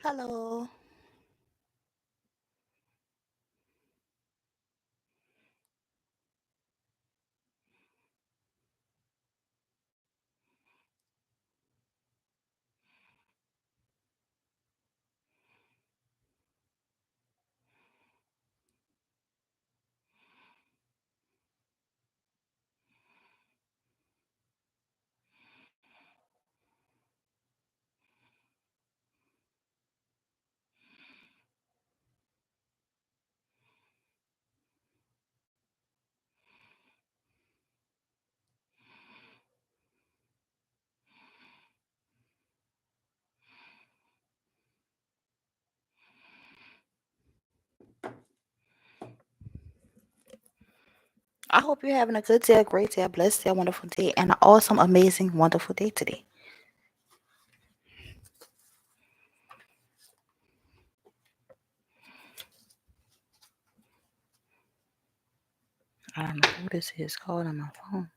Hello. I hope you're having a good day, a great day, a blessed day, a wonderful day, and an awesome, amazing, wonderful day today. I don't know who this is calling on my phone.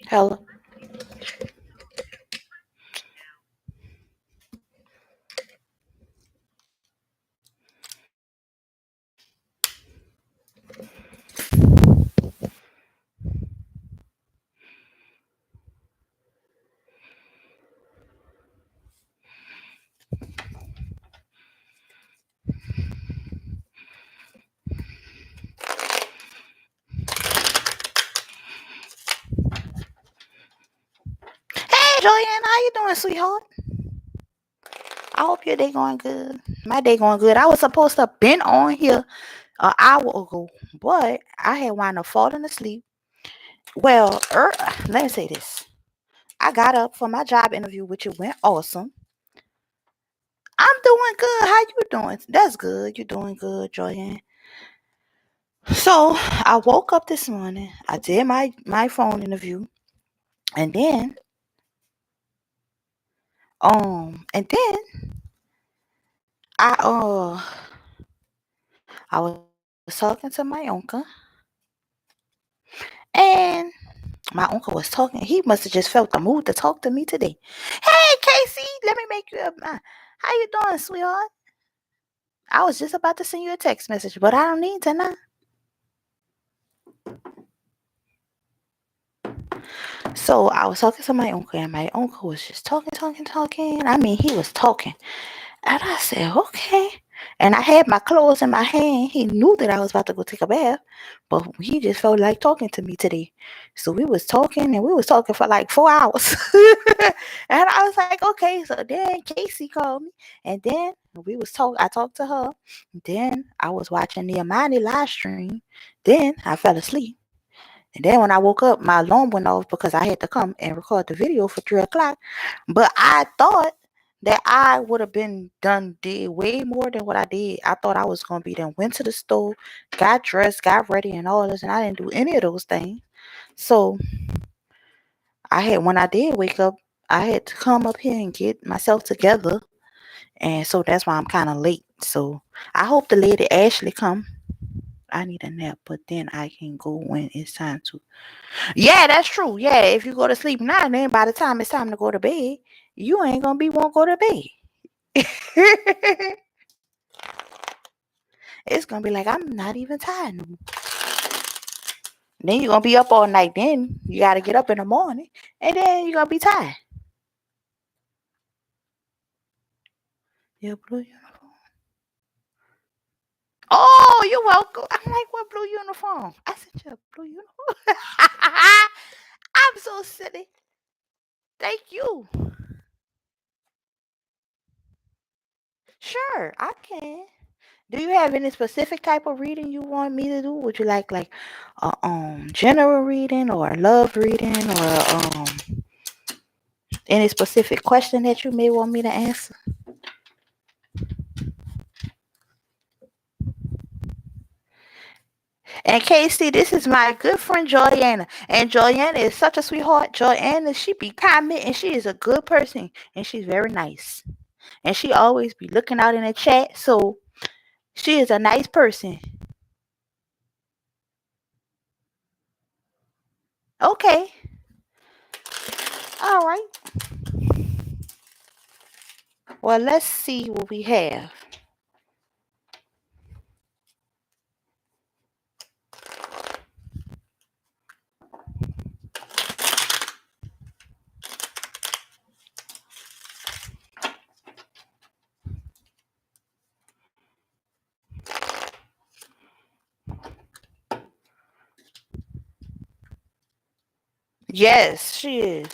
Hello. Hey, Joanne, how you doing, sweetheart? I hope your day going good. My day going good. I was supposed to have been on here an hour ago, but I had wound up falling asleep. Well, let me say this. I got up for my job interview, which it went awesome. I'm doing good. How you doing? That's good. You're doing good, Joanne. So I woke up this morning. I did my phone interview, and then I I was talking to my uncle, and my uncle was talking. He must have just felt the mood to talk to me today. Hey, Casey, let me make you up. How you doing, sweetheart? I was just about to send you a text message, but I don't need to now. So I was talking to my uncle, and my uncle was just talking, talking, talking. I mean, he was talking. And I said, okay. And I had my clothes in my hand. He knew that I was about to go take a bath, but he just felt like talking to me today. So we was talking and we was talking for like 4 hours. And I was like, okay. So then Casey called me and then I talked to her. Then I was watching the Amani live stream. Then I fell asleep. And then when I woke up, my alarm went off because I had to come and record the video for 3 o'clock. But I thought that I would have been did way more than what I did. I thought I was gonna be done. Went to the store, got dressed, got ready, and all this, and I didn't do any of those things. So when I did wake up, I had to come up here and get myself together, and so that's why I'm kind of late. So I hope the lady Ashley come. I need a nap, but then I can go when it's time to. Yeah, that's true. Yeah, if you go to sleep now, then by the time it's time to go to bed, you ain't gonna be won't go to bed. It's gonna be like I'm not even tired no more. Then you're gonna be up all night. Then you gotta get up in the morning, and then you're gonna be tired. Yeah, blue uniform. Oh, you're welcome. I'm like, what blue uniform? I said, you a blue uniform. I'm so silly. Thank you. Sure, I can. Do you have any specific type of reading you want me to do? Would you like general reading or love reading or any specific question that you may want me to answer? And Casey, this is my good friend Joanna. And Joanna is such a sweetheart. Joanna, she be kind and she is a good person and she's very nice. And she always be looking out in the chat. So She is a nice person. Okay. All right. Well, let's see what we have. Yes, she is.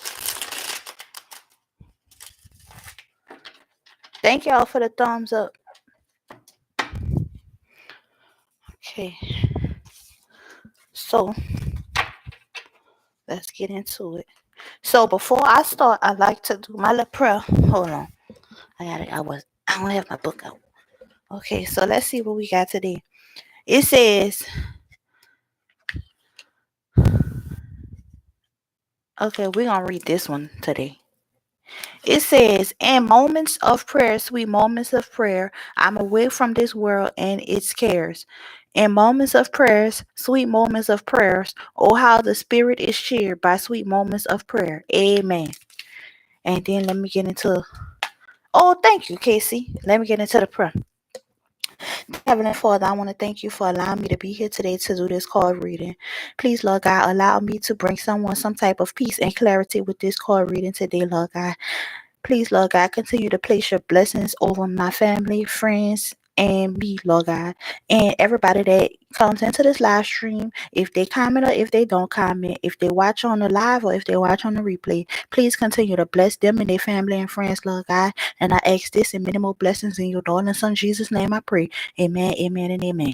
Thank y'all for the thumbs up. Okay. So let's get into it. So before I start, I like to do my little prayer. Hold on. I got it. I don't have my book out. Okay, so let's see what we got today. It says, okay, we're gonna read this one today. It says, in moments of prayer, sweet moments of prayer, I'm away from this world and its cares. In moments of prayers, sweet moments of prayers, oh, how the spirit is cheered by sweet moments of prayer. Amen. And then let me get into, oh, thank you, Casey. Let me get into the prayer. Heavenly Father, I want to thank you for allowing me to be here today to do this card reading. Please, Lord God, allow me to bring someone some type of peace and clarity with this card reading today, Lord God. Please, Lord God, continue to place your blessings over my family, friends, and me, Lord God, and everybody that comes into this live stream. If they comment or if they don't comment, if they watch on the live or if they watch on the replay, please continue to bless them and their family and friends, Lord God. And I ask this and minimal blessings in your darling son Jesus' name I pray. Amen, amen, and amen.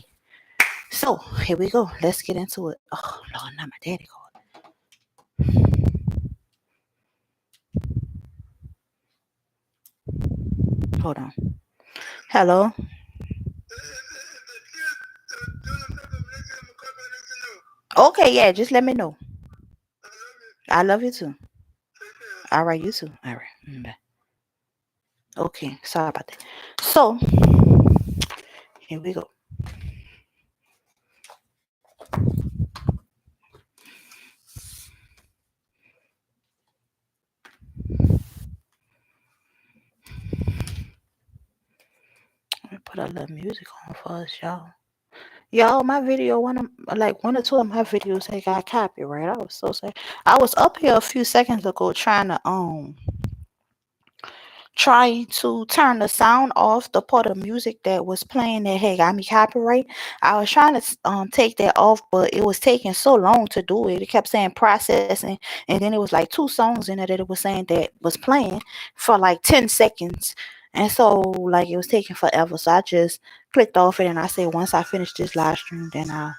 So here we go. Let's get into it. Oh Lord, not my daddy called. Hold on. Hello. Okay, yeah, just let me know. I love you too. All right, you too. All right. Bye. Okay, sorry about that. So, here we go. Let me put a little music on for us, y'all. Y'all, my video, one or two of my videos, they got copyright. I was so sad. I was up here a few seconds ago trying to turn the sound off the part of music that was playing that had got me copyright. I was trying to take that off, but it was taking so long to do it. It kept saying processing, and then it was like two songs in there that it was saying that was playing for like 10 seconds. And so like it was taking forever. So I just clicked off it and I said once I finish this live stream then I'll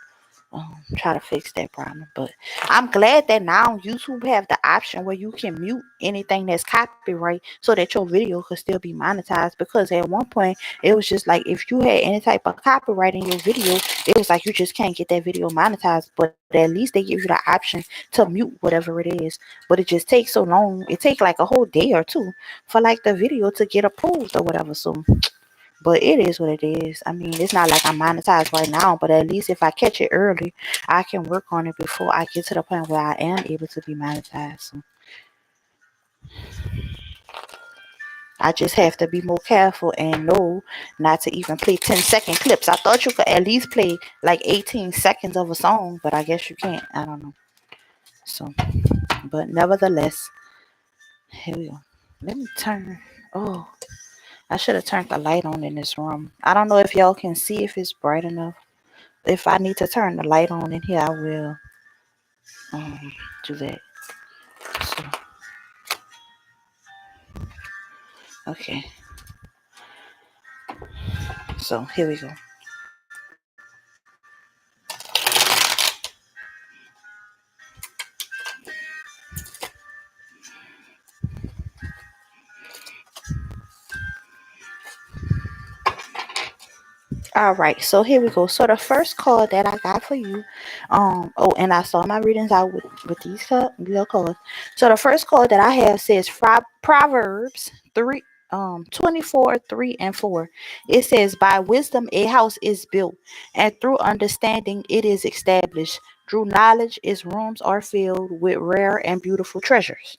try to fix that problem. But I'm glad that now YouTube have the option where you can mute anything that's copyright so that your video could still be monetized. Because at one point it was just like if you had any type of copyright in your video, it was like you just can't get that video monetized. But at least they give you the option to mute whatever it is. But it just takes so long. It takes like a whole day or two for like the video to get approved or whatever. So but it is what it is. I mean, it's not like I'm monetized right now, but at least if I catch it early, I can work on it before I get to the point where I am able to be monetized. So I just have to be more careful and know not to even play 10-second clips. I thought you could at least play like 18 seconds of a song, but I guess you can't. I don't know. So, but nevertheless, here we go. Let me turn. Oh, I should have turned the light on in this room. I don't know if y'all can see if it's bright enough. If I need to turn the light on in here, I will do that. So, okay. So here we go. All right, so here we go. So the first card that I got for you, oh, and I saw my readings out with these little cards. So the first card that I have says Proverbs 3. 24, 3 and 4. It says, by wisdom a house is built, and through understanding it is established. Through knowledge its rooms are filled with rare and beautiful treasures.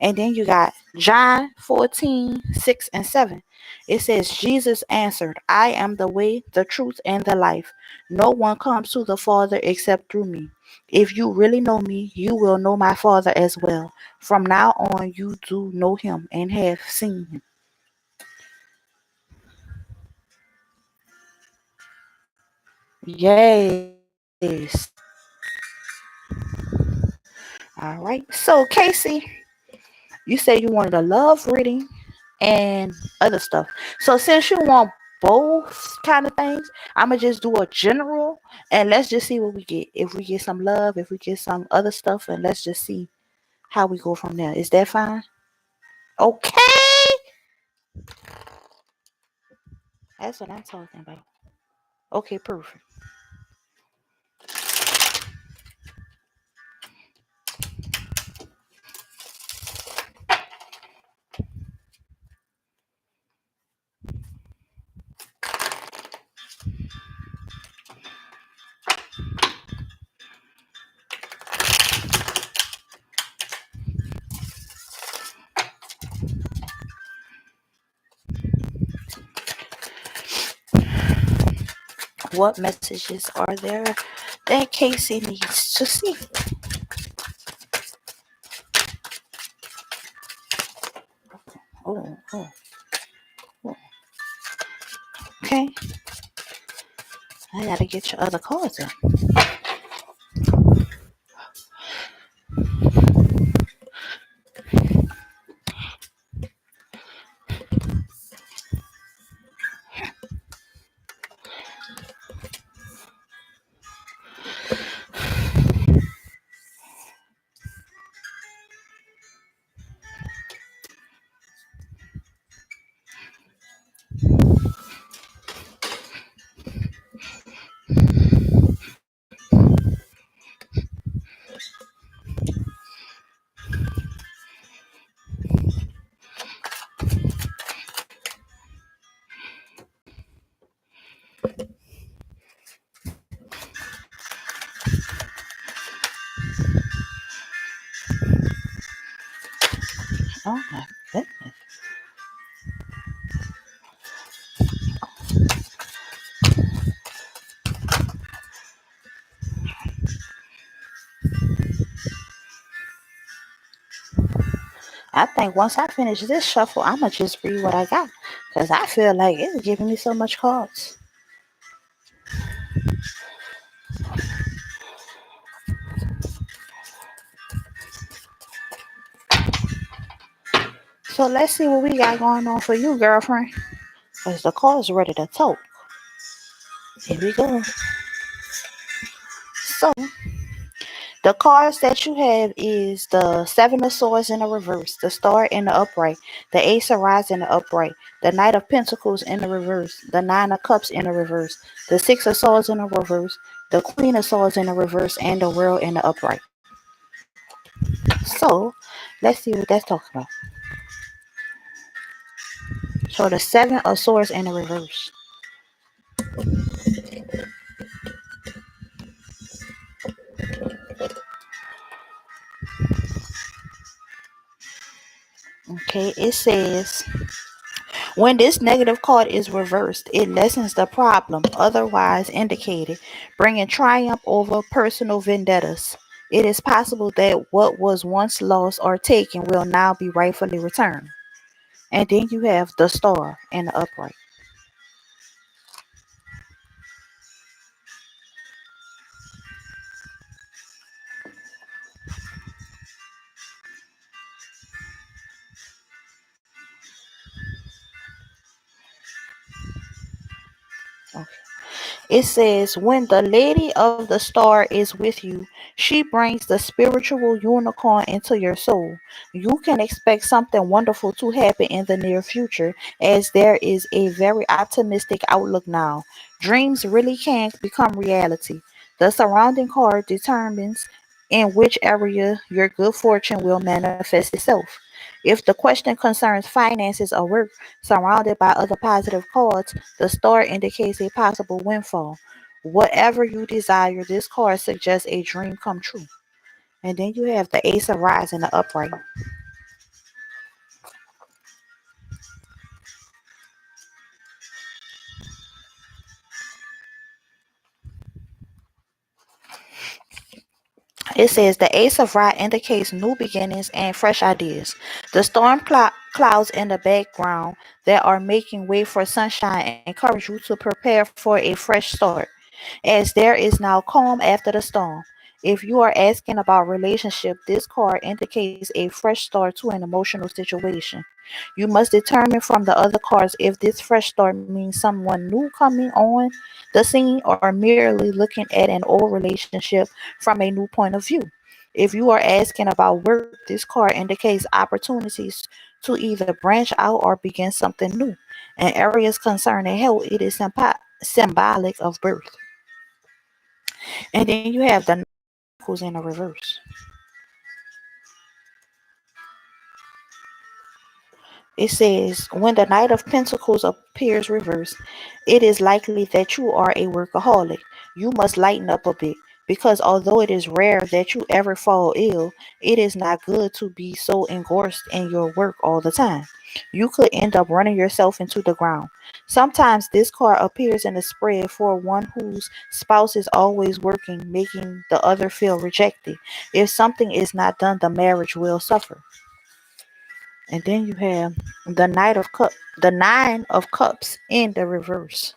And then you got John 14, 6 and 7. It says, Jesus answered, I am the way, the truth, and the life. No one comes to the Father except through me. If you really know me, you will know my Father as well. From now on, you do know him and have seen him. Yes. All right. So, Casey, you said you wanted a love reading and other stuff. So since you want both kind of things, I'm gonna just do a general and let's just see what we get. If we get some love, if we get some other stuff, and let's just see how we go from there. Is that fine? Okay. That's what I'm talking about. Okay, perfect. What messages are there that Casey needs to see? Oh, oh, oh. Okay. I gotta get your other cards in. Oh my goodness. I think once I finish this shuffle, I'ma just read what I got. Cause I feel like it's giving me so much cards. So let's see what we got going on for you, girlfriend. Cause the card's ready to talk. Here we go. So the cards that you have is the Seven of Swords in the reverse, the Star in the upright, the Ace of Wands in the upright, the Knight of Pentacles in the reverse, the Nine of Cups in the reverse, the Six of Swords in the reverse, the Queen of Swords in the reverse, and the World in the upright. So let's see what that's talking about. So the Seven of Swords in the reverse. Okay, it says when this negative card is reversed, it lessens the problem otherwise indicated, bringing triumph over personal vendettas. It is possible that what was once lost or taken will now be rightfully returned. And then you have the Star and the upright. Okay. It says, when the Lady of the Star is with you, she brings the spiritual unicorn into your soul. You can expect something wonderful to happen in the near future, as there is a very optimistic outlook now. Dreams really can become reality. The surrounding card determines in which area your good fortune will manifest itself. If the question concerns finances or work surrounded by other positive cards, the star indicates a possible windfall. Whatever you desire, this card suggests a dream come true. And then you have the Ace of Rods in the upright. It says the Ace of Rods indicates new beginnings and fresh ideas. The storm clouds in the background that are making way for sunshine encourage you to prepare for a fresh start, as there is now calm after the storm. If you are asking about relationship, this card indicates a fresh start to an emotional situation. You must determine from the other cards if this fresh start means someone new coming on the scene or merely looking at an old relationship from a new point of view. If you are asking about work, this card indicates opportunities to either branch out or begin something new. In areas concerning health, it is symbolic of birth. And then you have the Pentacles in the reverse. It says, when the Knight of Pentacles appears reversed, it is likely that you are a workaholic. You must lighten up a bit because although it is rare that you ever fall ill, it is not good to be so engrossed in your work all the time. You could end up running yourself into the ground. Sometimes this card appears in the spread for one whose spouse is always working, making the other feel rejected. If something is not done, the marriage will suffer. And then you have the nine of cups in the reverse.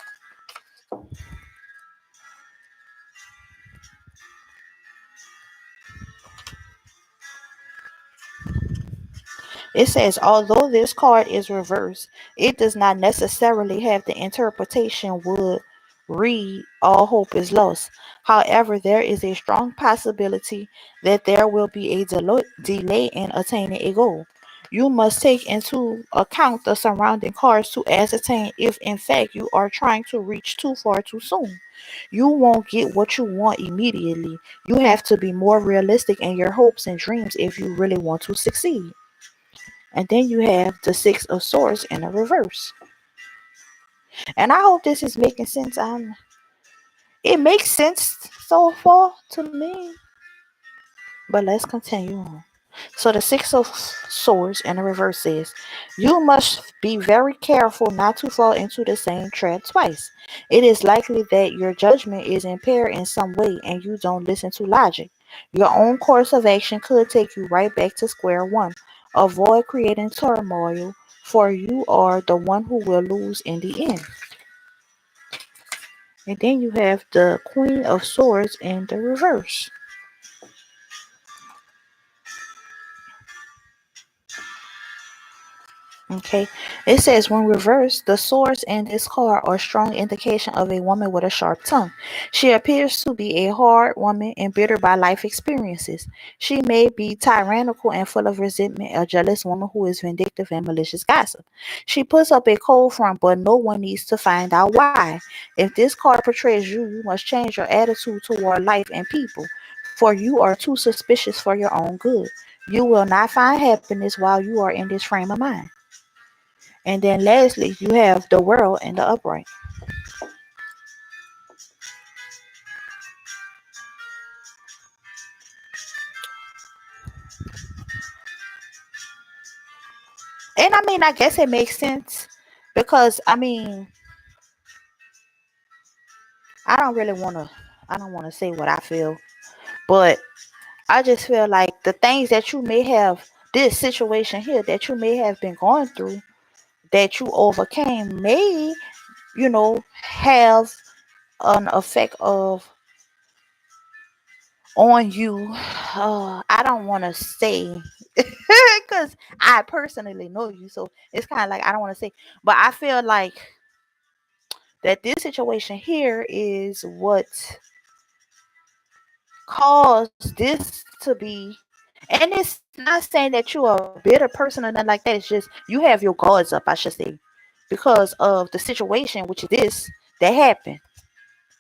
It says, although this card is reversed, it does not necessarily have the interpretation would read all hope is lost. However, there is a strong possibility that there will be a delay in attaining a goal. You must take into account the surrounding cards to ascertain if, in fact, you are trying to reach too far too soon. You won't get what you want immediately. You have to be more realistic in your hopes and dreams if you really want to succeed. And then you have the Six of Swords in a reverse. And I hope this is making sense. It makes sense so far to me. But let's continue on. So the Six of Swords in the reverse says, you must be very careful not to fall into the same trap twice. It is likely that your judgment is impaired in some way and you don't listen to logic. Your own course of action could take you right back to square one. Avoid creating turmoil, for you are the one who will lose in the end. And then you have the Queen of Swords in the reverse. Okay, it says when reversed, the swords in this card are a strong indication of a woman with a sharp tongue. She appears to be a hard woman embittered by life experiences. She may be tyrannical and full of resentment, a jealous woman who is vindictive and malicious gossip. She puts up a cold front, but no one needs to find out why. If this card portrays you, you must change your attitude toward life and people, for you are too suspicious for your own good. You will not find happiness while you are in this frame of mind. And then lastly, you have the world and the upright. And I mean, I guess it makes sense because I mean, I don't really want to I don't want to say what I feel, but I just feel like the things that you may have this situation here that you may have been going through that you overcame may, have an effect of on you. I don't want to say because I personally know you, so it's kind of like I don't want to say, but I feel like that this situation here is what caused this to be. And it's not saying that you're a bitter person or nothing like that. It's just you have your guards up, I should say, because of the situation, which is this that happened.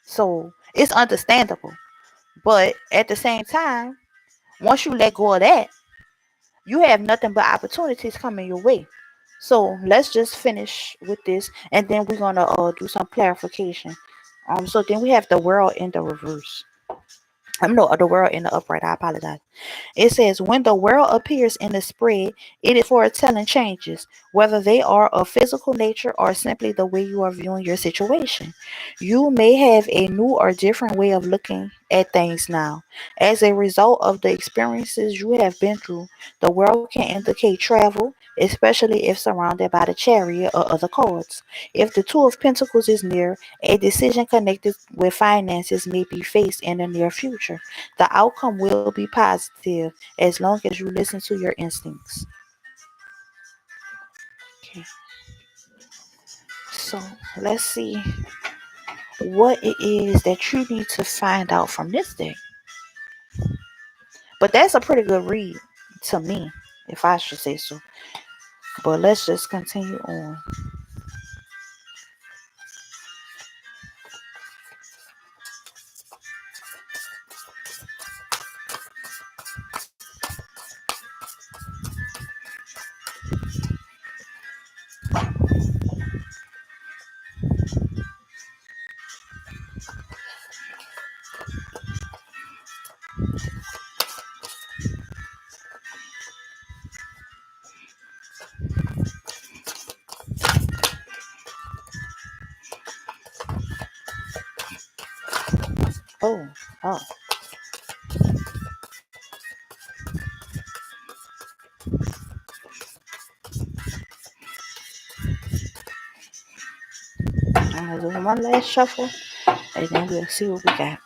So it's understandable. But at the same time, once you let go of that, you have nothing but opportunities coming your way. So let's just finish with this, and then we're gonna do some clarification. So then we have the world in the reverse. No, the world in the upright. I apologize. It says, when the world appears in the spread, it is foretelling changes, whether they are of physical nature or simply the way you are viewing your situation. You may have a new or different way of looking at things now. As a result of the experiences you have been through, the world can indicate travel, especially if surrounded by the chariot or other cards. If the Two of Pentacles is near, a decision connected with finances may be faced in the near future. The outcome will be positive as long as you listen to your instincts. Okay, so let's see what it is that you need to find out from this day. But that's a pretty good read to me, if I should say so. But let's just continue on. Oh, oh. I'm gonna do one last shuffle, and then we'll see what we got.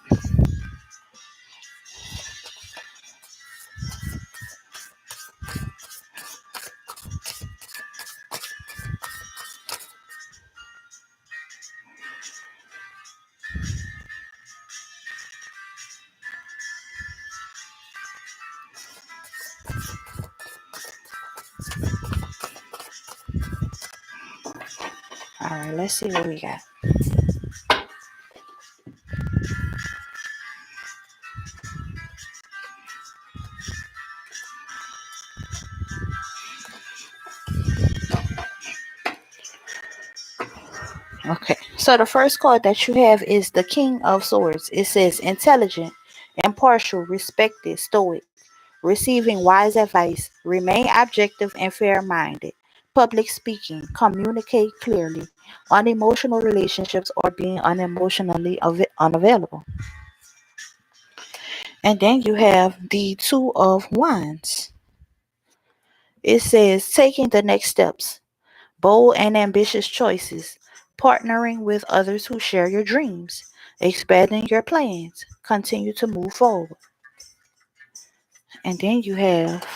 All right, let's see what we got. Okay, so the first card that you have is the King of Swords. It says intelligent, impartial, respected, stoic, receiving wise advice, remain objective and fair minded, public speaking, communicate clearly, unemotional relationships, or being unemotionally unavailable. And then you have the Two of Wands. It says taking the next steps, bold and ambitious choices, partnering with others who share your dreams, expanding your plans, continue to move forward. And then you have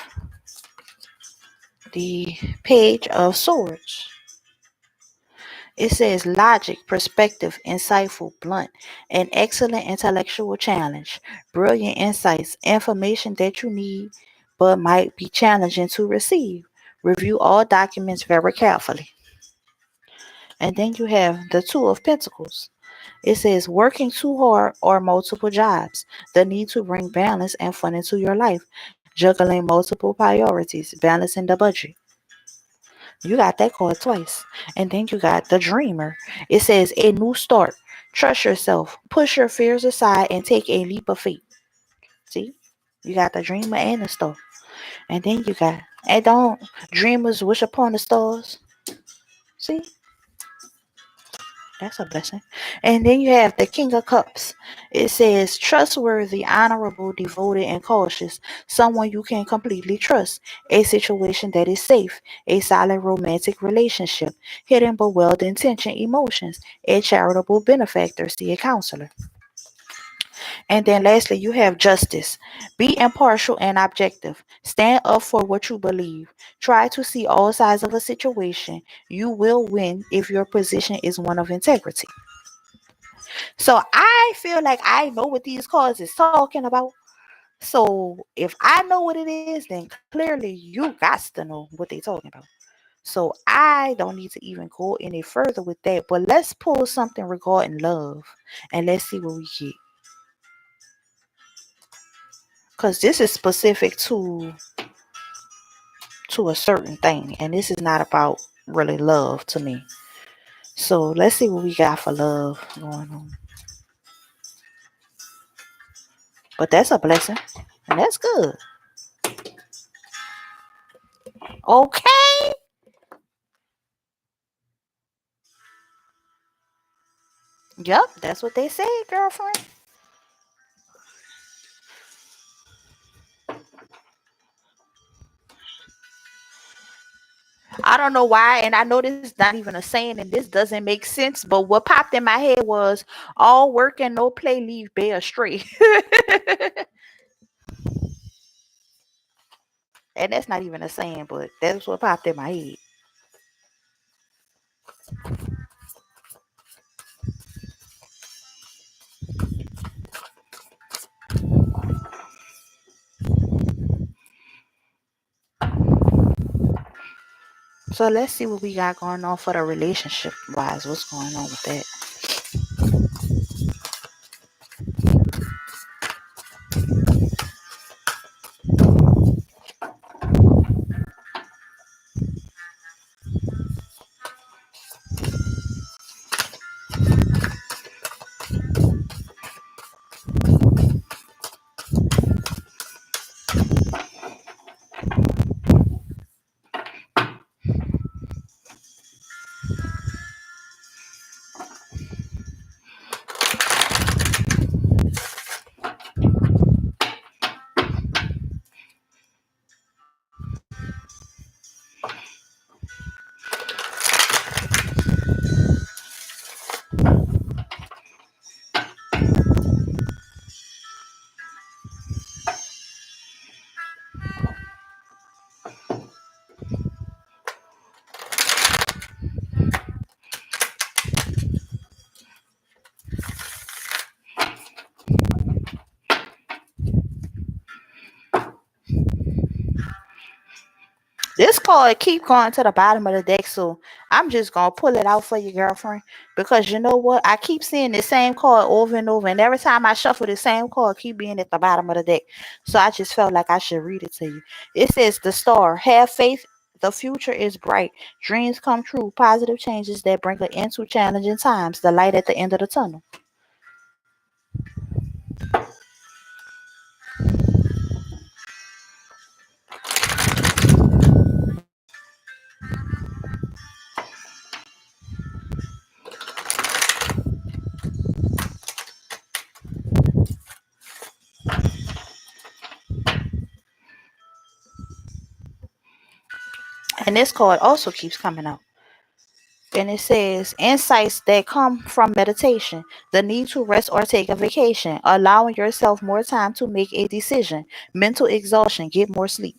the Page of Swords. It says logic, perspective, insightful, blunt, an excellent intellectual challenge, brilliant insights, information that you need but might be challenging to receive. Review all documents very carefully. And then you have the Two of Pentacles. It says working too hard or multiple jobs, the need to bring balance and fun into your life, juggling multiple priorities, balancing the budget. You got that card twice. And then you got the Dreamer. It says a new start. Trust yourself. Push your fears aside and take a leap of faith. See? You got the Dreamer and the Star. And then you got, and don't dreamers wish upon the stars. See? That's a blessing. And then you have the King of Cups. It says trustworthy, honorable, devoted, and cautious. Someone you can completely trust. A situation that is safe. A solid romantic relationship. Hidden but well intentioned emotions. A charitable benefactor. See a counselor. And then lastly, you have justice. Be impartial and objective. Stand up for what you believe. Try to see all sides of a situation. You will win if your position is one of integrity. So I feel like I know what these cards is talking about. So if I know what it is, then clearly you got to know what they're talking about. So I don't need to even go any further with that. But let's pull something regarding love and let's see what we get. Because this is specific to to a certain thing. And this is not about really love to me. So let's see what we got for love going on. But that's a blessing. And that's good. Okay. Yep, that's what they say, girlfriend. I don't know why, and I know this is not even a saying, and this doesn't make sense. But what popped in my head was all work and no play leave bear astray. And that's not even a saying, but that's what popped in my head. So let's see what we got going on for the relationship wise. What's going on with that? This card keep going to the bottom of the deck, so I'm just gonna pull it out for you, girlfriend. Because you know what? I keep seeing the same card over and over, and every time I shuffle the same card, keep being at the bottom of the deck. So I just felt like I should read it to you. It says the star. Have faith. The future is bright. Dreams come true. Positive changes that bring an end to challenging times. The light at the end of the tunnel. And this card also keeps coming out. And it says insights that come from meditation, the need to rest or take a vacation, allowing yourself more time to make a decision, mental exhaustion, get more sleep.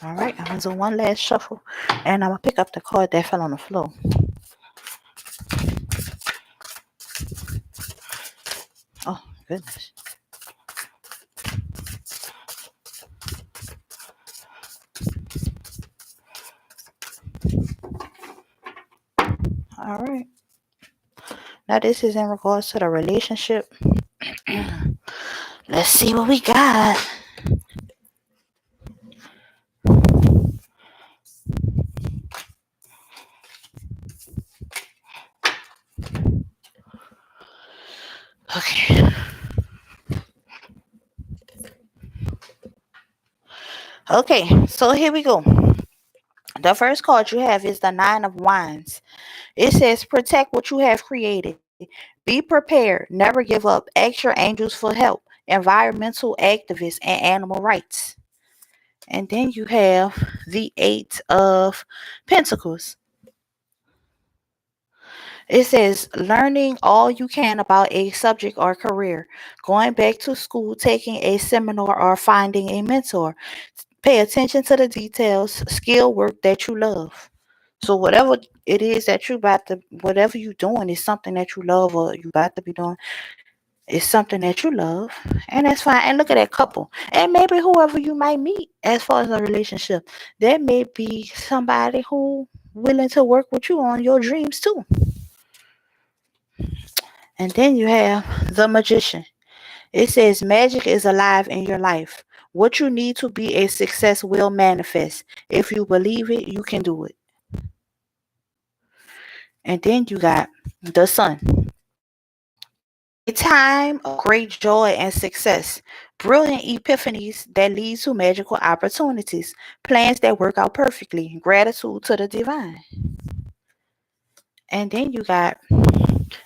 All right, I'm gonna do one last shuffle and I'm gonna pick up the card that fell on the floor. Oh, goodness. All right. Now, this is in regards to the relationship. Let's see what we got. Okay. Okay, so here we go. The first card you have is the Nine of Wands. It says, protect what you have created. Be prepared. Never give up. Ask your angels for help. Environmental activists and animal rights. And then you have the Eight of Pentacles. It says learning all you can about a subject or career, going back to school, taking a seminar, or finding a mentor. Pay attention to the details, skill work that you love. So whatever it is that you about to, whatever you doing is something that you love or you about to be doing is something that you love, and that's fine. And look at that couple, and maybe whoever you might meet as far as a relationship, there may be somebody who willing to work with you on your dreams too. And then you have the magician. It says magic is alive in your life. What you need to be a success will manifest. If you believe it, you can do it. And then you got the sun. A time of great joy and success, brilliant epiphanies that lead to magical opportunities, plans that work out perfectly, gratitude to the divine. And then you got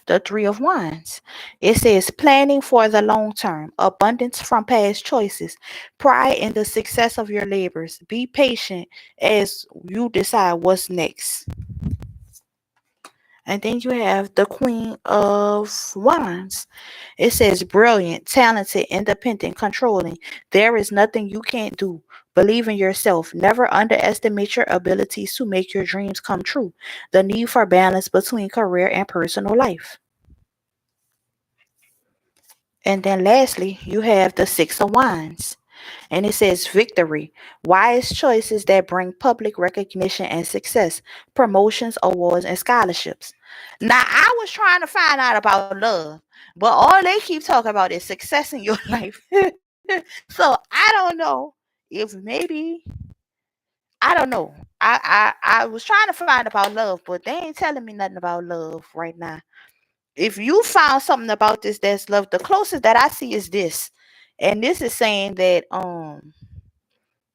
the Three of Wands. It says planning for the long term, abundance from past choices, pride in the success of your labors. Be patient as you decide what's next. And then you have the Queen of Wands. It says brilliant, talented, independent, controlling. There is nothing you can't do. Believe in yourself. Never underestimate your abilities to make your dreams come true. The need for balance between career and personal life. And then lastly, you have the Six of Wands. And it says victory, wise choices that bring public recognition and success, promotions, awards, and scholarships. Now, I was trying to find out about love, but all they keep talking about is success in your life. So I don't know if maybe, I don't know. I was trying to find about love, but they ain't telling me nothing about love right now. If you found something about this that's love, the closest that I see is this. And this is saying that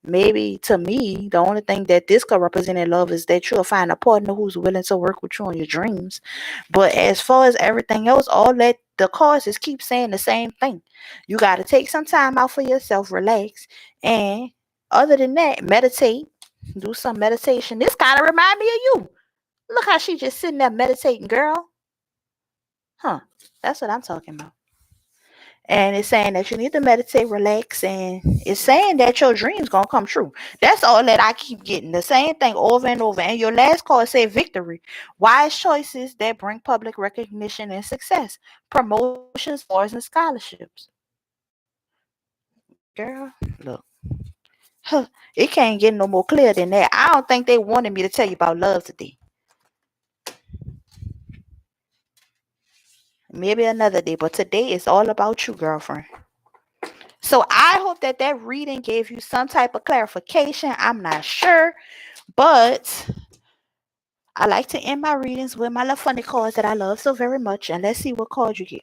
maybe to me, the only thing that this could represent in love is that you'll find a partner who's willing to work with you on your dreams. But as far as everything else, all that the causes keep saying the same thing. You got to take some time out for yourself, relax, and other than that, meditate, do some meditation. This kind of remind me of you. Look how she just sitting there meditating, girl. Huh? That's what I'm talking about. And it's saying that you need to meditate, relax, and it's saying that your dreams gonna come true. That's all that I keep getting. The same thing over and over. And your last card said victory. Wise choices that bring public recognition and success. Promotions, awards, and scholarships. Girl, look. Huh, it can't get no more clear than that. I don't think they wanted me to tell you about love today. Maybe another day, but today is all about you, girlfriend. So I hope that that reading gave you some type of clarification. I'm not sure, but I like to end my readings with my little funny cards that I love so very much. And let's see what card you get.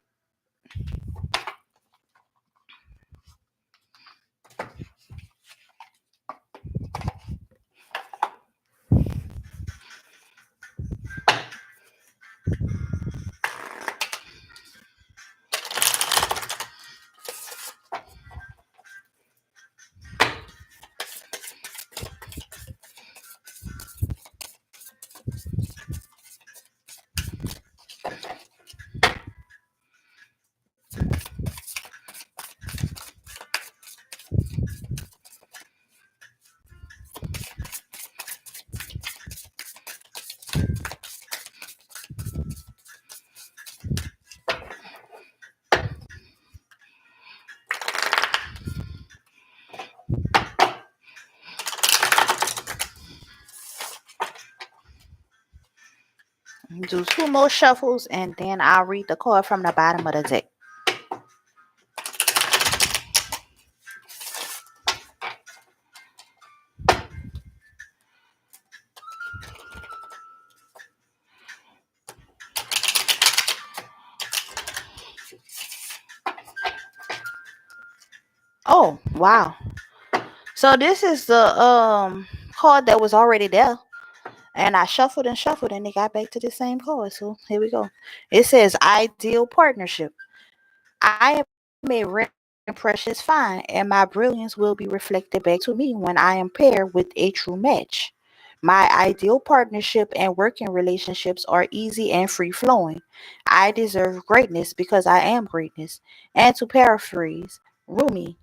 Do two more shuffles and then I'll read the card from the bottom of the deck. Oh, wow. So this is the card that was already there. And I shuffled and it got back to the same card. So here we go. It says ideal partnership. I am a rare and precious find, and my brilliance will be reflected back to me when I am paired with a true match. My ideal partnership and working relationships are easy and free flowing. I deserve greatness because I am greatness. And to paraphrase Rumi,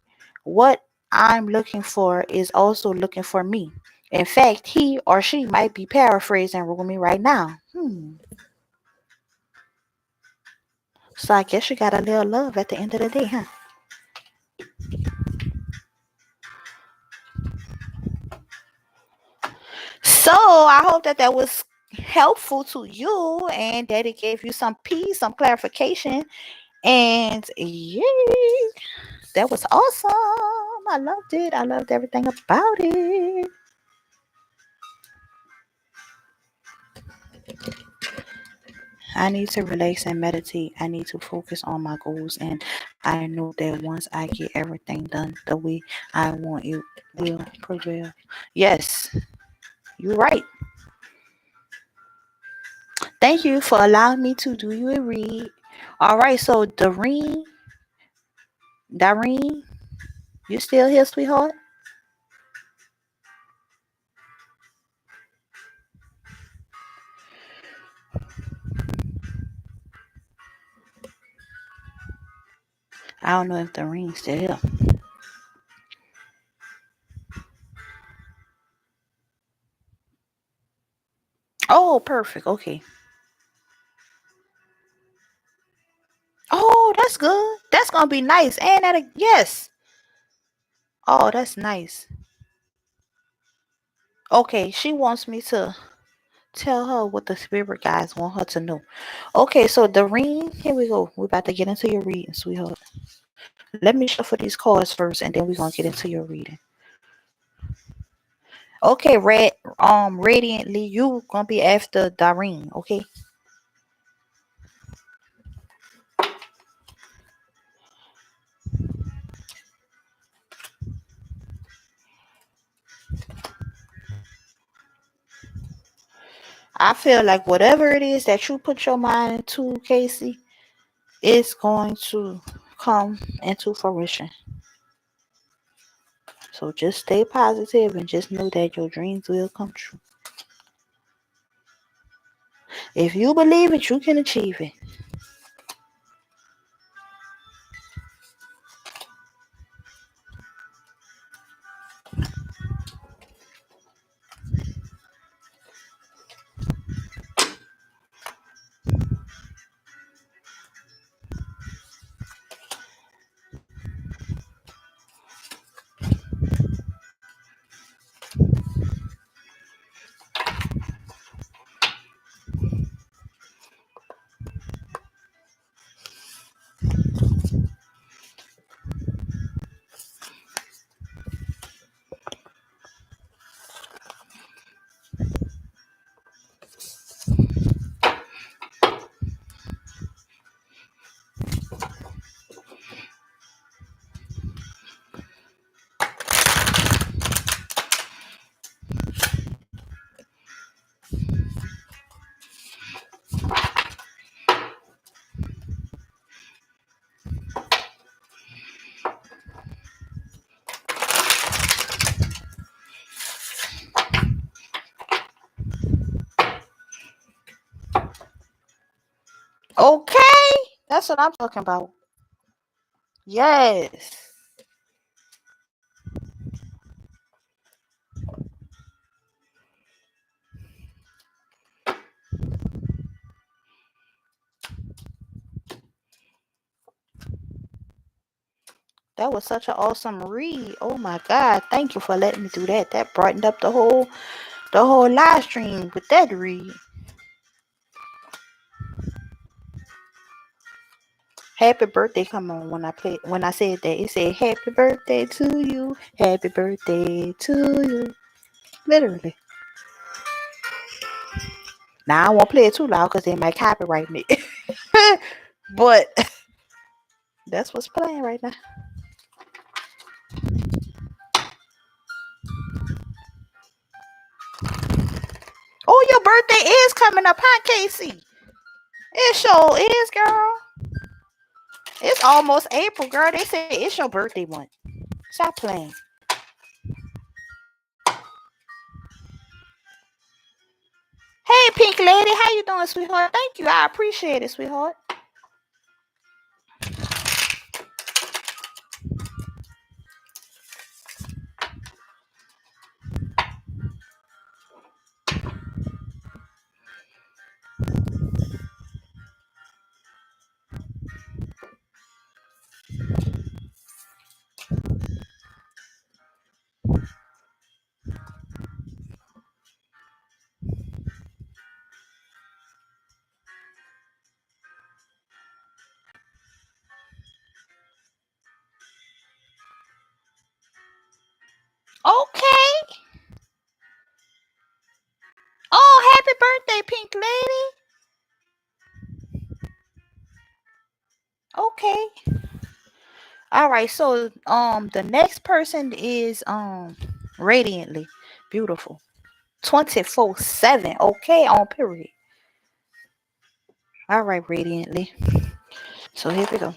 what I'm looking for is also looking for me. In fact, he or she might be paraphrasing Rumi right now. So I guess you got a little love at the end of the day, huh? So I hope that that was helpful to you and that it gave you some peace, some clarification. And yay, that was awesome. I loved it. I loved everything about it. I need to relax and meditate. I need to focus on my goals. And I know that once I get everything done the way I want, it will prevail. Yes, you're right. Thank you for allowing me to do you a read. All right, so Doreen, you still here, sweetheart? I don't know if Doreen's still here. Oh, perfect. Okay. Oh, that's good. That's gonna be nice. And that, yes. Oh, that's nice. Okay, she wants me to tell her what the spirit guides want her to know. Okay, so Doreen, here we go. We're about to get into your reading, sweetheart. Let me shuffle these cards first, and then we're gonna get into your reading. Okay, Radiantly, you gonna be after Doreen. Okay. I feel like whatever it is that you put your mind into, Casey, it's going to come into fruition. So just stay positive and just know that your dreams will come true. If you believe it, you can achieve it. Okay, that's what I'm talking about. Yes. That was such an awesome read. Oh my God. Thank you for letting me do that. That brightened up the whole live stream with that read. Happy birthday come on when I said that. It said happy birthday to you. Happy birthday to you. Literally. Now I won't play it too loud because they might copyright me. But that's what's playing right now. Oh, your birthday is coming up, huh, Casey? It sure is, girl. It's almost April, girl. They say it's your birthday month. Stop playing. Hey, pink lady, how you doing, sweetheart? Thank you. I appreciate it, sweetheart. Okay. Oh, happy birthday, pink lady. Okay. All right. So the next person is radiantly beautiful. 24/7. Okay, on period. All right, radiantly. So here we go.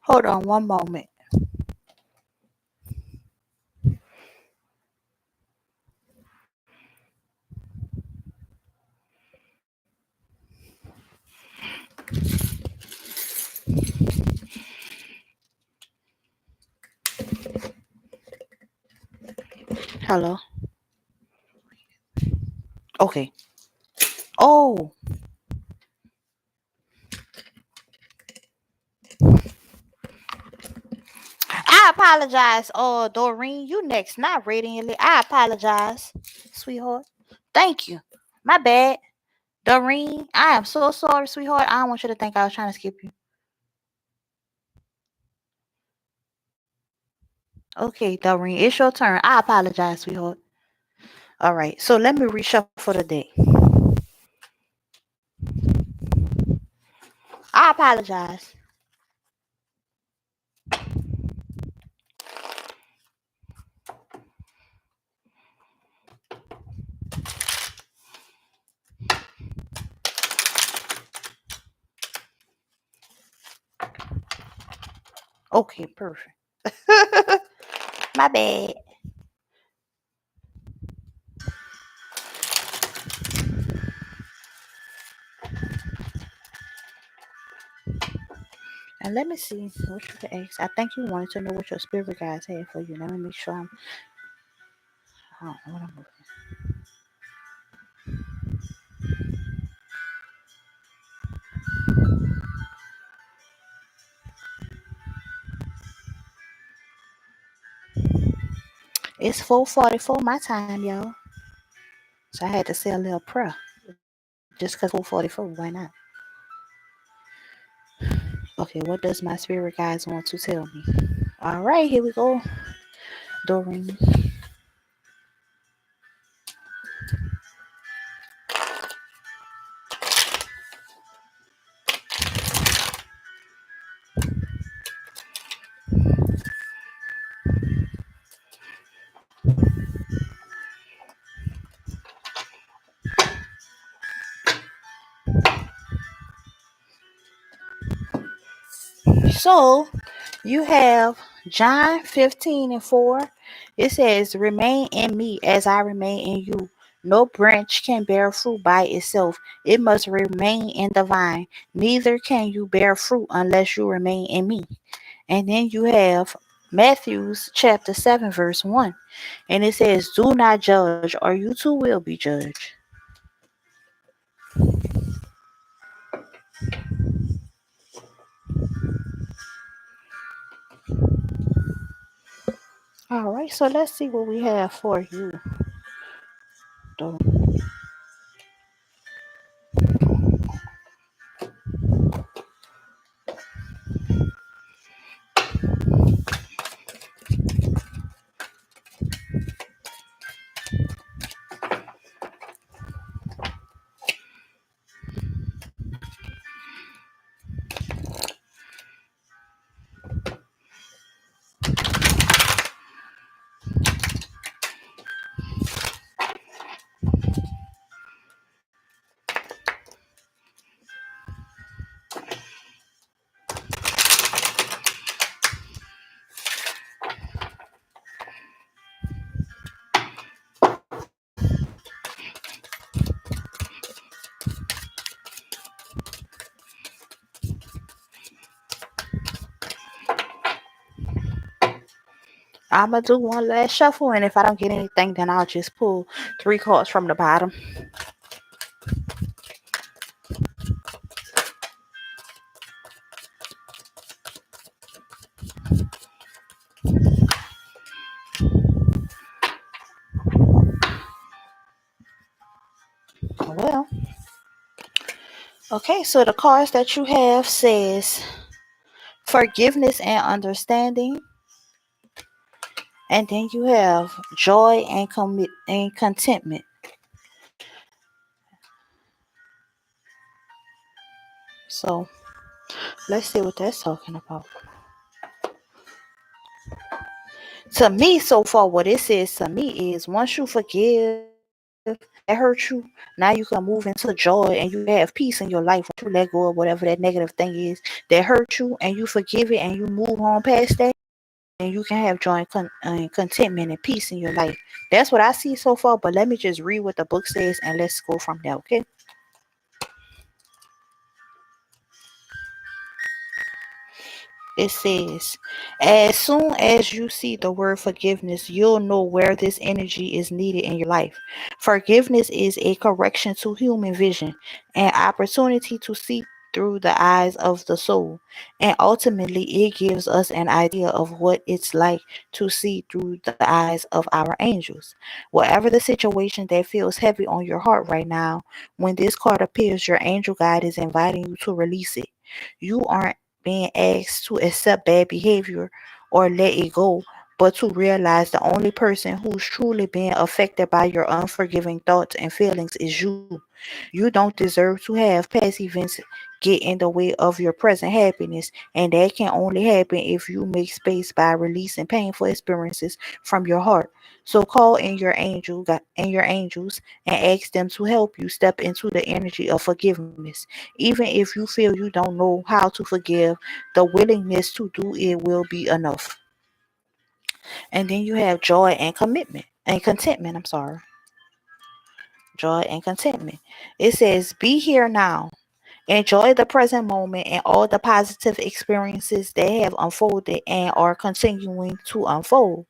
Hold on one moment. Hello. Okay. Oh, I apologize. Doreen, you next, not radiantly. I apologize, sweetheart. Thank you. My bad. Doreen, I am so sorry, sweetheart. I don't want you to think I was trying to skip you. Okay, Doreen, it's your turn. I apologize, sweetheart. All right, so let me reshuffle the deck. I apologize. Okay, perfect. My bad. And let me see what you can ask. I think you wanted to know what your spirit guides had for you. Let me make sure I don't know what I'm looking. It's 4:44 my time, y'all. So I had to say a little prayer. Just because 4:44, why not? Okay, what does my spirit guides want to tell me? All right, here we go. Doreen. So you have John 15:4. It says, remain in me as I remain in you. No branch can bear fruit by itself. It must remain in the vine. Neither can you bear fruit unless you remain in me. And then you have Matthews chapter 7, verse 1. And it says, do not judge, or you too will be judged. All right, so let's see what we have for you. I'm gonna do one last shuffle, and if I don't get anything, then I'll just pull 3 cards from the bottom. Well, okay, so the cards that you have says forgiveness and understanding, and then you have joy and contentment. So let's see what that's talking about. To me, so far, what it says to me is once you forgive that hurt you, now you can move into joy and you have peace in your life. Once you let go of whatever that negative thing is that hurt you and you forgive it and you move on past that, and you can have joy and contentment and peace in your life. That's what I see so far, but let me just read what the book says and let's go from there, okay? It says, as soon as you see the word forgiveness, you'll know where this energy is needed in your life. Forgiveness is a correction to human vision, an opportunity to see through the eyes of the soul. And ultimately, it gives us an idea of what it's like to see through the eyes of our angels. Whatever the situation that feels heavy on your heart right now, when this card appears, your angel guide is inviting you to release it. You aren't being asked to accept bad behavior or let it go, but to realize the only person who's truly being affected by your unforgiving thoughts and feelings is you. You don't deserve to have past events get in the way of your present happiness, and that can only happen if you make space by releasing painful experiences from your heart. So call in your your angels and ask them to help you step into the energy of forgiveness. Even if you feel you don't know how to forgive, the willingness to do it will be enough. And then you have joy and commitment and contentment. I'm sorry. Joy and contentment. It says, be here now. Enjoy the present moment and all the positive experiences that have unfolded and are continuing to unfold.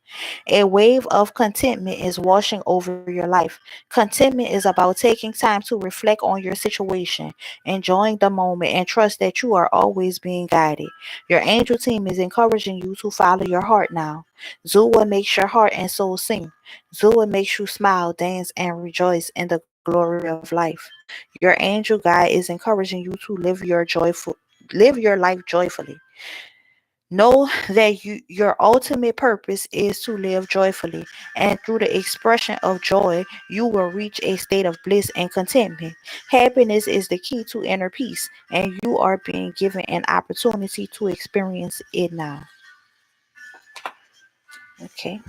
A wave of contentment is washing over your life. Contentment is about taking time to reflect on your situation, enjoying the moment, and trust that you are always being guided. Your angel team is encouraging you to follow your heart now. Zua makes your heart and soul sing. Zua makes you smile, dance, and rejoice in the glory of life. Your angel guide is encouraging you to live your joyful live your life joyfully. Know that your ultimate purpose is to live joyfully, and through the expression of joy, you will reach a state of bliss and contentment. Happiness is the key to inner peace, and you are being given an opportunity to experience it now. Okay.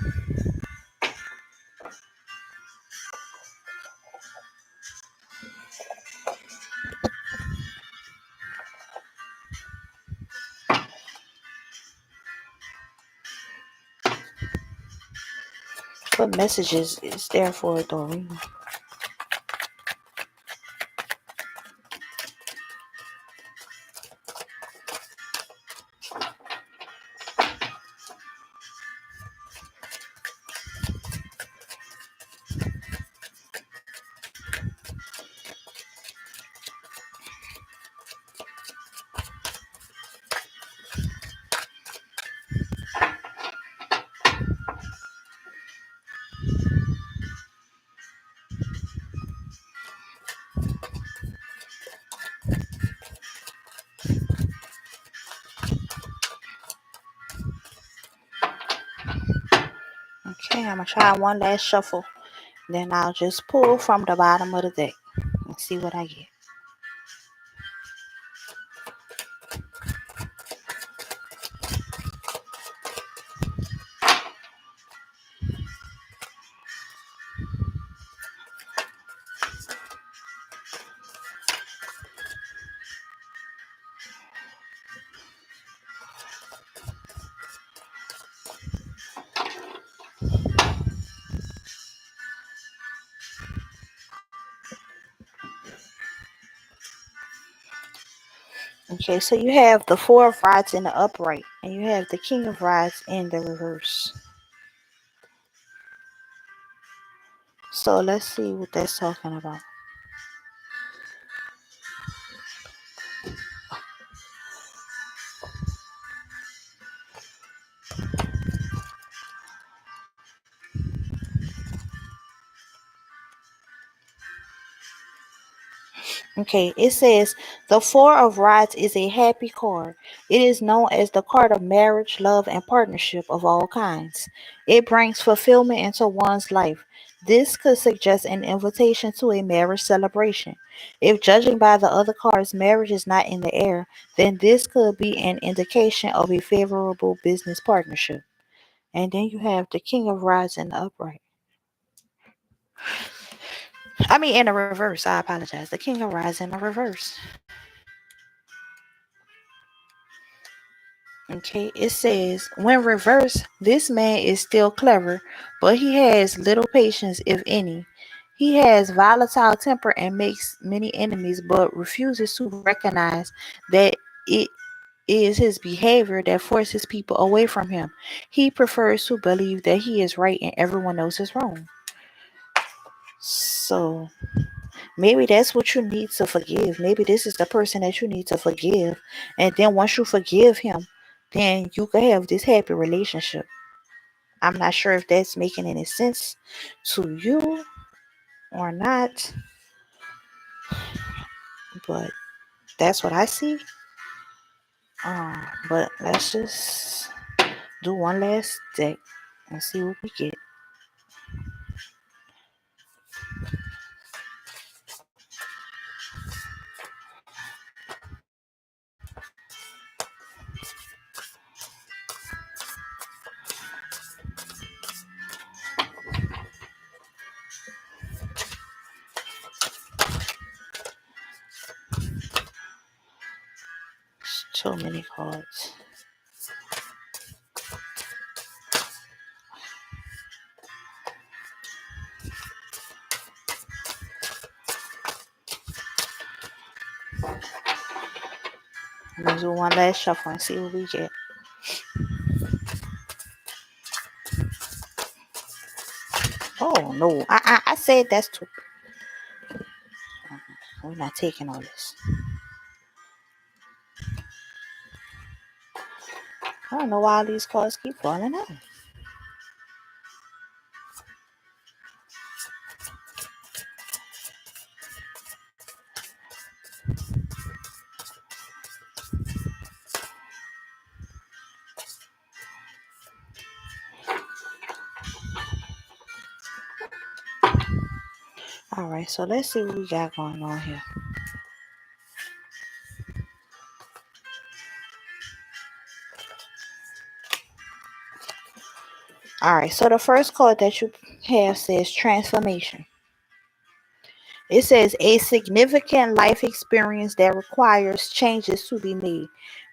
What messages is there for Doreen? Okay, I'm gonna try one last shuffle. Then I'll just pull from the bottom of the deck and see what I get. Okay, so you have the Four of Rods in the upright, and you have the King of Rods in the reverse. So let's see what that's talking about. Okay, it says the Four of Rods is a happy card. It is known as the card of marriage, love, and partnership of all kinds. It brings fulfillment into one's life. This could suggest an invitation to a marriage celebration. If judging by the other cards, marriage is not in the air, then this could be an indication of a favorable business partnership. And then you have the King of Rods in the upright. I mean, in the reverse. I apologize. The King of Rods in the reverse. Okay, it says, when reversed, this man is still clever, but he has little patience, if any. He has volatile temper and makes many enemies, but refuses to recognize that it is his behavior that forces people away from him. He prefers to believe that he is right and everyone else is wrong. So maybe that's what you need to forgive. Maybe this is the person that you need to forgive. And then once you forgive him, then you can have this happy relationship. I'm not sure if that's making any sense to you or not, but that's what I see. But let's just do one last deck and see what we get. So many cards. I'm gonna do one last shuffle and see what we get. Oh no, I said that's too. We're not taking all this. I don't know why all these cards keep falling out. All right, so let's see what we got going on here. All right, so the first card that you have says transformation. It says a significant life experience that requires changes to be made,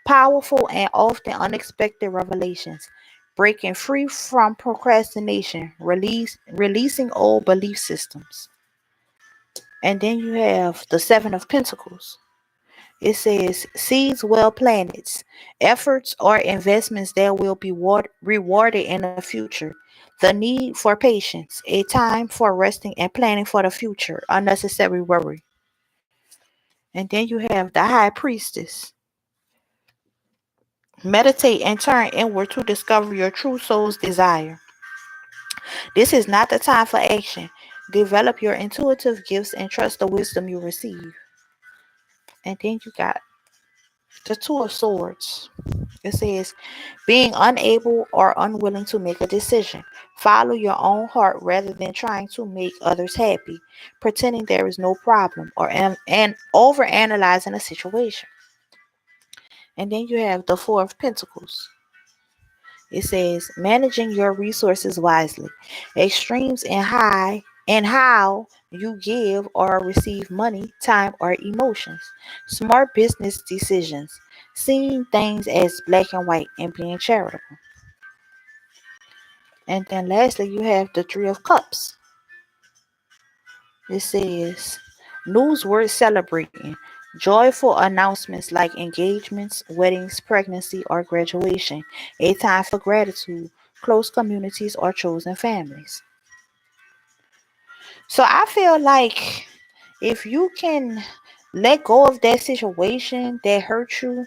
powerful and often unexpected revelations, breaking free from procrastination, releasing old belief systems. And then you have the Seven of Pentacles. It says seeds well planted, efforts or investments that will be rewarded in the future. The need for patience, a time for resting and planning for the future, unnecessary worry. And then you have the High Priestess. Meditate and turn inward to discover your true soul's desire. This is not the time for action. Develop your intuitive gifts and trust the wisdom you receive. And then you got the Two of Swords. It says, being unable or unwilling to make a decision. Follow your own heart rather than trying to make others happy, pretending there is no problem or and over analyzing a situation. And then you have the Four of Pentacles. It says managing your resources wisely. Extremes in how you give or receive money, time, or emotions. Smart business decisions. Seeing things as black and white and being charitable. And then lastly, you have the Three of Cups. It says news worth celebrating. Joyful announcements like engagements, weddings, pregnancy, or graduation. A time for gratitude, close communities, or chosen families. So I feel like if you can let go of that situation that hurt you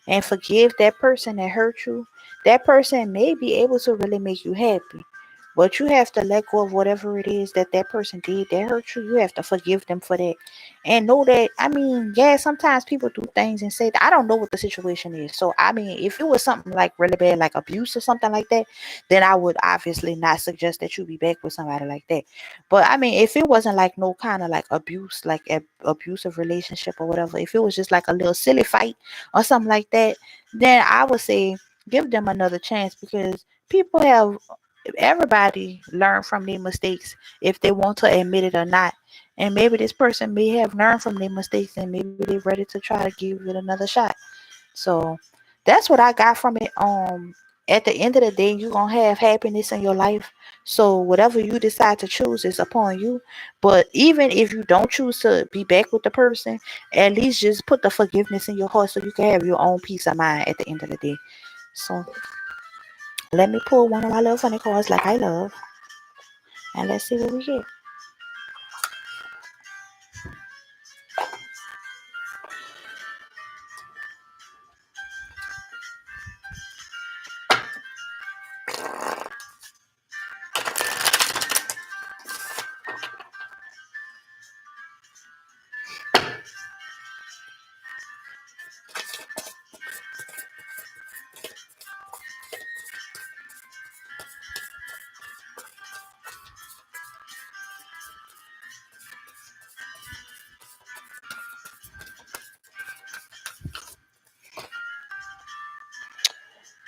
and forgive that person that hurt you, that person may be able to really make you happy. But you have to let go of whatever it is that that person did that hurt you. You have to forgive them for that. And know that, I mean, yeah, sometimes people do things and say, I don't know what the situation is. So, I mean, if it was something like really bad, like abuse or something like that, then I would obviously not suggest that you be back with somebody like that. But I mean, if it wasn't like no kind of like abuse, like abusive relationship or whatever, if it was just like a little silly fight or something like that, then I would say give them another chance because people have everybody learn from their mistakes if they want to admit it or not. And maybe this person may have learned from their mistakes and maybe they're ready to try to give it another shot. So that's what I got from it. At the end of the day, you're gonna have happiness in your life. So whatever you decide to choose is upon you. But even if you don't choose to be back with the person, at least just put the forgiveness in your heart so you can have your own peace of mind at the end of the day. So let me pull one of my little funny cards like I love, and let's see what we get.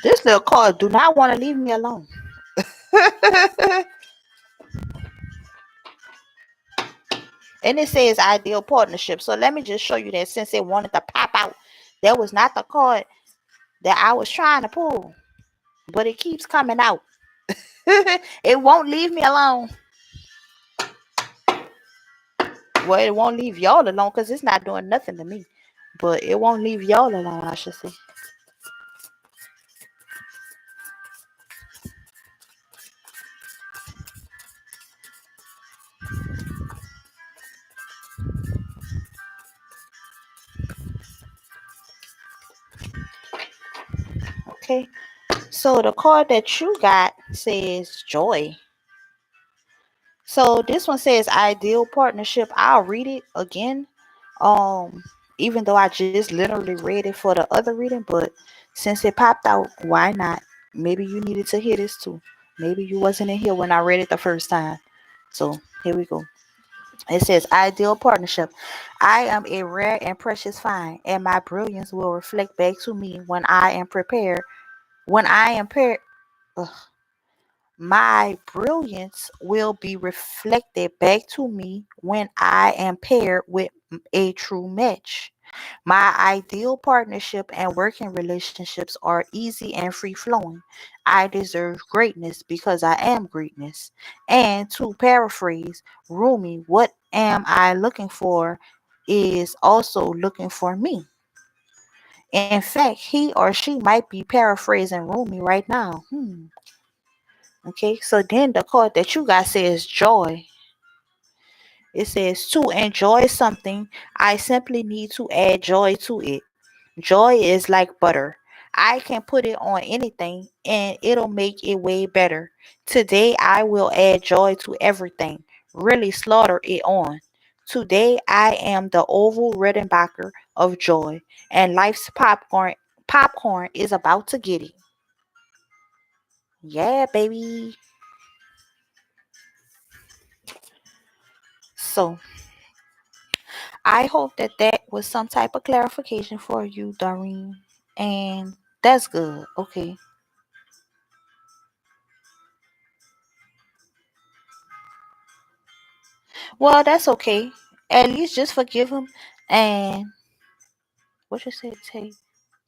This little card do not want to leave me alone. And it says ideal partnership. So let me just show you that since it wanted to pop out, that was not the card that I was trying to pull. But it keeps coming out. It won't leave me alone. Well, it won't leave y'all alone because it's not doing nothing to me. But it won't leave y'all alone, I should say. Okay. So the card that you got says joy. So this one says ideal partnership. I'll read it again. Um, Even though I just literally read it for the other reading, but since it popped out, why not? Maybe you needed to hear this too. Maybe you wasn't in here when I read it the first time. So here we go. It says ideal partnership. I am a rare and precious find, and my brilliance will reflect back to me when I am prepared. When I am paired, my brilliance will be reflected back to me when I am paired with a true match. My ideal partnership and working relationships are easy and free flowing. I deserve greatness because I am greatness. And to paraphrase Rumi, what am I looking for is also looking for me. In fact, he or she might be paraphrasing Rumi right now. Okay, so then the card that you got says joy. It says to enjoy something, I simply need to add joy to it. Joy is like butter. I can put it on anything and it'll make it way better. Today I will add joy to everything. Really slaughter it on. Today I am the oval Redenbacher of joy, and life's popcorn is about to get it. Yeah, baby. So I hope that that was some type of clarification for you, Doreen. And that's good. Okay. Well, that's okay. At least just forgive him. And what you said, take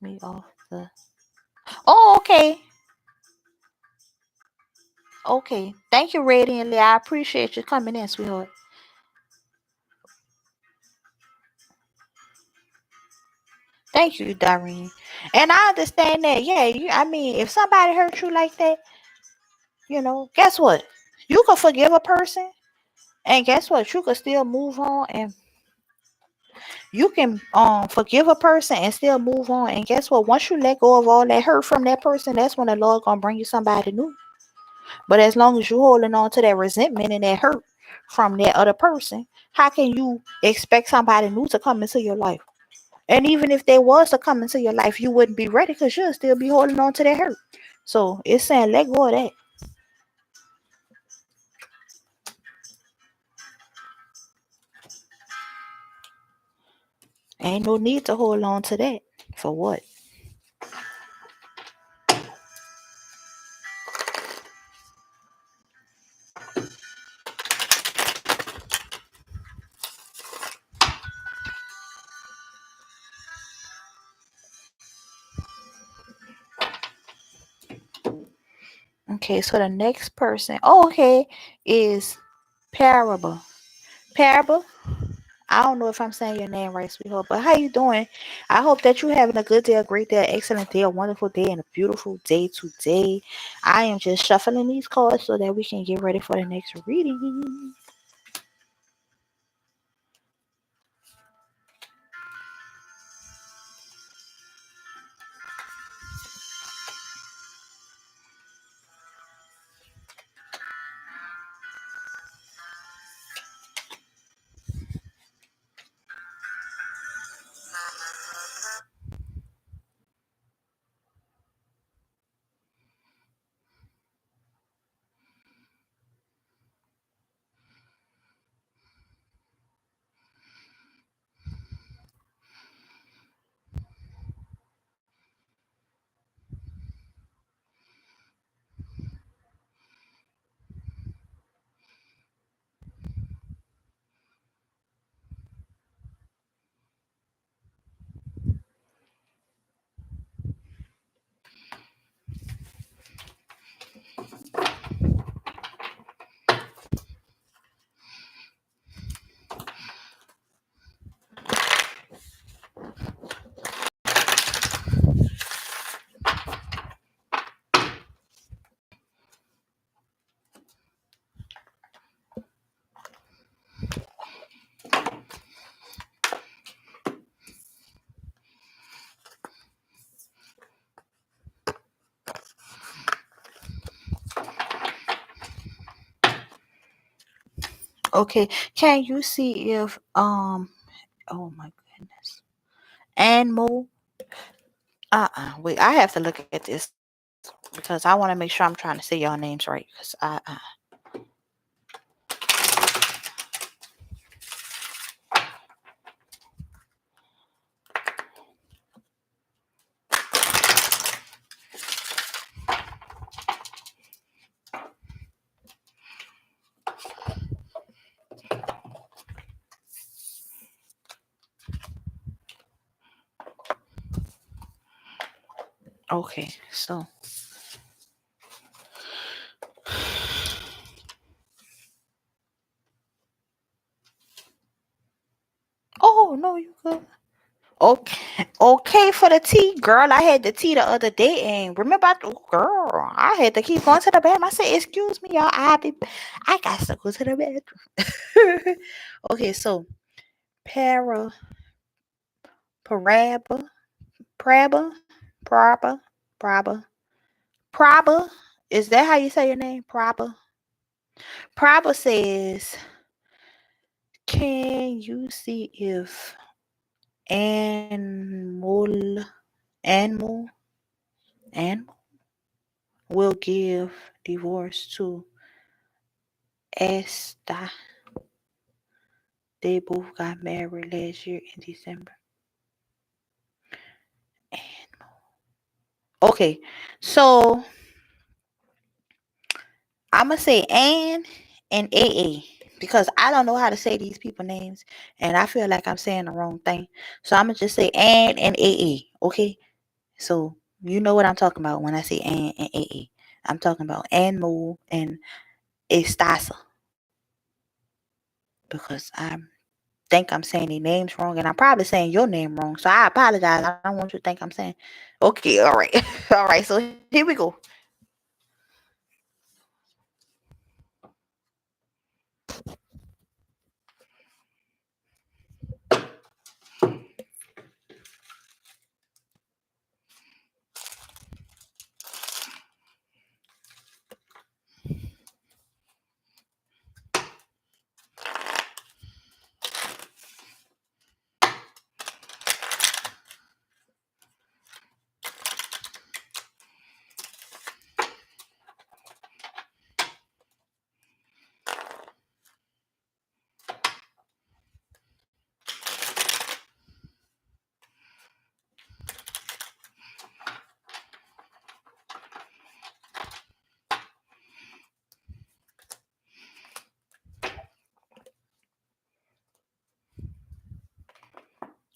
me off the. Oh, okay. Okay. Thank you, Radiantly. I appreciate you coming in, sweetheart. Thank you, Doreen. And I understand that. Yeah, I mean, if somebody hurt you like that, guess what? You can forgive a person, and guess what? You can still move on, and you can forgive a person and still move on. And guess what? Once you let go of all that hurt from that person, that's when the Lord gonna bring you somebody new. But as long as you holding on to that resentment and that hurt from that other person, how can you expect somebody new to come into your life? And even if they was to come into your life, you wouldn't be ready because you'll still be holding on to that hurt. So it's saying let go of that. Ain't no need to hold on to that. For what? Okay, so the next person, okay, is Parable. Parable, I don't know if I'm saying your name right, sweetheart, but how you doing? I hope that you're having a good day, a great day, an excellent day, a wonderful day, and a beautiful day today. I am just shuffling these cards so that we can get ready for the next reading. Okay, can you see if oh my goodness, Anmo? Wait, I have to look at this because I want to make sure I'm trying to say y'all names right. Because Okay, so oh no, you good. Okay, okay for the tea, girl. I had the tea the other day, and remember, girl, I had to keep going to the bathroom. I said, "Excuse me, y'all. I got to go to the bathroom." Okay, so para, paraba, praba, praba, praba, praba. Is that how you say your name, Praba? Praba says, "Can you see if animal, animal, animal will give divorce to Esta? They both got married last year in December." Okay, so I'm gonna say and AA because I don't know how to say these people names, and I feel like I'm saying the wrong thing. So I'm gonna just say and AA. Okay, so you know what I'm talking about when I say and AA. I'm talking about Anmo and Estasa because I think I'm saying their names wrong, and I'm probably saying your name wrong. So I apologize. I don't want you to think I'm saying. Okay, all right, all right. So here we go.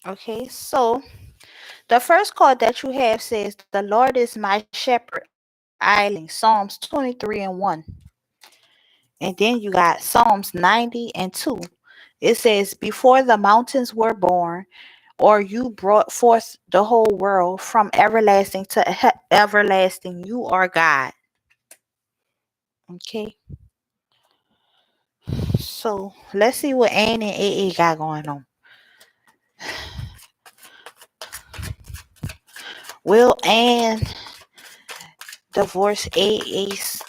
Okay, so the first card that you have says, "The Lord is my shepherd, I shall not want." Psalms 23 and 1. And then you got Psalms 90 and 2. It says, "Before the mountains were born, or you brought forth the whole world, from everlasting to everlasting, you are God." Okay, so let's see what Ann and AA got going on. Will Ann divorce AA's?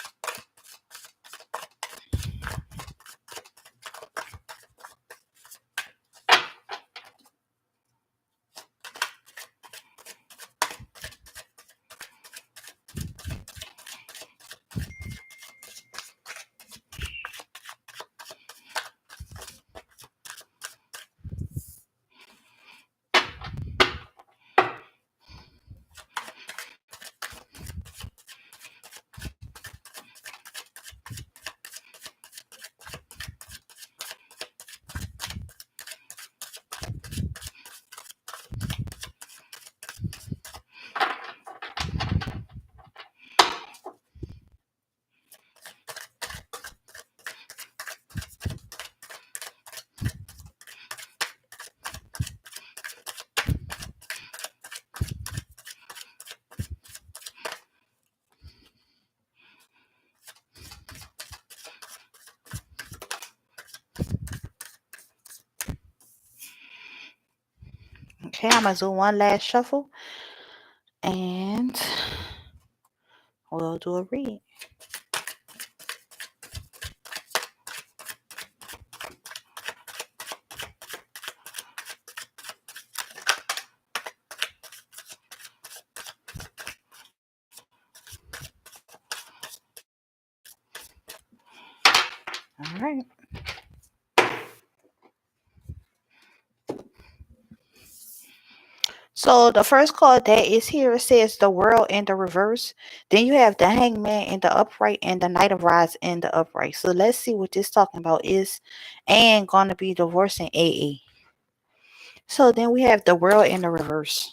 Okay, I'm gonna do one last shuffle and we'll do a read. All right. So the first card that is here says the world in the reverse. Then you have the hangman in the upright and the knight of rods in the upright. So let's see what this talking about is and gonna be divorcing AA. So then we have the world in the reverse.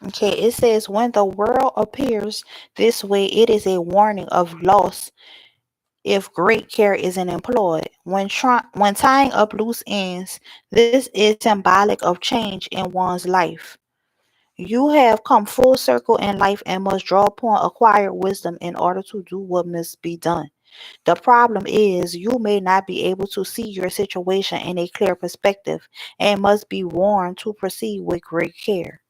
Okay, it says when the world appears this way, it is a warning of loss if great care isn't employed. When tying up loose ends, this is symbolic of change in one's life. You have come full circle in life and must draw upon acquired wisdom in order to do what must be done. The problem is you may not be able to see your situation in a clear perspective and must be warned to proceed with great care.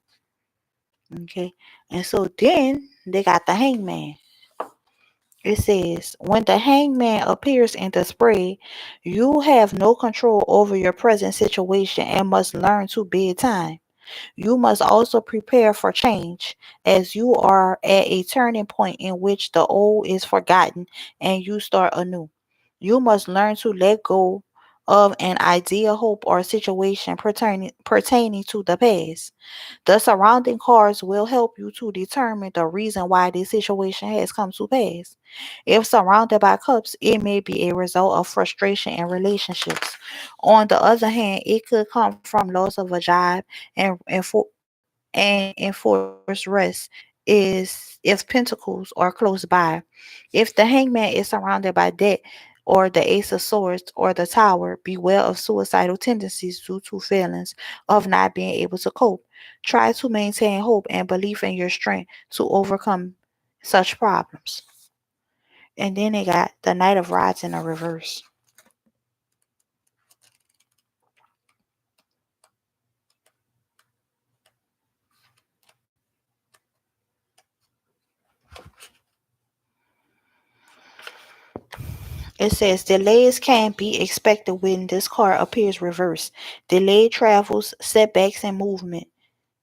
Okay. And so then they got the hangman. It says, when the hangman appears in the spread, you have no control over your present situation and must learn to bid time. You must also prepare for change, as you are at a turning point in which the old is forgotten and you start anew. You must learn to let go of an idea, hope, or situation pertaining to the past. The surrounding cards will help you to determine the reason why this situation has come to pass. If surrounded by cups, it may be a result of frustration in relationships. On the other hand, it could come from loss of a job and enforced rest is if pentacles are close by. If the hangman is surrounded by debt or the ace of swords or the tower, beware of suicidal tendencies due to feelings of not being able to cope. Try to maintain hope and belief in your strength to overcome such problems. And then they got the Knight of Rods in a reverse. It says delays can be expected when this card appears reversed. Delayed travels, setbacks, and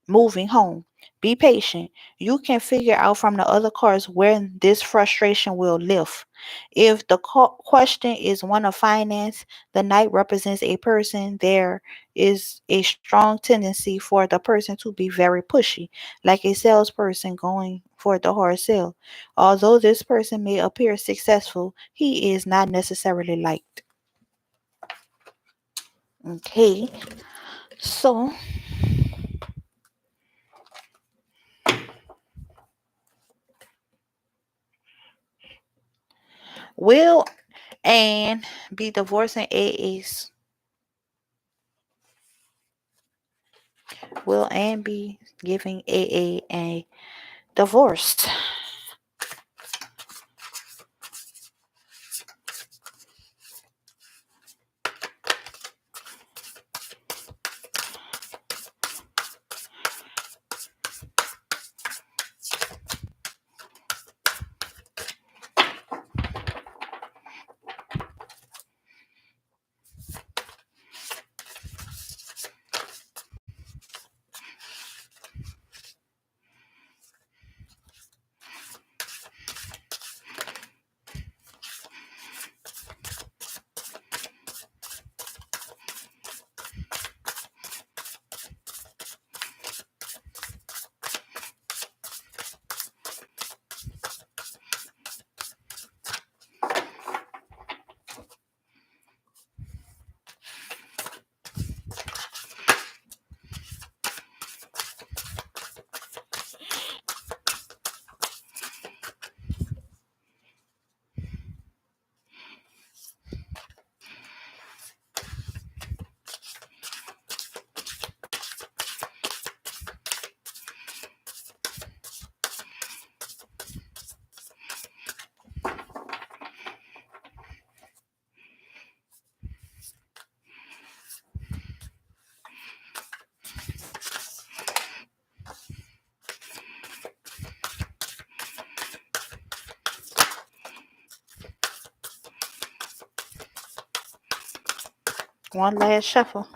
moving home. Be patient. You can figure out from the other cards where this frustration will lift. If the question is one of finance, the knight represents a person. There is a strong tendency for the person to be very pushy, like a salesperson going for the hard sale. Although this person may appear successful, he is not necessarily liked. Okay, so will and be divorcing AAs. Will and be giving a divorce. One last shuffle.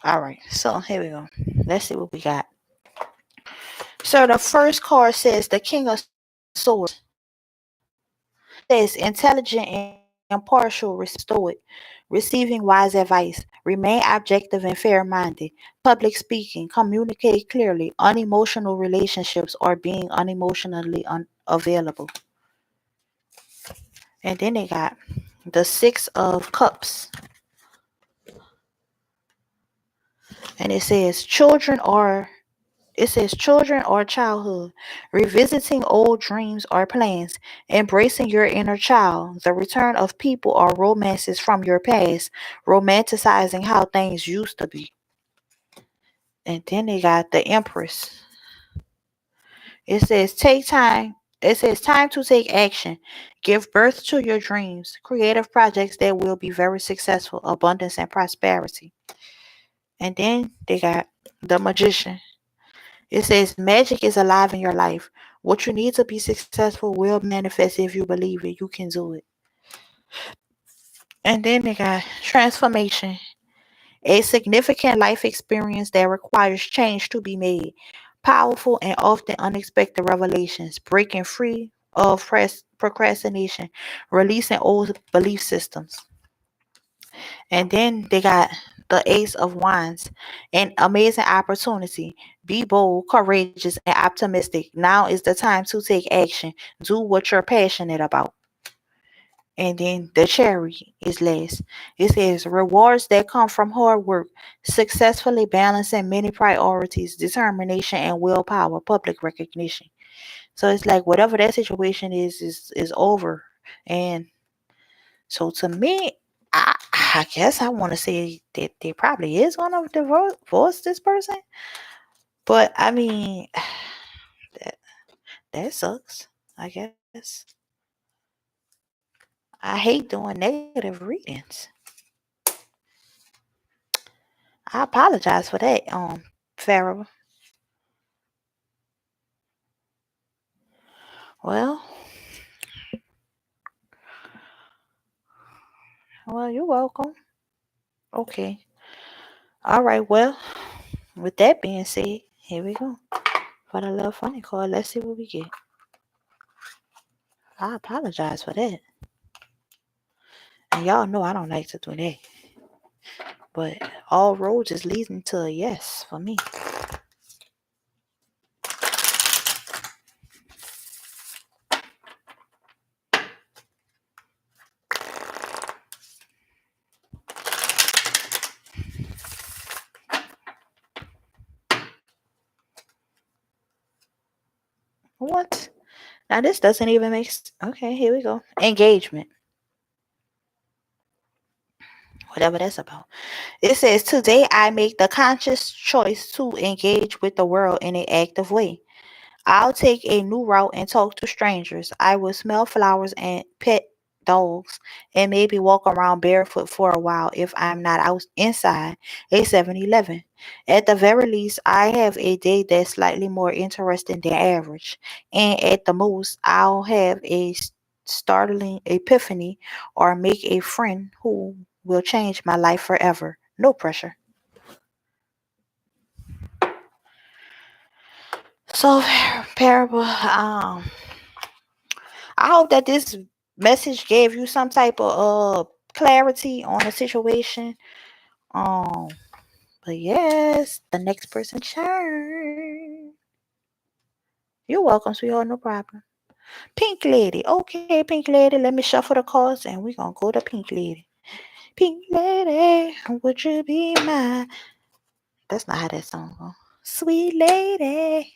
All right, so here we go. Let's see what we got. So the first card says the King of Swords. Says intelligent and impartial, stoic, receiving wise advice, remain objective and fair-minded, public speaking, communicate clearly, unemotional relationships, or being unemotionally unavailable. And then they got the Six of Cups. And it says children or childhood, revisiting old dreams or plans, embracing your inner child, the return of people or romances from your past, romanticizing how things used to be. And then they got the Empress. It says take time. It says time to take action. Give birth to your dreams, creative projects that will be very successful, abundance and prosperity. And then they got the Magician. It says magic is alive in your life. What you need to be successful will manifest if you believe it. You can do it. And then they got transformation, a significant life experience that requires change to be made. Powerful and often unexpected revelations, breaking free of procrastination, releasing old belief systems. And then they got the Ace of Wands, an amazing opportunity. Be bold, courageous, and optimistic. Now is the time to take action. Do what you're passionate about. And then the Chariot is last. It says rewards that come from hard work, successfully balancing many priorities, determination and willpower, public recognition. So it's like whatever that situation is over. And so to me, I guess I want to say that they probably is going to divorce this person. But I mean, that that sucks. I guess I hate doing negative readings. I apologize for that, Pharaoh. Well, well, you're welcome. Okay. All right. Well, with that being said, here we go for the little funny card. Let's see what we get. I apologize for that, and y'all know I don't like to do that. But all roads is leading to a yes for me. What? Now this doesn't even make okay, here we go. Engagement. Whatever that's about. It says today I make the conscious choice to engage with the world in an active way. I'll take a new route and talk to strangers. I will smell flowers and pet dogs and maybe walk around barefoot for a while if I'm not out inside a 7-Eleven. At the very least, I have a day that's slightly more interesting than average. And at the most, I'll have a startling epiphany or make a friend who will change my life forever. No pressure. So, parable, I hope that this message gave you some type of clarity on the situation. Um, but yes, the next person turn. You're welcome, sweetheart. No problem. Pink lady. Okay, pink lady. Let me shuffle the cards and we're gonna go to pink lady. Pink lady, would you be my that's not how that song goes. Sweet lady.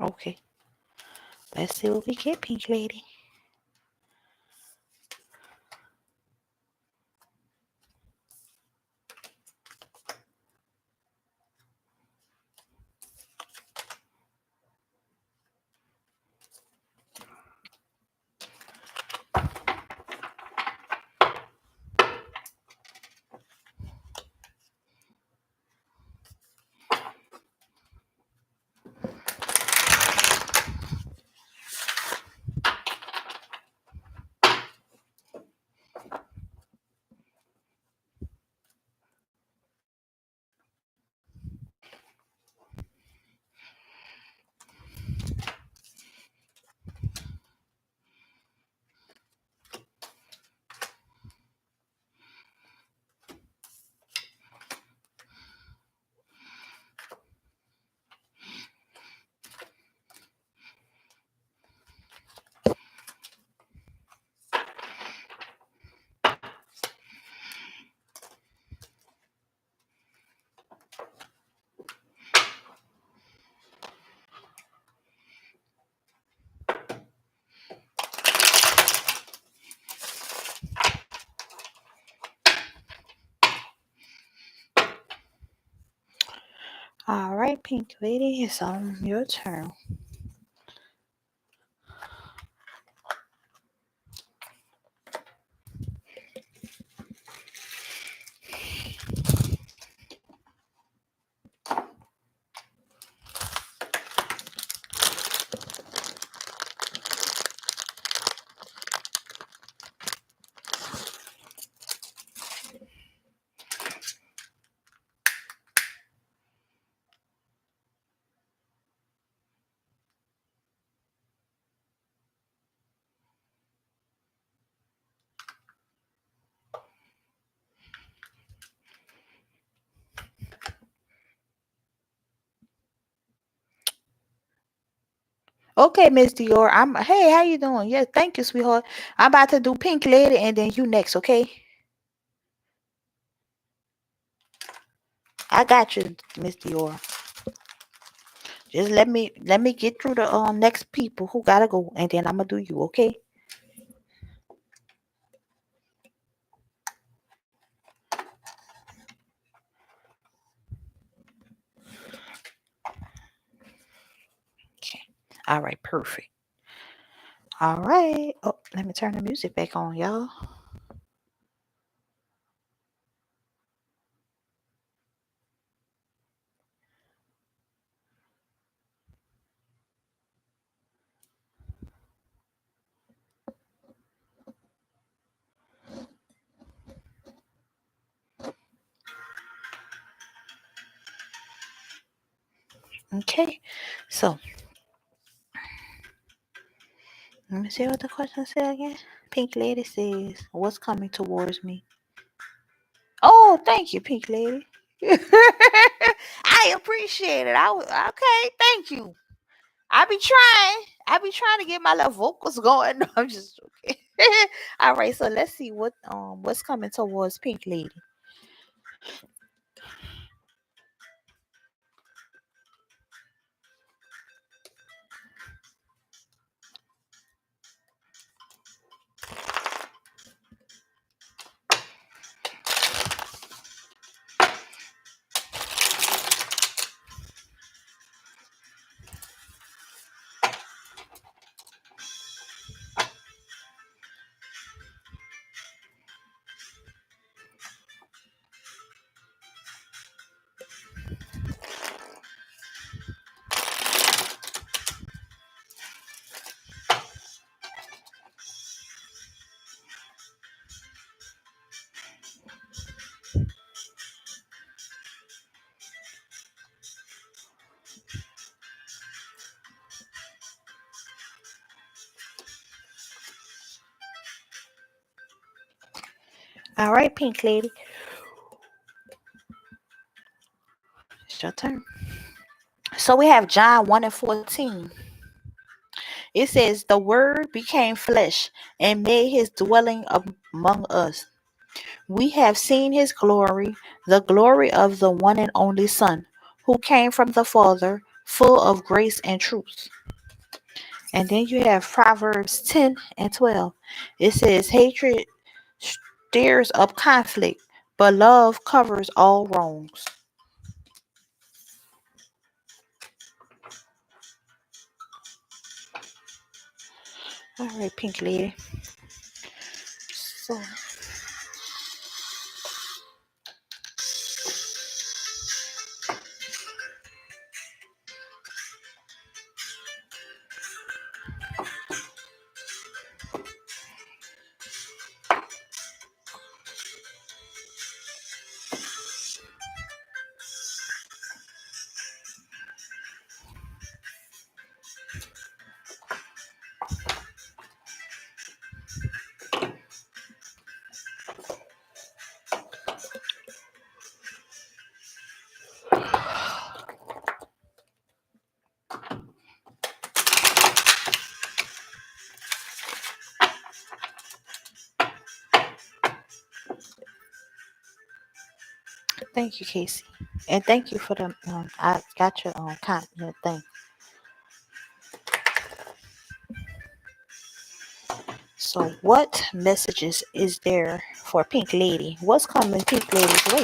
Okay. Let's see what we get, pink lady. right, Pink Lady, it's on your turn. Okay, Miss Dior. Hey, how you doing? Yes, thank you, sweetheart. I'm about to do Pink Lady and then you next, okay? I got you, Miss Dior. Just let me get through the next people who gotta go, and then I'm gonna do you, okay? Okay. All right, perfect. All right. Oh, let me turn the music back on, y'all. Okay. So let me see what the question said again. Pink Lady says, "What's coming towards me?" Oh, thank you, Pink Lady. I appreciate it. Okay. Thank you. I be trying. I be trying to get my little vocals going. No, I'm just joking. All right, so let's see what's coming towards Pink Lady. All right, Pink Lady, it's your turn. So we have John 1 and 14. It says, "The Word became flesh and made his dwelling among us. We have seen his glory, the glory of the one and only Son, who came from the Father, full of grace and truth." And then you have Proverbs 10 and 12. It says, "Hatred stirs up conflict, but love covers all wrongs." All right, Pink Lady. So, thank you, Casey. And thank you for the, I got your your thing. So, what messages is there for Pink Lady? What's coming Pink Lady's way?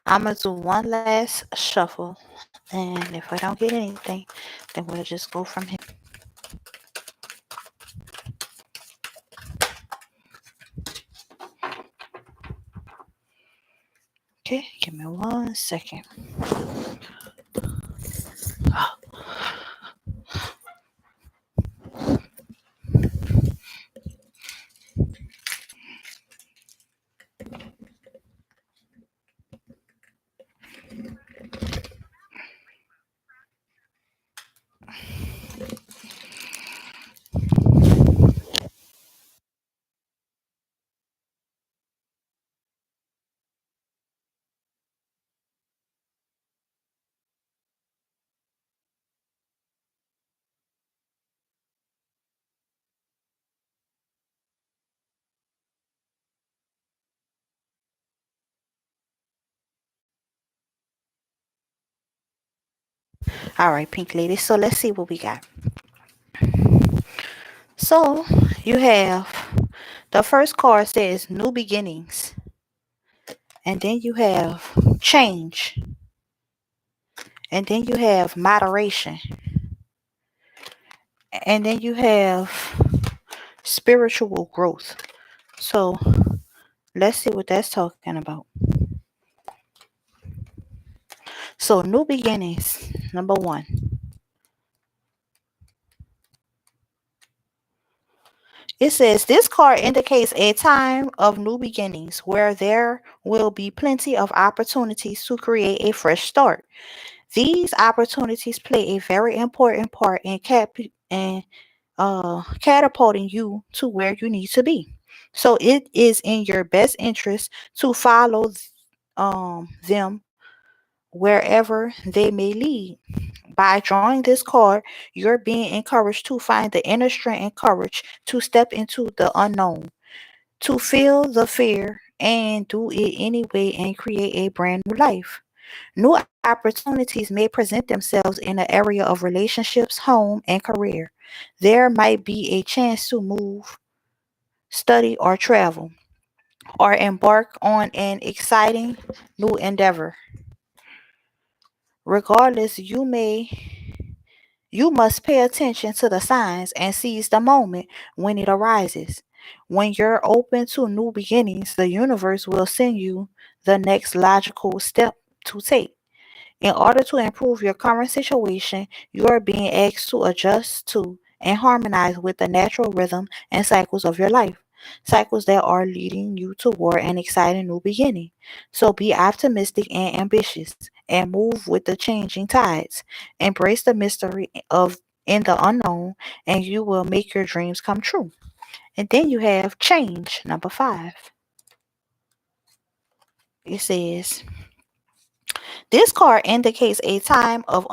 I'm gonna do one last shuffle, and if I don't get anything, then we'll just go from here. Okay, give me 1 second. All right, pink lady. So let's see what we got. So you have the first card says new beginnings, and then you have change, and then you have moderation, and then you have spiritual growth. So let's see what that's talking about. So new beginnings, number one. It says this card indicates a time of new beginnings where there will be plenty of opportunities to create a fresh start. These opportunities play a very important part in catapulting you to where you need to be. So it is in your best interest to follow them wherever they may lead. By drawing this card, you're being encouraged to find the inner strength and courage to step into the unknown, to feel the fear and do it anyway and create a brand new life. New opportunities may present themselves in the area of relationships, home, and career. There might be a chance to move, study, or travel, or embark on an exciting new endeavor. Regardless, you must pay attention to the signs and seize the moment when it arises. When you're open to new beginnings, the universe will send you the next logical step to take. In order to improve your current situation, you are being asked to adjust to and harmonize with the natural rhythm and cycles of your life, cycles that are leading you toward an exciting new beginning. So be optimistic and ambitious and move with the changing tides. Embrace the mystery of in the unknown and you will make your dreams come true. And then you have change, number 5. It says this card indicates a time of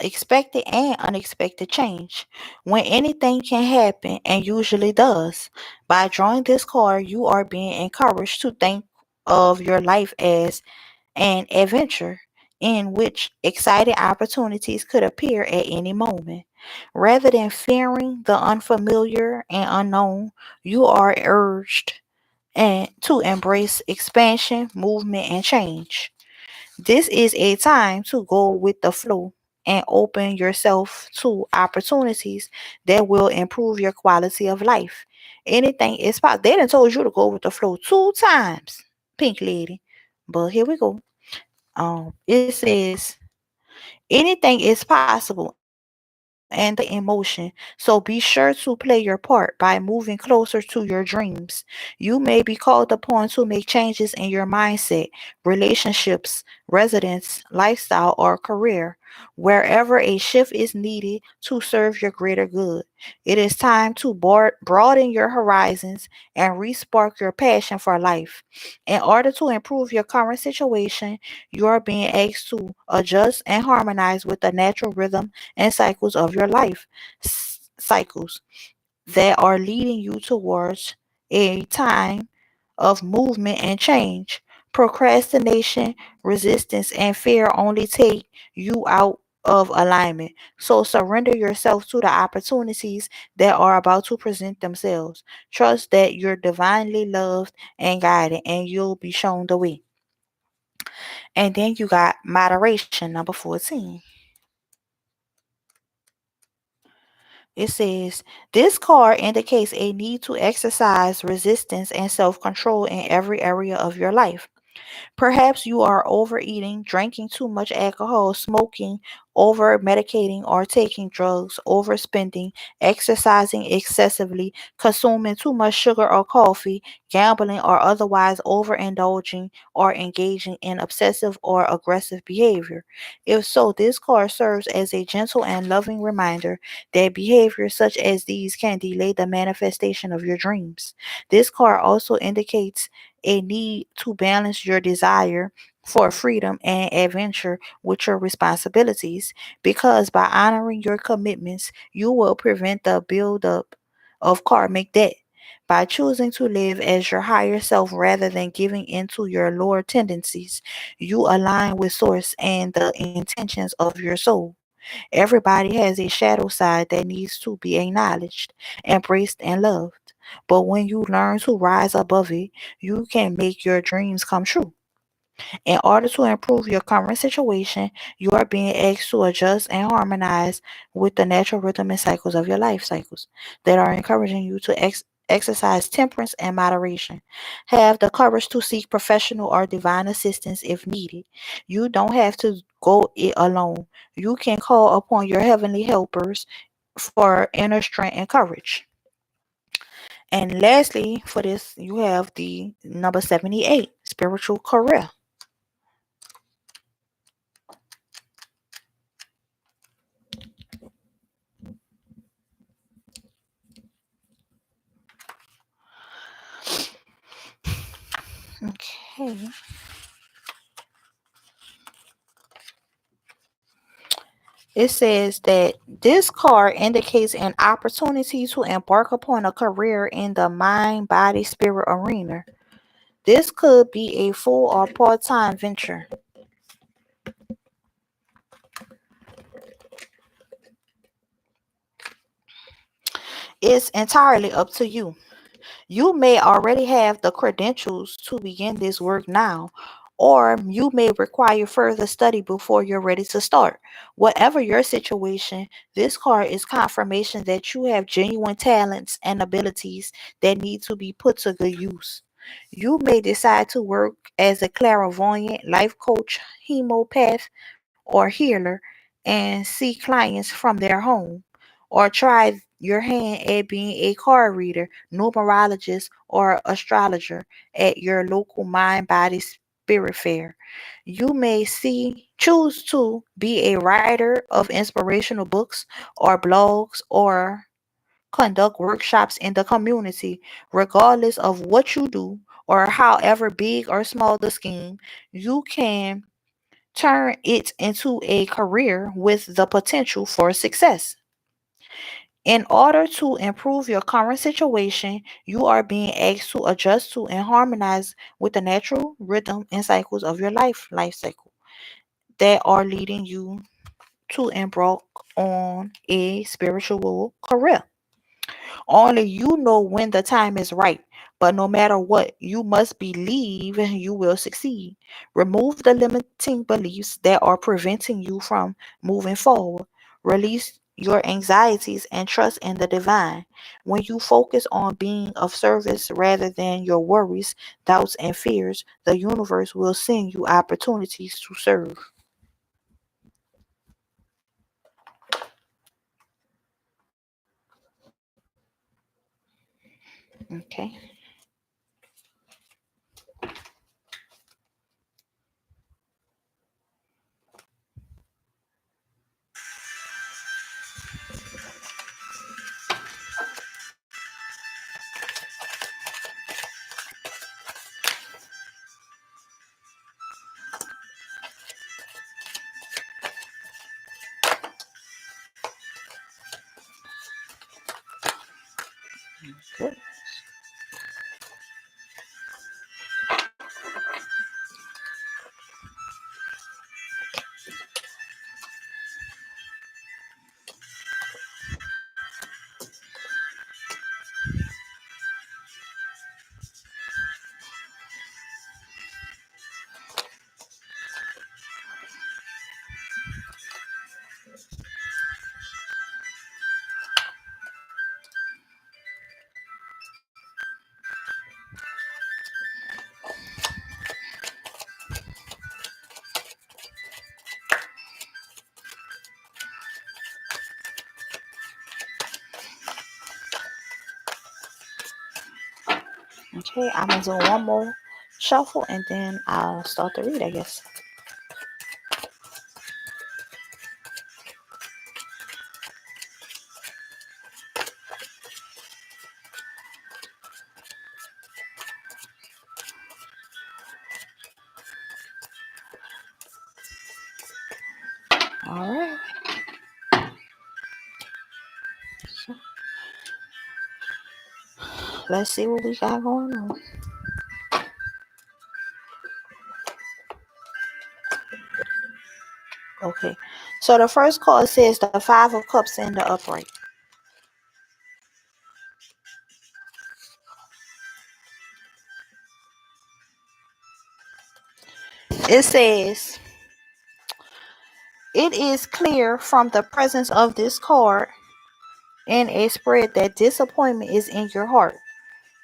expected and unexpected change, when anything can happen and usually does. By drawing this card, you are being encouraged to think of your life as an adventure in which exciting opportunities could appear at any moment. Rather than fearing the unfamiliar and unknown, you are urged and to embrace expansion, movement, and change. This is a time to go with the flow and open yourself to opportunities that will improve your quality of life. Anything is possible. They done told you to go with the flow 2 times, Pink Lady. But here we go. It says anything is possible and the universe is in motion. So be sure to play your part by moving closer to your dreams. You may be called upon to make changes in your mindset, relationships, residence, lifestyle, or career. Wherever a shift is needed to serve your greater good, it is time to broaden your horizons and respark your passion for life. In order to improve your current situation, you are being asked to adjust and harmonize with the natural rhythm and cycles of your life. Cycles that are leading you towards a time of movement and change. Procrastination, resistance, and fear only take you out of alignment. So surrender yourself to the opportunities that are about to present themselves. Trust that you're divinely loved and guided, and you'll be shown the way. And then you got moderation, number 14. It says, this card indicates a need to exercise resistance and self control in every area of your life. Perhaps you are overeating, drinking too much alcohol, smoking, over medicating, or taking drugs, overspending, exercising excessively, consuming too much sugar or coffee, gambling, or otherwise overindulging or engaging in obsessive or aggressive behavior. If so, this card serves as a gentle and loving reminder that behaviors such as these can delay the manifestation of your dreams. This card also indicates a need to balance your desire for freedom and adventure with your responsibilities, because by honoring your commitments, you will prevent the buildup of karmic debt. By choosing to live as your higher self rather than giving into your lower tendencies, you align with Source and the intentions of your soul. Everybody has a shadow side that needs to be acknowledged, embraced, and loved. But when you learn to rise above it, you can make your dreams come true. In order to improve your current situation, you are being asked to adjust and harmonize with the natural rhythm and cycles of your life cycles that are encouraging you to exercise temperance and moderation. Have the courage to seek professional or divine assistance if needed. You don't have to go it alone. You can call upon your heavenly helpers for inner strength and courage. And lastly, for this, you have the number 78, spiritual career. Okay. It says that this card indicates an opportunity to embark upon a career in the mind, body, spirit arena. This could be a full or part time venture. It's entirely up to you. You may already have the credentials to begin this work now, or you may require further study before you're ready to start. Whatever your situation, this card is confirmation that you have genuine talents and abilities that need to be put to good use. You may decide to work as a clairvoyant, life coach, hemopath, or healer and see clients from their home, or try your hand at being a card reader, numerologist, or astrologer at your local mind body spirit fair. You may choose to be a writer of inspirational books or blogs, or conduct workshops in the community. Regardless of what you do or however big or small the scheme, you can turn it into a career with the potential for success. In order to improve your current situation, you are being asked to adjust to and harmonize with the natural rhythm and cycles of your life cycle that are leading you to embark on a spiritual career. Only you know when the time is right. But no matter what, you must believe you will succeed. Remove the limiting beliefs that are preventing you from moving forward. Release your anxieties and trust in the divine. When you focus on being of service rather than your worries, doubts, and fears, the universe will send you opportunities to serve. Okay. Good. Okay, I'm gonna do one more shuffle and then I'll start the read, I guess. All right. So, let's see what we got going on. Okay. So the first card says the Five of Cups in the upright. It says, it is clear from the presence of this card in a spread that disappointment is in your heart.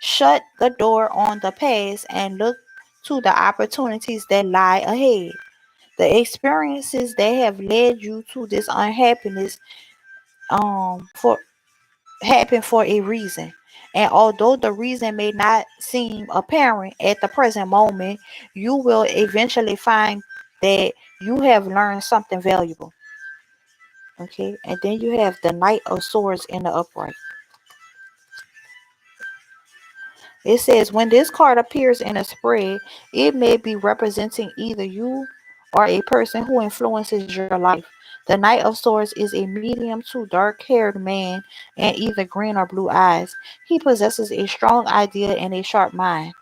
Shut the door on the past and look to the opportunities that lie ahead. The experiences that have led you to this unhappiness for happen for a reason. And although the reason may not seem apparent at the present moment, you will eventually find that you have learned something valuable. Okay, and then you have the Knight of Swords in the upright. It says when this card appears in a spread, it may be representing either you or a person who influences your life. The Knight of Swords is a medium to dark haired man and either green or blue eyes. He possesses a strong idea and a sharp mind.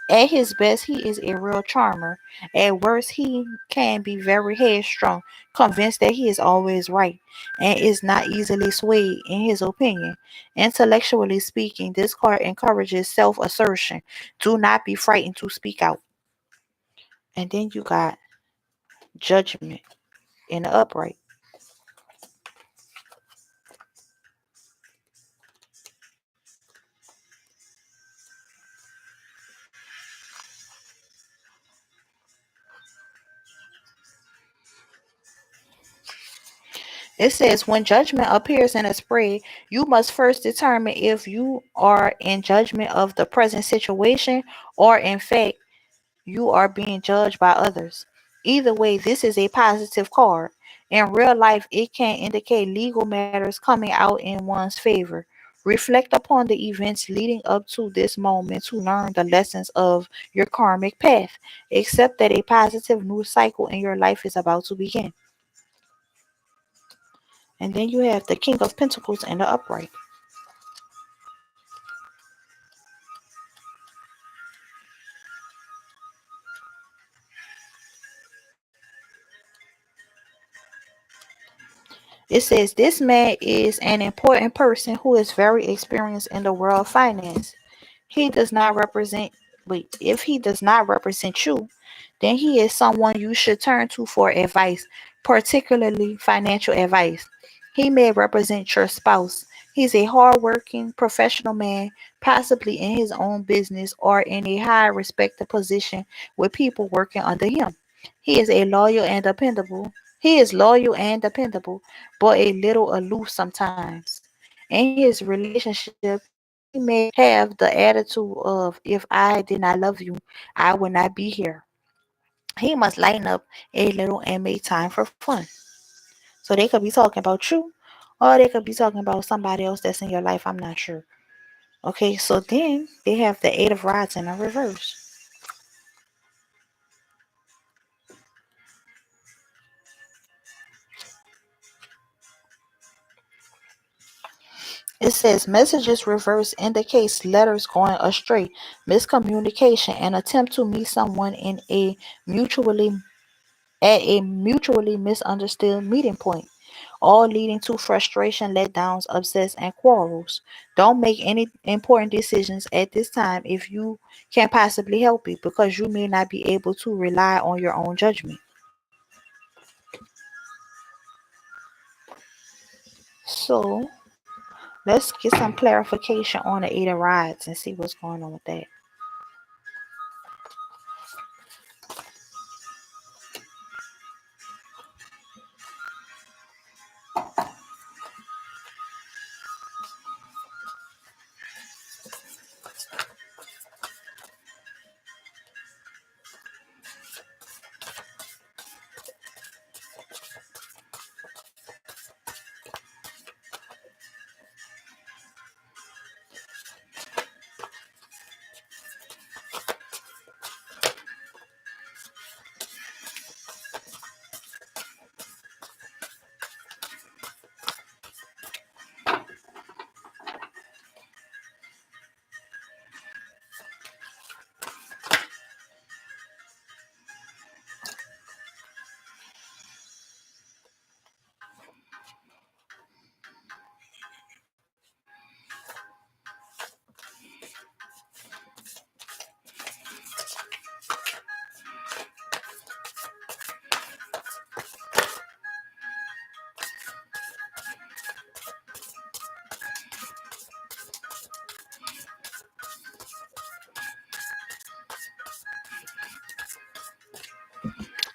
At his best, he is a real charmer. At worst, he can be very headstrong, convinced that he is always right, and is not easily swayed in his opinion. Intellectually speaking, this card encourages self assertion. Do not be frightened to speak out. And then you got Judgment in the upright. It says when judgment appears in a spread, you must first determine if you are in judgment of the present situation or, in fact, you are being judged by others. Either way, this is a positive card. In real life, it can indicate legal matters coming out in one's favor. Reflect upon the events leading up to this moment to learn the lessons of your karmic path. Accept that a positive new cycle in your life is about to begin. And then you have the King of Pentacles in the upright. It says this man is an important person who is very experienced in the world of finance. He does not represent, wait, if he does not represent you, then he is someone you should turn to for advice, particularly financial advice. He may represent your spouse. He's a hardworking professional man, possibly in his own business or in a high respected position with people working under him. He is a loyal and dependable. He is loyal and dependable, but a little aloof sometimes. In his relationship, he may have the attitude of, if I did not love you, I would not be here. He must lighten up a little and make time for fun. So they could be talking about you, or they could be talking about somebody else that's in your life. I'm not sure. Okay, so then they have the Eight of Rods in a reverse. It says messages reverse indicates letters going astray, miscommunication, and attempt to meet someone in a mutually at a mutually misunderstood meeting point, all leading to frustration, letdowns, upsets, and quarrels. Don't make any important decisions at this time if you can possibly help it, because you may not be able to rely on your own judgment. So let's get some clarification on the Eight of Rods and see what's going on with that.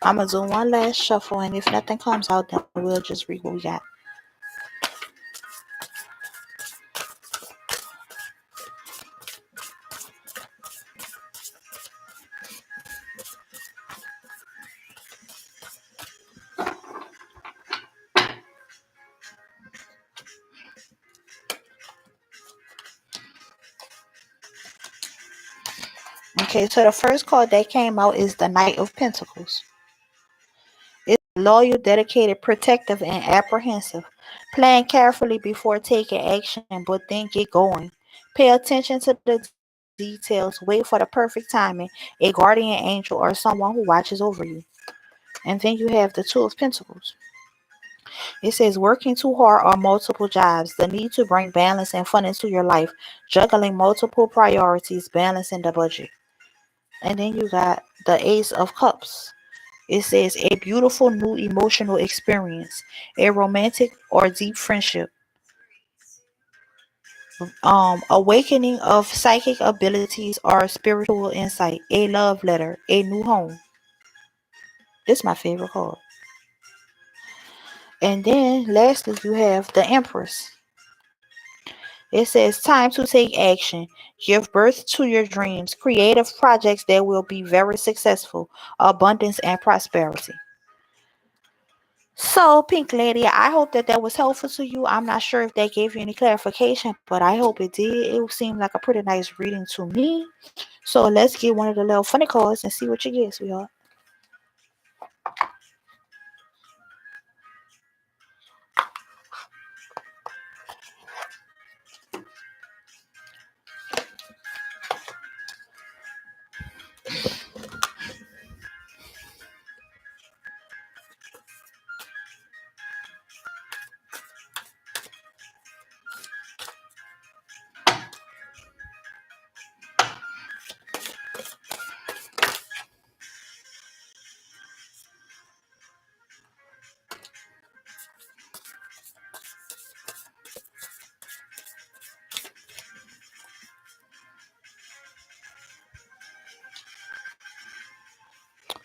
I'm going to do one last shuffle, and if nothing comes out, then we'll just read what we got. Okay, so the first card that came out is the Knight of Pentacles. It's loyal, dedicated, protective, and apprehensive. Plan carefully before taking action, but then get going. Pay attention to the details. Wait for the perfect timing. A guardian angel or someone who watches over you. And then you have the Two of Pentacles. It says working too hard on multiple jobs, the need to bring balance and fun into your life, juggling multiple priorities, balancing the budget. And then you got the Ace of Cups. It says a beautiful new emotional experience, a romantic or deep friendship, awakening of psychic abilities or spiritual insight, a love letter, a new home. This is my favorite card. And then lastly, you have the Empress. It says time to take action. Give birth to your dreams, creative projects that will be very successful, abundance and prosperity. So, Pink Lady, I hope that that was helpful to you. I'm not sure if that gave you any clarification, but I hope it did. It seemed like a pretty nice reading to me. So, let's get one of the little funny cards and see what you get, sweetheart.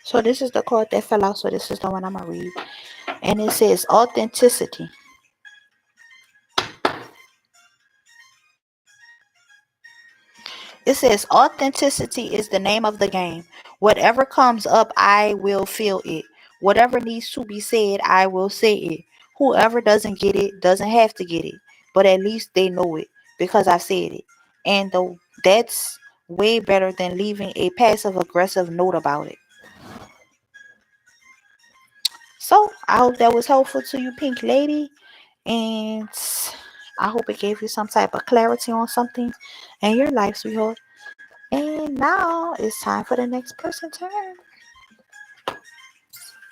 So, this is the card that fell out. So, this is the one I'm going to read. And it says authenticity. It says authenticity is the name of the game. Whatever comes up, I will feel it. Whatever needs to be said, I will say it. Whoever doesn't get it doesn't have to get it, but at least they know it because I said it. And that's way better than leaving a passive aggressive note about it. So I hope that was helpful to you, Pink Lady. And I hope it gave you some type of clarity on something in your life, sweetheart. And now it's time for the next person's turn.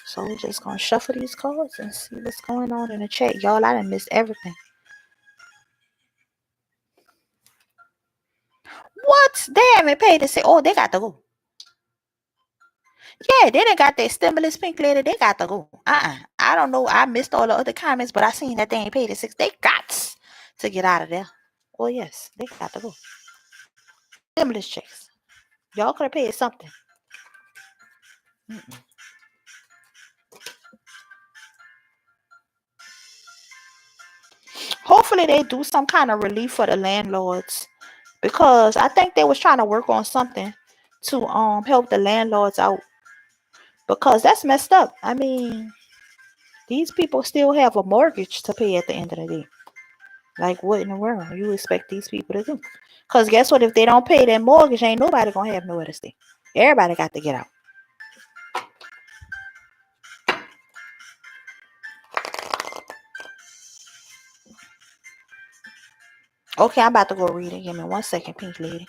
So we're just gonna shuffle these cards and see what's going on in the chat. Y'all, I done missed everything. What? Damn, it paid to say, oh, they got to go. Yeah, they done got their stimulus, Pink Lady. They got to go. I don't know. I missed all the other comments, but I seen that they ain't paid the 6. They got to get out of there. Oh, yes, they got to go. Stimulus checks. Y'all could have paid something. Mm-mm. Hopefully they do some kind of relief for the landlords because I think they was trying to work on something to help the landlords out because that's messed up. I mean, these people still have a mortgage to pay at the end of the day. Like, what in the world you expect these people to do? Because guess what? If they don't pay their mortgage, ain't nobody gonna have nowhere to stay. Everybody got to get out. Okay, I'm about to go read it. Give me 1 second, Pink Lady.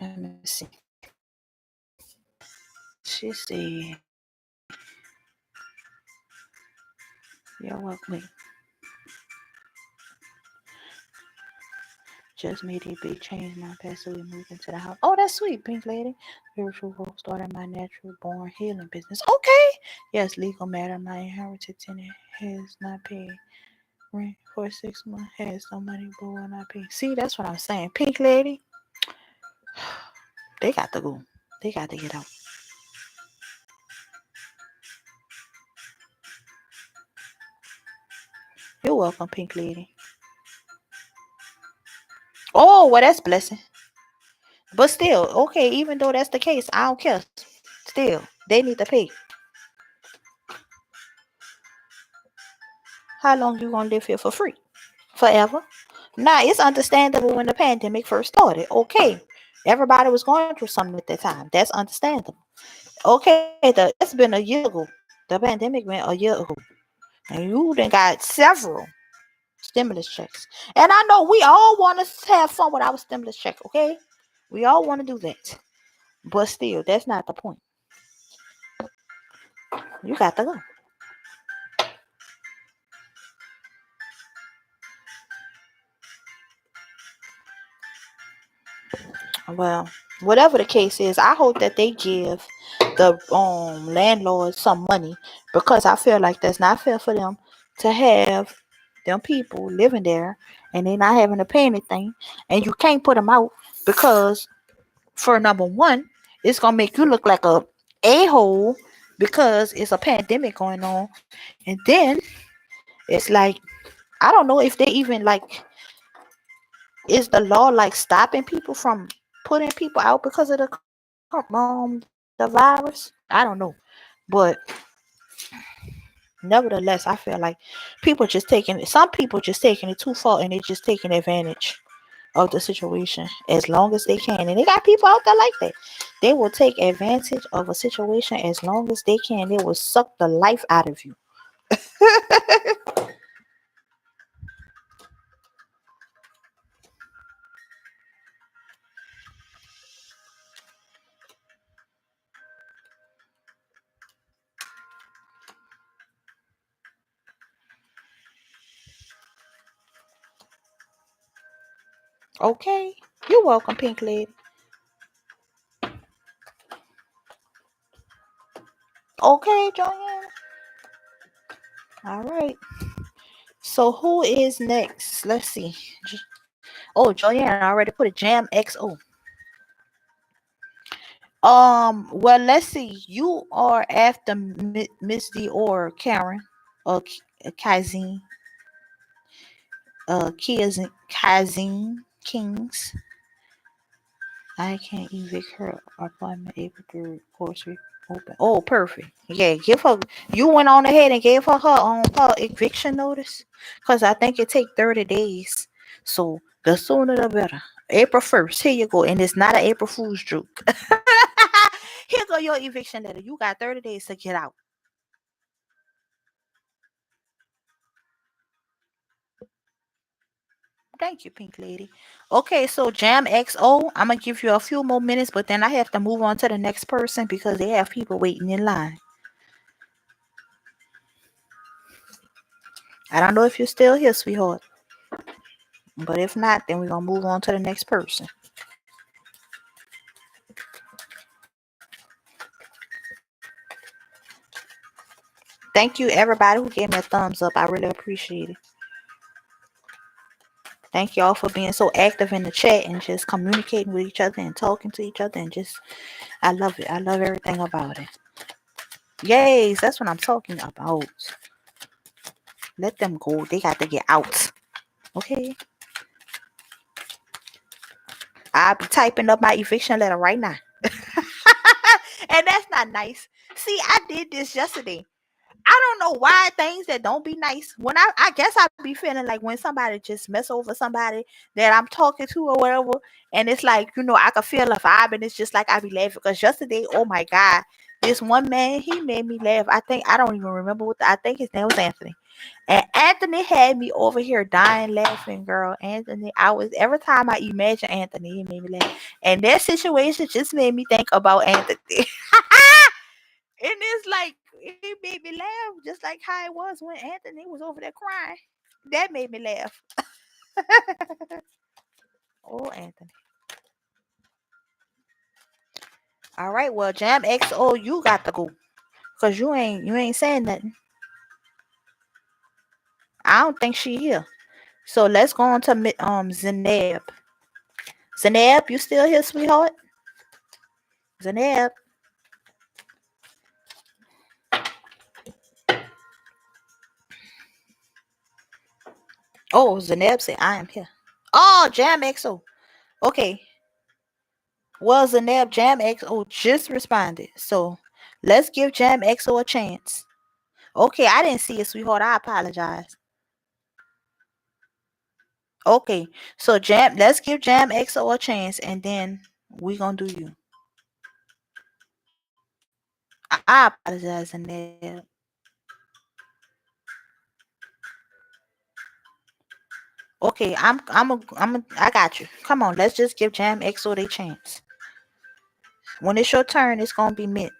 Let me see. She said, "You're welcome. Just made a big change. My pastor we moved into the house. Oh, that's sweet, Pink Lady. Spiritual growth started my natural born healing business. Okay. Yes, legal matter. My inherited tenant has not paid. rent for 6 months. Has no money, but will not pay. See, that's what I'm saying. Pink lady, they got to go. They got to get out. You're welcome, pink lady. Oh, well, that's blessing. But still, okay, even though that's the case, I don't care. Still, they need to pay. How long you gonna live here for free? Forever? Now, it's understandable when the pandemic first started. Okay, everybody was going through something at that time. That's understandable. Okay, that's been a year ago. The pandemic went a year ago. And you done got several stimulus checks. And I know we all want to have fun with our stimulus check, okay? We all want to do that. But still, that's not the point. You got to go. Well, whatever the case is, I hope that they give the landlords some money, because I feel like that's not fair for them to have them people living there and they not having to pay anything, and you can't put them out because, for number one, it's gonna make you look like a hole because it's a pandemic going on, and then it's like, I don't know if they even like, is the law like stopping people from putting people out because of the virus? I don't know, but nevertheless, I feel like people just taking it. Some people just taking it too far, and they just taking advantage of the situation as long as they can. And they got people out there like that. They will take advantage of a situation as long as they can. They will suck the life out of you. Okay, you're welcome, Pink Lady. Okay, Joanne. All right. So who is next? Let's see. Oh, Joanne already put a Jam XO. Well, let's see. You are after Miss D or Karen or Kazine, Kazine Kings. I can't evict her apartment April 3rd. Course open. Oh, perfect. Yeah, give her. You went on ahead and gave her eviction notice, cause I think it take 30 days. So the sooner the better. April 1st. Here you go, and it's not an April Fool's joke. Here go your eviction letter. You got 30 days to get out. Thank you, Pink Lady. Okay, so Jam XO, I'm gonna give you a few more minutes, but then I have to move on to the next person because they have people waiting in line. I don't know if you're still here, sweetheart. But if not, then we're gonna move on to the next person. Thank you, everybody who gave me a thumbs up. I really appreciate it. Thank y'all for being so active in the chat and just communicating with each other and talking to each other, and just, I love it. I love everything about it. Yes, that's what I'm talking about. Let them go. They got to get out. Okay. I'll be typing up my eviction letter right now. And that's not nice. See, I did this yesterday. I don't know why things that don't be nice. When I guess I be feeling like when somebody just mess over somebody that I'm talking to or whatever, and it's like, I can feel a vibe, and it's just like I be laughing. Because yesterday, oh my God, this one man, he made me laugh. I don't even remember I think his name was Anthony. And Anthony had me over here dying laughing, girl. Anthony, every time I imagine Anthony, he made me laugh. And that situation just made me think about Anthony. And it's like, it made me laugh just like how it was when Anthony was over there crying. That made me laugh. Oh, Anthony. All right, well, Jam XO, you got to go. Cause you ain't saying nothing. I don't think she here. So let's go on to Zeneb. Zeneb, you still here, sweetheart? Zeneb. Oh, Zeneb said I am here. Oh, Jam XO. Okay. Well, Zeneb, Jam XO just responded. So let's give Jam XO a chance. Okay, I didn't see it, sweetheart. I apologize. Okay, so let's give Jam XO a chance, and then we gonna do you. I apologize, Zeneb. Okay, I got you. Come on, let's just give Jam XO a chance. When it's your turn, it's gonna be mint.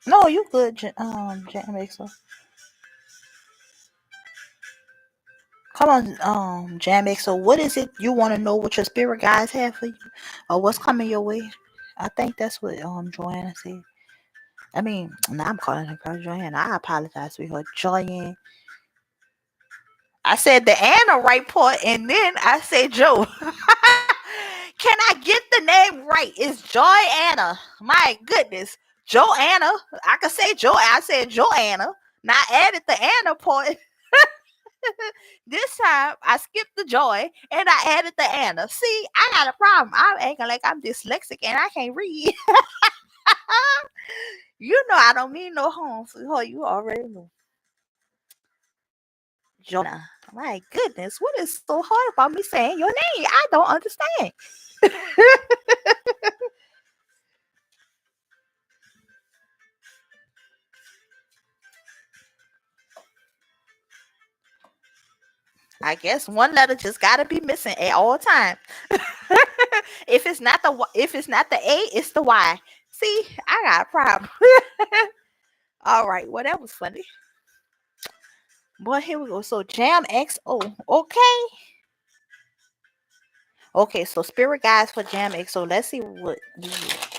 No, you good, Jam XO. Come on, Jam XO. What is it you want to know? What your spirit guides have for you, or what's coming your way? I think that's what Joanna said. I mean, now I'm calling her girl Joanna. I apologize, sweetheart. Joanne. I said the Anna right part, and then I said Joe. Can I get the name right? It's Joanna. My goodness. Joanna. I could say Joe. I said Joanna. Now I added the Anna part. This time I skipped the Joy and I added the Anna. See, I got a problem. I'm acting like I'm dyslexic and I can't read. You know I don't mean no harm, sweetheart. You already know. Joanna. My goodness, what is so hard about me saying your name? I don't understand. I guess one letter just gotta be missing at all times. If it's not the A, it's the Y. See, I got a problem. All right, well that was funny. Boy, here we go. So Jam XO. Okay. Okay, so spirit guides for Jam XO. Let's see what you get.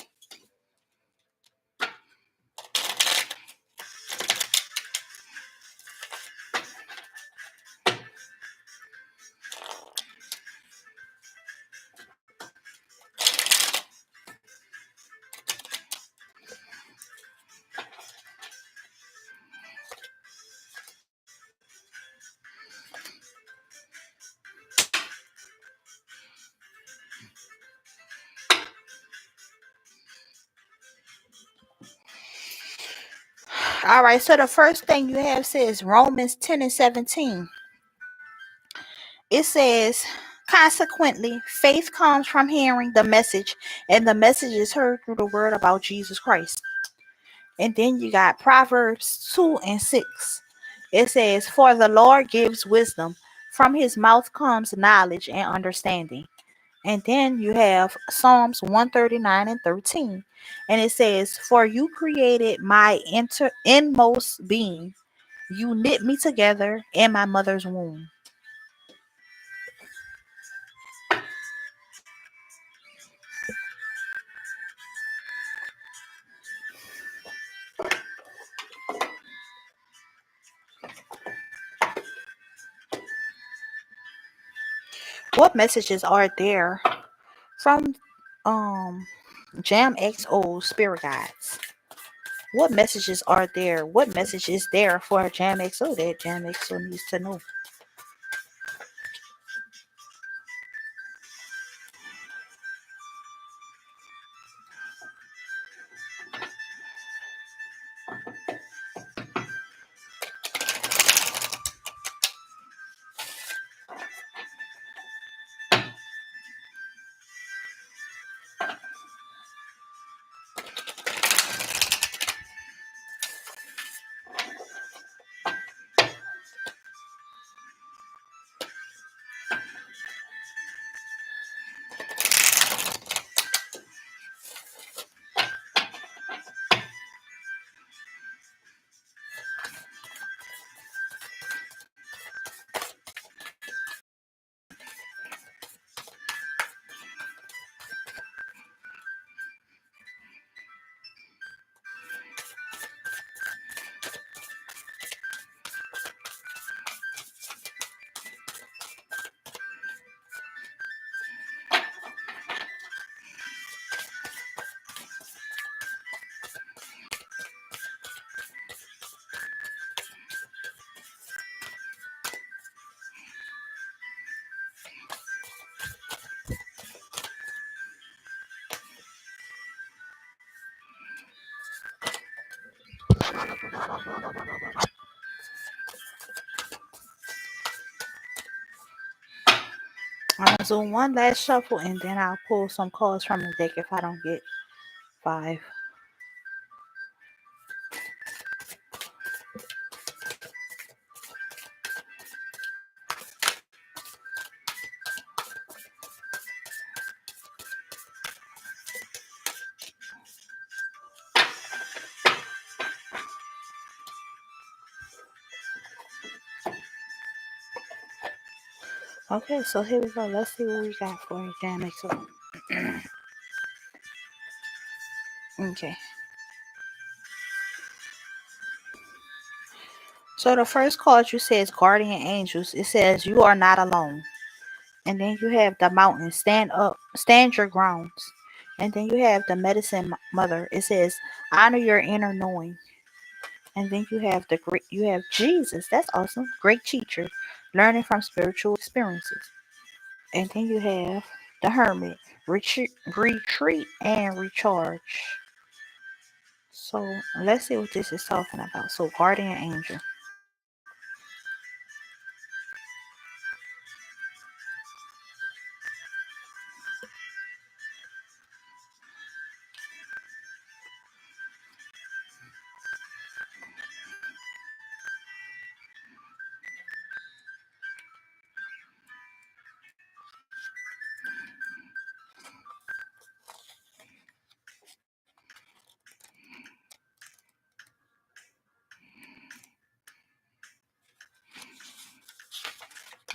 All right, so the first thing you have says Romans 10 and 17. It says, consequently, faith comes from hearing the message, and the message is heard through the word about Jesus Christ. And then you got Proverbs 2 and 6. It says, for the Lord gives wisdom, from his mouth comes knowledge and understanding. And then you have Psalms 139 and 13. And it says, for you created my inmost being. You knit me together in my mother's womb. What messages are there from Jam XO Spirit Guides? What messages are there? What message is there for Jam XO that Jam XO needs to know? I'm gonna do one last shuffle and then I'll pull some cards from the deck if I don't get five. Okay, so here we go. Let's see what we got for you, Jam Mix Up. Okay. So the first card you says guardian angels. It says you are not alone. And then you have the mountain. Stand up, stand your grounds. And then you have the medicine mother. It says honor your inner knowing. And then you have Jesus. That's awesome. Great teacher, learning from spiritual experiences. And then you have the hermit. Retreat and recharge. So let's see what this is talking about. So guardian angel.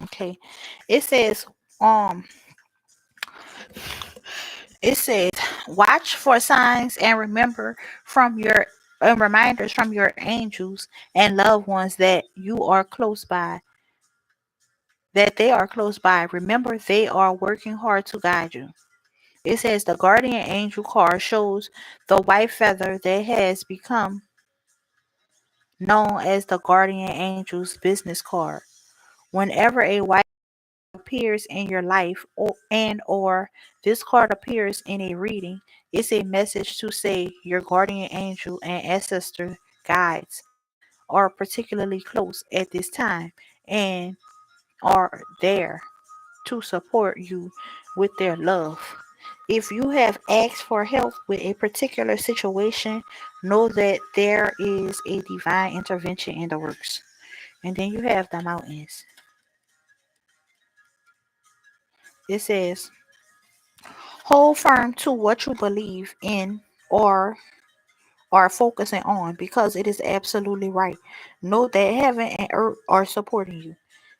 Okay. It says um it says watch for signs and remember from your reminders from your angels and loved ones that they are close by. Remember they are working hard to guide you. It says the guardian angel card shows the white feather that has become known as the guardian angel's business card. Whenever a white appears in your life or this card appears in a reading, it's a message to say your guardian angel and ancestor guides are particularly close at this time and are there to support you with their love. If you have asked for help with a particular situation, know that there is a divine intervention in the works. And then you have the mountains. It says, hold firm to what you believe in or are focusing on because it is absolutely right. Know that heaven and earth are supporting you.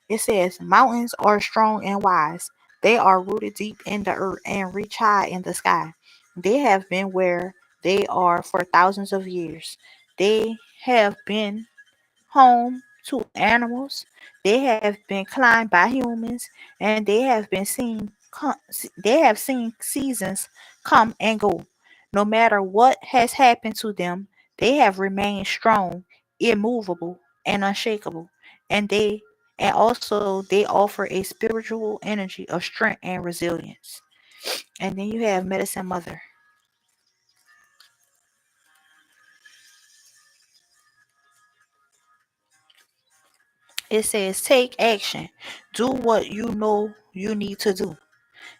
It says, mountains are strong and wise. They are rooted deep in the earth and reach high in the sky. They have been where they are for thousands of years. They have been home to animals. They have been climbed by humans, and they have seen seasons come and go. No matter what has happened to them, they have remained strong, immovable, and unshakable. And they offer a spiritual energy of strength and resilience. And then you have Medicine Mother. It says take action. Do what you know you need to do.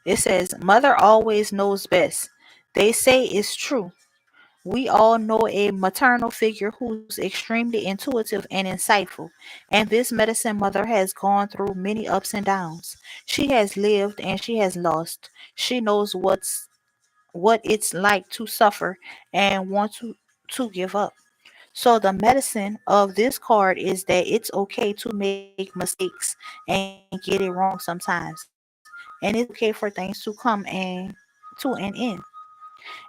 It says, Mother always knows best. They say it's true. We all know a maternal figure who's extremely intuitive and insightful, and this medicine mother has gone through many ups and downs. She has lived and she has lost. She knows what it's like to suffer and want to give up. So the medicine of this card is that it's okay to make mistakes and get it wrong sometimes. And it's okay for things to come and to an end.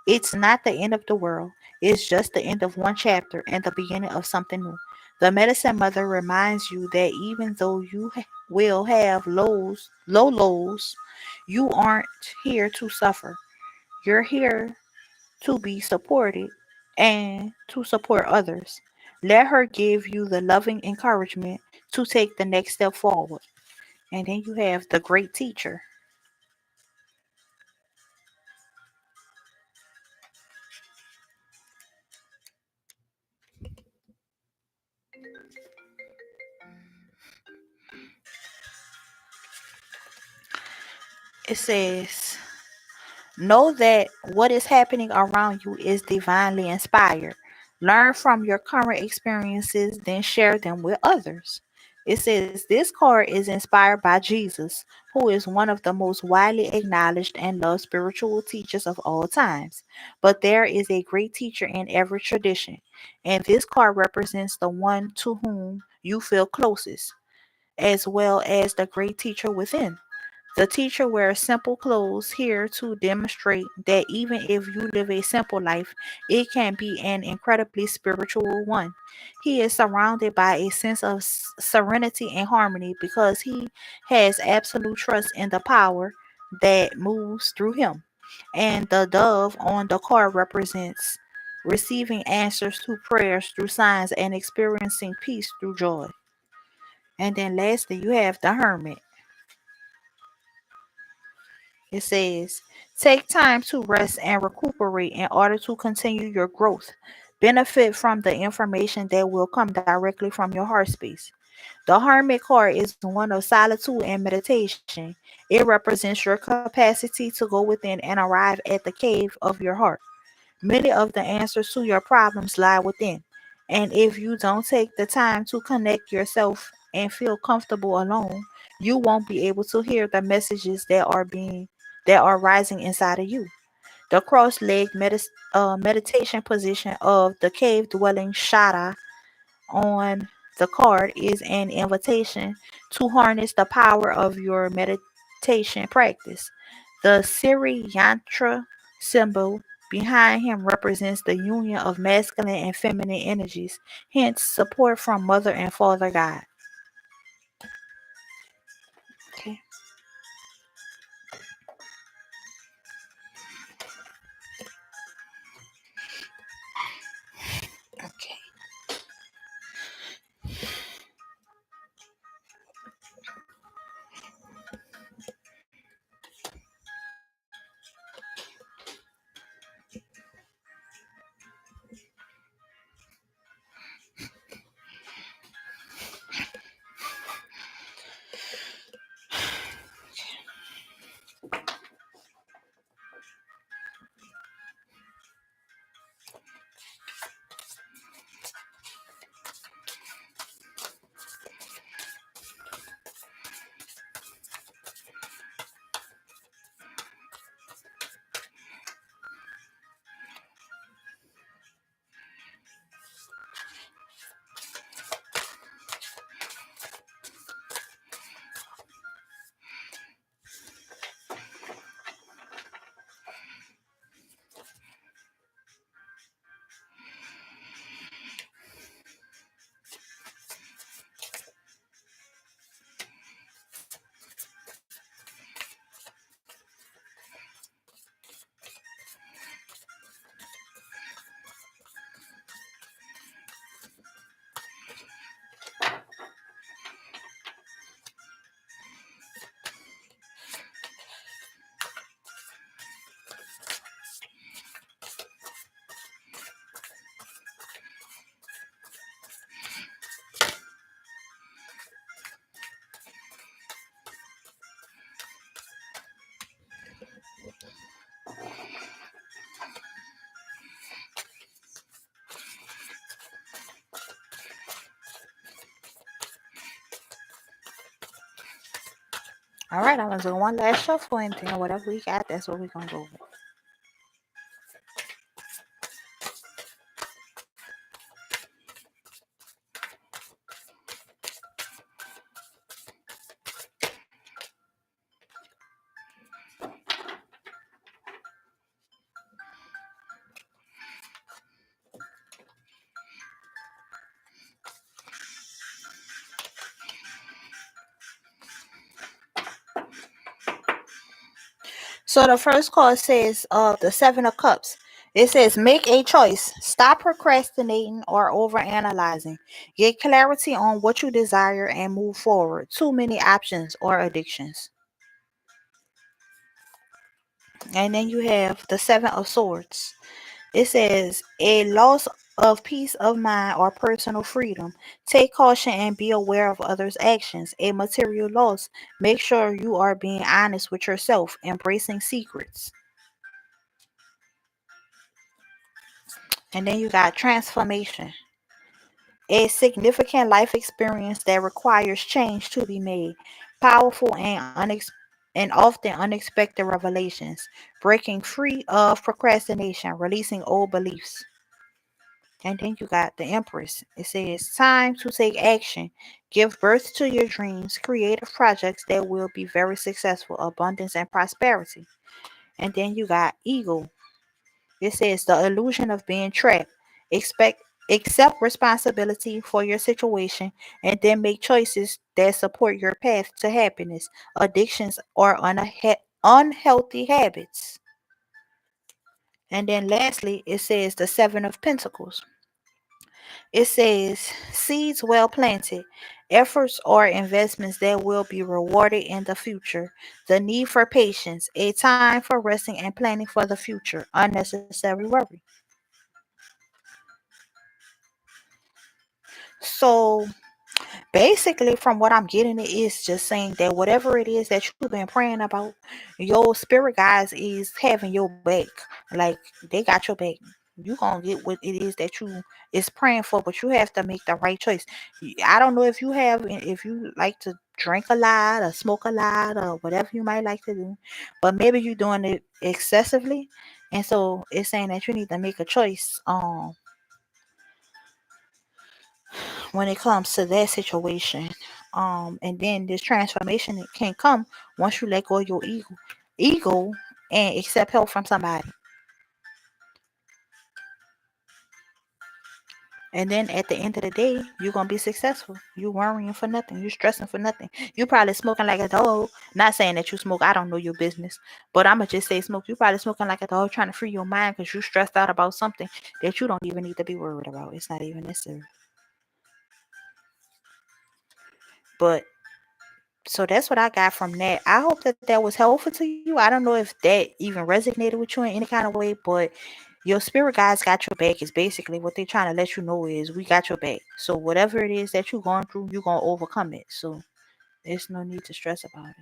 It's not the end of the world. It's just the end of one chapter and the beginning of something new. The medicine mother reminds you that even though will have low lows, you aren't here to suffer. You're here to be supported and to support others. Let her give you the loving encouragement to take the next step forward. And then you have the great teacher. It says, know that what is happening around you is divinely inspired. Learn from your current experiences, then share them with others. It says this card is inspired by Jesus, who is one of the most widely acknowledged and loved spiritual teachers of all times. But there is a great teacher in every tradition, and this card represents the one to whom you feel closest, as well as the great teacher within. The teacher wears simple clothes here to demonstrate that even if you live a simple life, it can be an incredibly spiritual one. He is surrounded by a sense of serenity and harmony because he has absolute trust in the power that moves through him. And the dove on the card represents receiving answers to prayers through signs and experiencing peace through joy. And then lastly, you have the hermit. It says, take time to rest and recuperate in order to continue your growth. Benefit from the information that will come directly from your heart space. The Hermit card is one of solitude and meditation. It represents your capacity to go within and arrive at the cave of your heart. Many of the answers to your problems lie within. And if you don't take the time to connect yourself and feel comfortable alone, you won't be able to hear the messages that are rising inside of you. The cross-legged meditation position of the cave-dwelling Shada on the card is an invitation to harness the power of your meditation practice. The Siri Yantra symbol behind him represents the union of masculine and feminine energies, hence support from Mother and Father God. Okay. Okay. All right, I'm gonna do one last shuffle and then whatever we got, that's what we're gonna go with. So the first card says the Seven of Cups. It says make a choice. Stop procrastinating or overanalyzing. Get clarity on what you desire and move forward. Too many options or addictions. And then you have the Seven of Swords. It says of peace of mind or personal freedom. Take caution and be aware of others' actions. A material loss. Make sure you are being honest with yourself, embracing secrets. And then you got transformation. A significant life experience that requires change to be made. Powerful and often unexpected revelations. Breaking free of procrastination, releasing old beliefs. And then you got the Empress. It says, time to take action. Give birth to your dreams, creative projects that will be very successful, abundance and prosperity. And then you got Eagle. It says, the illusion of being trapped. Expect Accept responsibility for your situation and then make choices that support your path to happiness, addictions, or unhealthy habits. And then lastly, it says the Seven of Pentacles. It says, seeds well planted, efforts or investments that will be rewarded in the future. The need for patience, a time for resting and planning for the future. Unnecessary worry. So basically, from what I'm getting, it is just saying that whatever it is that you've been praying about, your spirit guides is having your back. Like, they got your back. You gonna get what it is that you is praying for, but you have to make the right choice. I don't know if you like to drink a lot or smoke a lot or whatever you might like to do, but maybe you're doing it excessively, and so it's saying that you need to make a choice. When it comes to that situation. And then this transformation it can come once you let go of your ego and accept help from somebody. And then at the end of the day, you're gonna be successful. You worrying for nothing. You stressing for nothing. You probably smoking like a dog. Not saying that you smoke. I don't know your business, but I'ma just say smoke. You probably smoking like a dog, trying to free your mind because you stressed out about something that you don't even need to be worried about. It's not even necessary. But so that's what I got from that. I hope that that was helpful to you. I don't know if that even resonated with you in any kind of way, but your spirit guides got your back is basically what they're trying to let you know is we got your back. So whatever it is that you're going through, you're gonna overcome it. So there's no need to stress about it.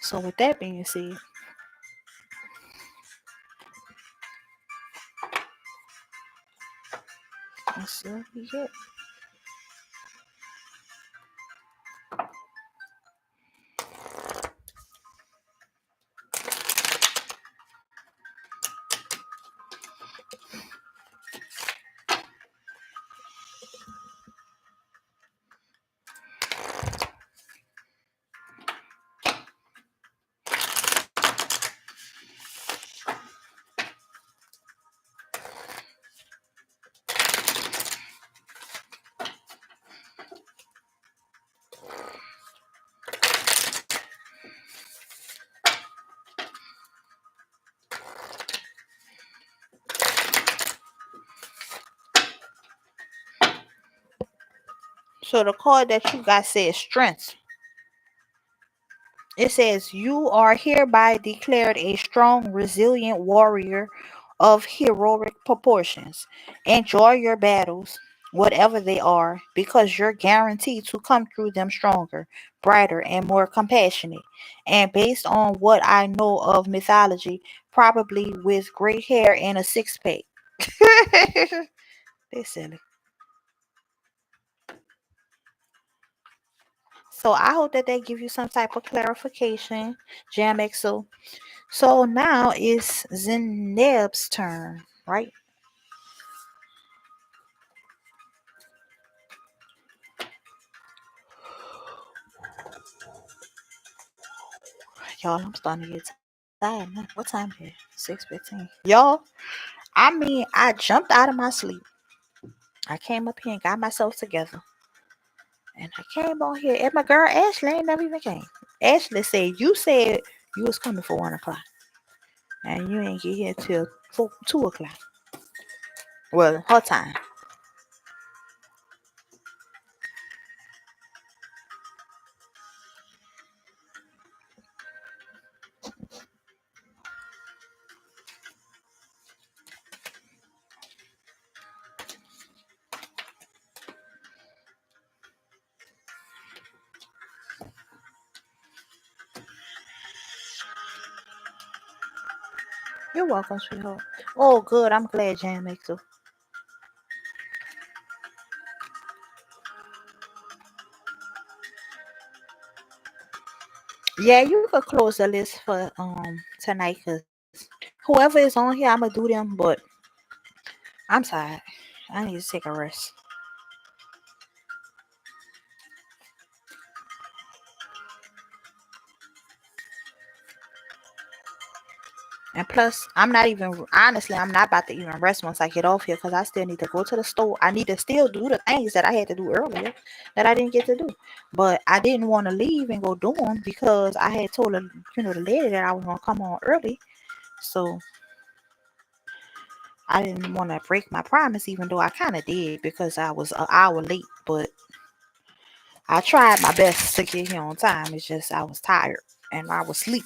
So with that being said, let's see what we get. So the card that you got says strength. It says, you are hereby declared a strong, resilient warrior of heroic proportions. Enjoy your battles, whatever they are, because you're guaranteed to come through them stronger, brighter, and more compassionate. And based on what I know of mythology, probably with great hair and a six pack. They silly. So I hope that they give you some type of clarification, Jamexo. So now it's Zeneb's turn, right? Y'all, I'm starting to get tired now. What time is it? 6:15. Y'all, I mean, I jumped out of my sleep. I came up here and got myself together. And I came on here. And my girl Ashley ain't never even came. Ashley said you was coming for 1 o'clock. And you ain't get here till 2 o'clock. Well, her time. You're welcome, sweetheart. Oh, good. I'm glad Jan makes it. Yeah, you could close the list for tonight, cause whoever is on here, I'ma do them. But I'm tired. I need to take a rest. And plus, I'm not even honestly, I'm not about to even rest once I get off here because I still need to go to the store. I need to still do the things that I had to do earlier that I didn't get to do. But I didn't want to leave and go do them because I had told her, the lady that I was gonna come on early. So I didn't want to break my promise, even though I kind of did because I was an hour late. But I tried my best to get here on time. It's just I was tired and I was asleep.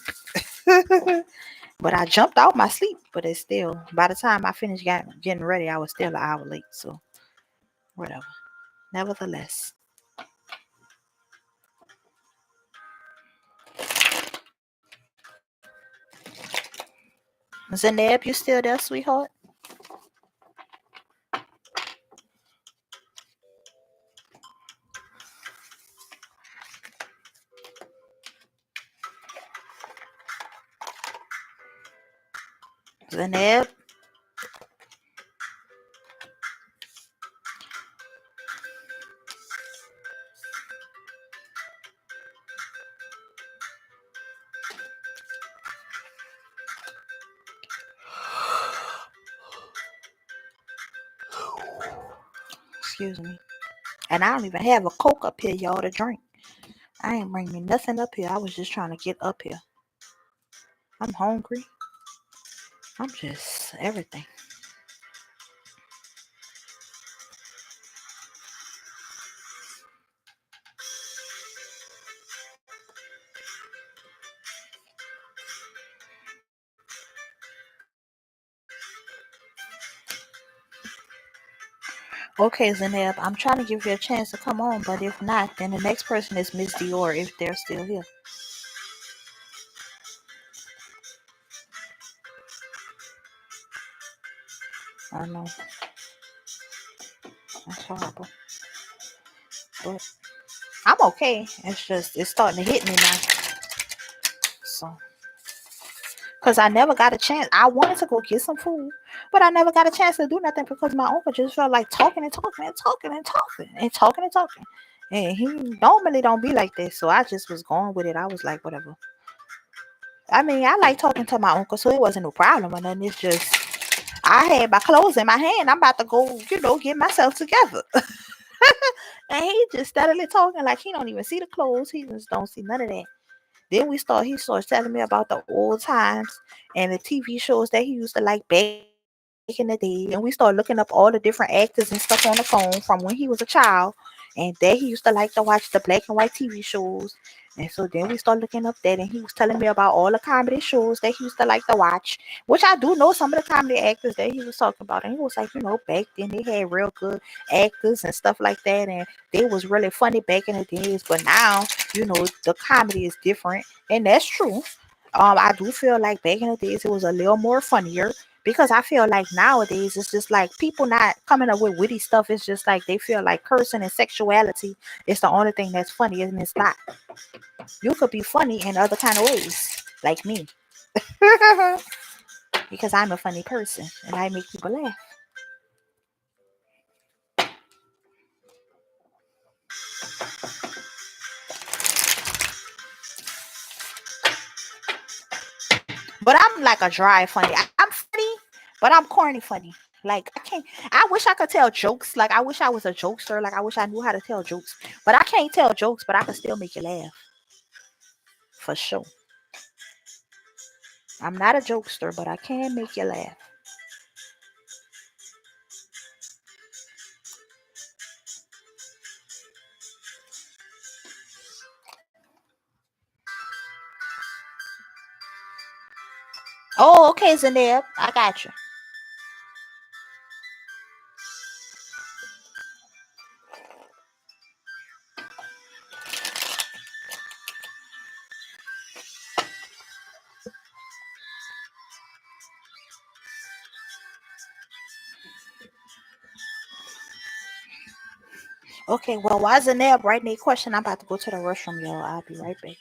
But I jumped out my sleep. But it's still, by the time I finished getting ready, I was still an hour late. So whatever. Nevertheless, Zeneb, you still there, sweetheart? Zeneb, excuse me. And I don't even have a Coke up here, y'all, to drink. I ain't bring me nothing up here. I was just trying to get up here. I'm hungry. I'm just everything. Okay, Zeneb, I'm trying to give you a chance to come on, but if not, then the next person is Miss Dior if they're still here. I know that's horrible, but I'm okay. It's just it's starting to hit me now. So, cause I never got a chance. I wanted to go get some food, but I never got a chance to do nothing because my uncle just felt like talking and talking and talking and talking and talking and talking. And he normally don't be like this, so I just was going with it. I was like, whatever. I mean, I like talking to my uncle, so it wasn't no problem or nothing. It's just I had my clothes in my hand. I'm about to go, get myself together. And he just steadily talking like he don't even see the clothes. He just don't see none of that. Then he starts telling me about the old times and the TV shows that he used to like back in the day. And we started looking up all the different actors and stuff on the phone from when he was a child. And that he used to like to watch the black and white TV shows. And so then we started looking up that, and he was telling me about all the comedy shows that he used to like to watch, which I do know some of the comedy actors that he was talking about. And he was like, back then they had real good actors and stuff like that, and they was really funny back in the days. But now, the comedy is different, and that's true. I do feel like back in the days it was a little more funnier because I feel like nowadays it's just like people not coming up with witty stuff. It's just like they feel like cursing and sexuality is the only thing that's funny, and it's not. You could be funny in other kind of ways, like me, because I'm a funny person and I make people laugh. But I'm like a dry funny. I'm funny, but I'm corny funny. Like I can't. I wish I could tell jokes. Like I wish I was a jokester. Like I wish I knew how to tell jokes. But I can't tell jokes. But I can still make you laugh for sure. I'm not a jokester, but I can make you laugh. Oh, okay, Zaneb. I got you. Okay, well, why Zanab writing a question? I'm about to go to the restroom, y'all. I'll be right back.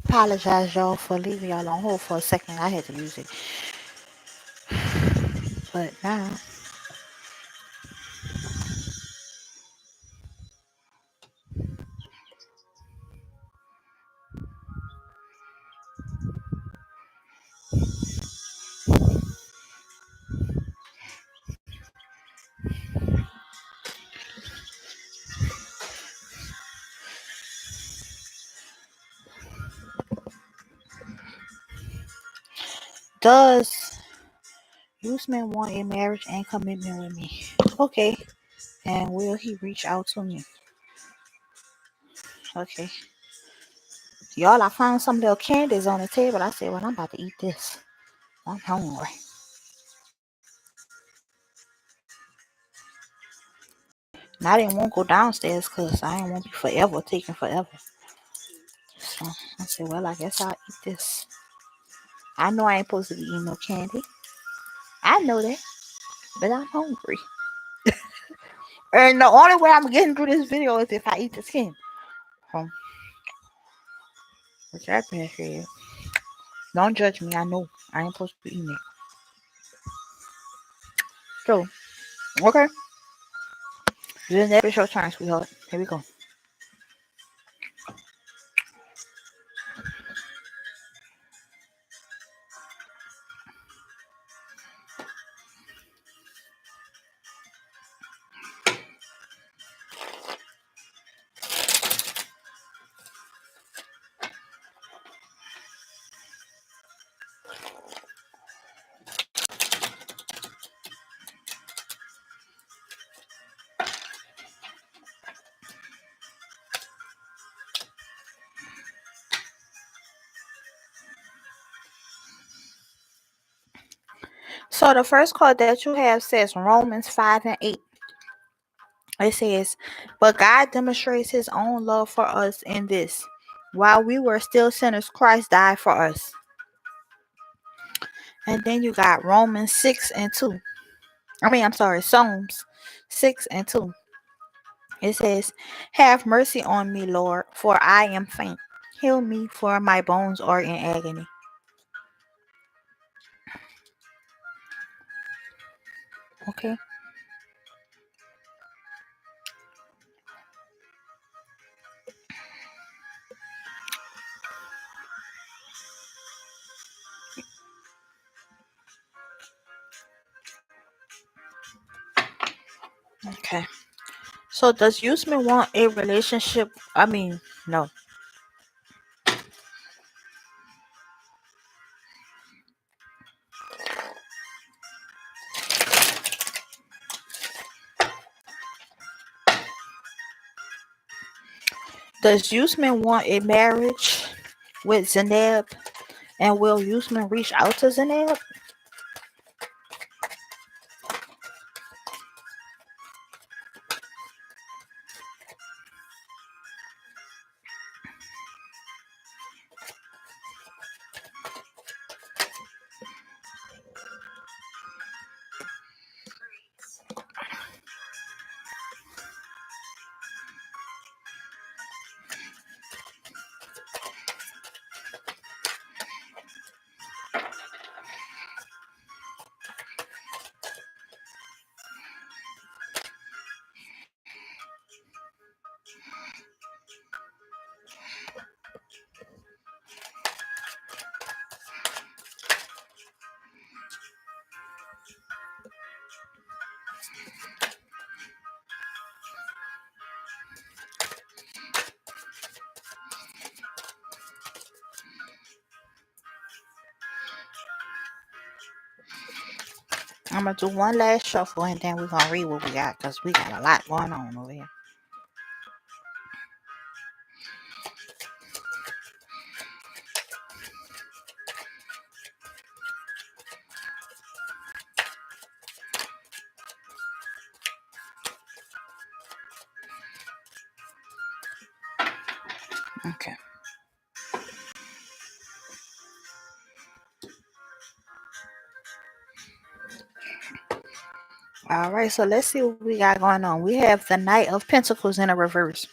Apologize, y'all, for leaving y'all on hold for a second. I had to use it. But now, does Usman want a marriage and commitment with me? Okay. And will he reach out to me? Okay. Y'all, I found some little candies on the table. I said, well, I'm about to eat this. I'm hungry. And I didn't want to go downstairs because I didn't want to be forever, taking forever. So I said, well, I guess I'll eat this. I know I ain't supposed to be eating no candy. I know that. But I'm hungry. And the only way I'm getting through this video is if I eat the skin. Which that being said, don't judge me. I know I ain't supposed to be eating it. So, okay. This next is your turn, sweetheart. Here we go. So the first card that you have says Romans 5 and 8. It says, but God demonstrates his own love for us in this. While we were still sinners, Christ died for us. And then you got Romans 6 and 2. Psalms 6 and 2. It says, have mercy on me, Lord, for I am faint. Heal me, for my bones are in agony. Okay. Okay. So does Usman want a relationship? No. Does Usman want a marriage with Zainab? And will Usman reach out to Zainab? I'm going to do one last shuffle and then we're going to read what we got because we got a lot going on over here. Okay. All right, so let's see what we got going on. We have the Knight of Pentacles in a reverse.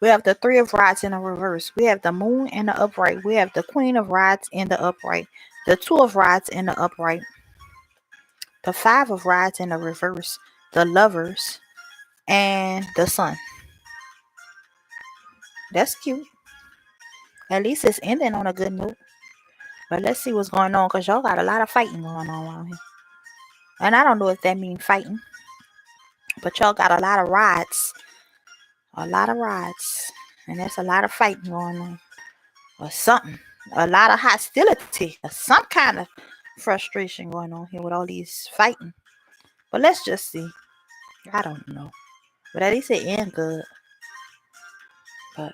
We have the Three of Rods in the reverse. We have the Moon in the upright. We have the Queen of Rods in the upright. The Two of Rods in the upright. The Five of Rods in the reverse. The Lovers and the Sun. That's cute. At least it's ending on a good note. But let's see what's going on because y'all got a lot of fighting going on around here. And I don't know if that means fighting, but y'all got a lot of rods. A lot of rods. And there's a lot of fighting going on. Or something. A lot of hostility. Or some kind of frustration going on here with all these fighting. But let's just see. I don't know. But at least it end good. But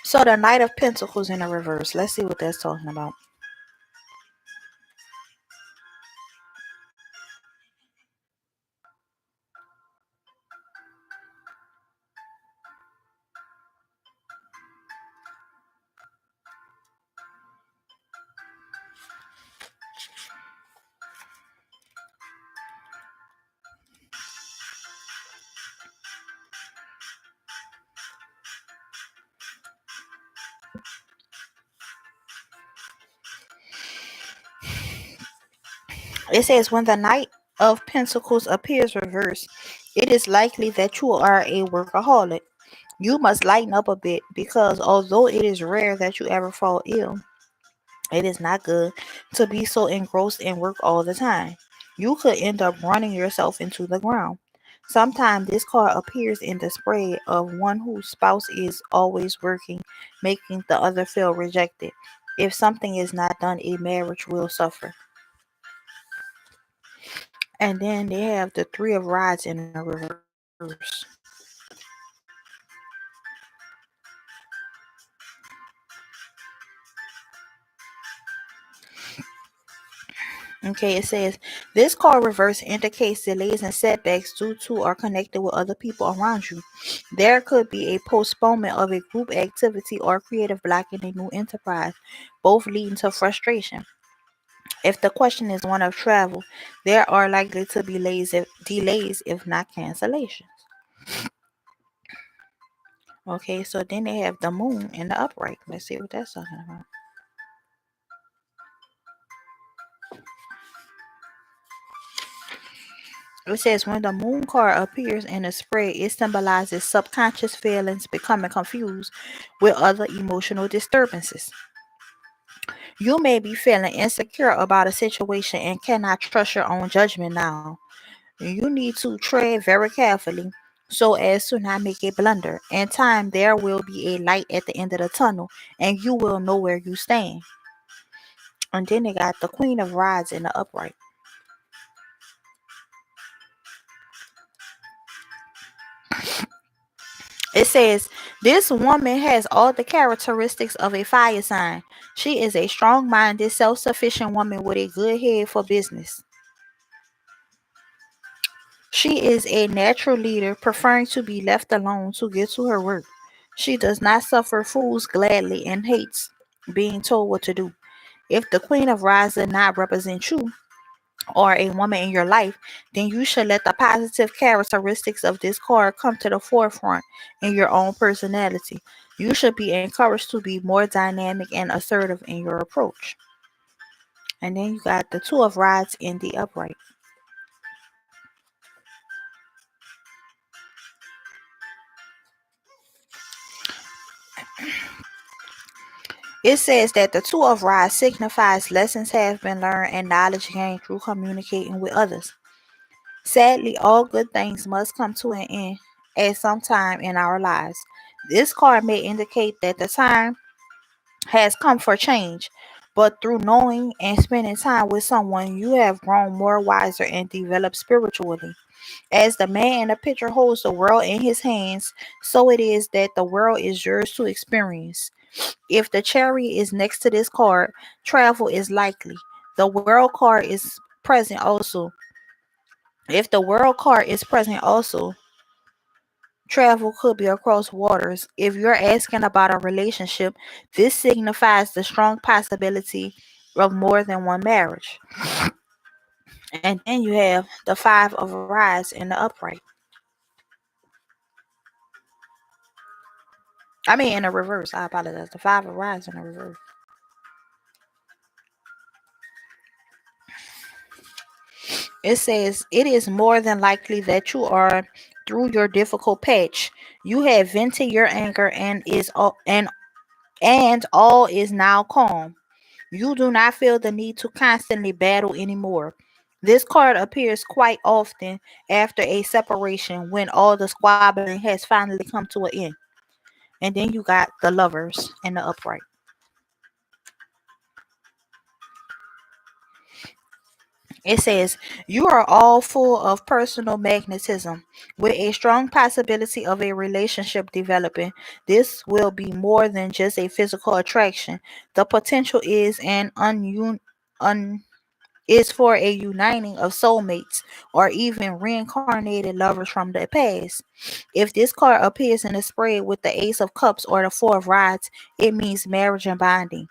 so the Knight of Pentacles in the reverse. Let's see what that's talking about. It says when the Knight of Pentacles appears reversed, it is likely that you are a workaholic. You must lighten up a bit because although it is rare that you ever fall ill, it is not good to be so engrossed in work all the time. You could end up running yourself into the ground. Sometimes this card appears in the spread of one whose spouse is always working, making the other feel rejected. If something is not done, a marriage will suffer. And then they have the Three of Rods in the reverse. Okay, it says this card reverse indicates delays and setbacks due to or connected with other people around you. There could be a postponement of a group activity or creative block in a new enterprise, both leading to frustration. If the question is one of travel, there are likely to be delays, if not cancellations. Okay, so then they have the Moon in the upright. Let's see what that's talking about. It says when the Moon card appears in a spread, it symbolizes subconscious feelings becoming confused with other emotional disturbances. You may be feeling insecure about a situation and cannot trust your own judgment now. You need to tread very carefully so as to not make a blunder. In time, there will be a light at the end of the tunnel, and you will know where you stand. And then they got the Queen of Rods in the upright. It says, this woman has all the characteristics of a fire sign. She is a strong minded, self sufficient woman with a good head for business. She is a natural leader, preferring to be left alone to get to her work. She does not suffer fools gladly and hates being told what to do. If the Queen of Rods does not represent you, or a woman in your life, then you should let the positive characteristics of this card come to the forefront in your own personality. You should be encouraged to be more dynamic and assertive in your approach. And then you got the Two of Rods in the upright. It says that the Two of Rods signifies lessons have been learned and knowledge gained through communicating with others. Sadly, all good things must come to an end at some time in our lives. This card may indicate that the time has come for change, but through knowing and spending time with someone, you have grown more wiser and developed spiritually. As the man in the picture holds the world in his hands, so it is that the world is yours to experience. If the chariot is next to this card, travel is likely. The world card is present also. If the world card is present also, travel could be across waters. If you're asking about a relationship, this signifies the strong possibility of more than one marriage. And then you have the Five of Rods in the upright. I mean, in the reverse. I apologize. The Five of Wands in the reverse. It says it is more than likely that you are through your difficult patch. You have vented your anger and all is now calm. You do not feel the need to constantly battle anymore. This card appears quite often after a separation when all the squabbling has finally come to an end. And then you got the Lovers in the upright. It says, you are all full of personal magnetism, with a strong possibility of a relationship developing. This will be more than just a physical attraction. The potential is for a uniting of soulmates or even reincarnated lovers from the past. If this card appears in the spread with the Ace of Cups or the Four of Rods, it means marriage and bonding.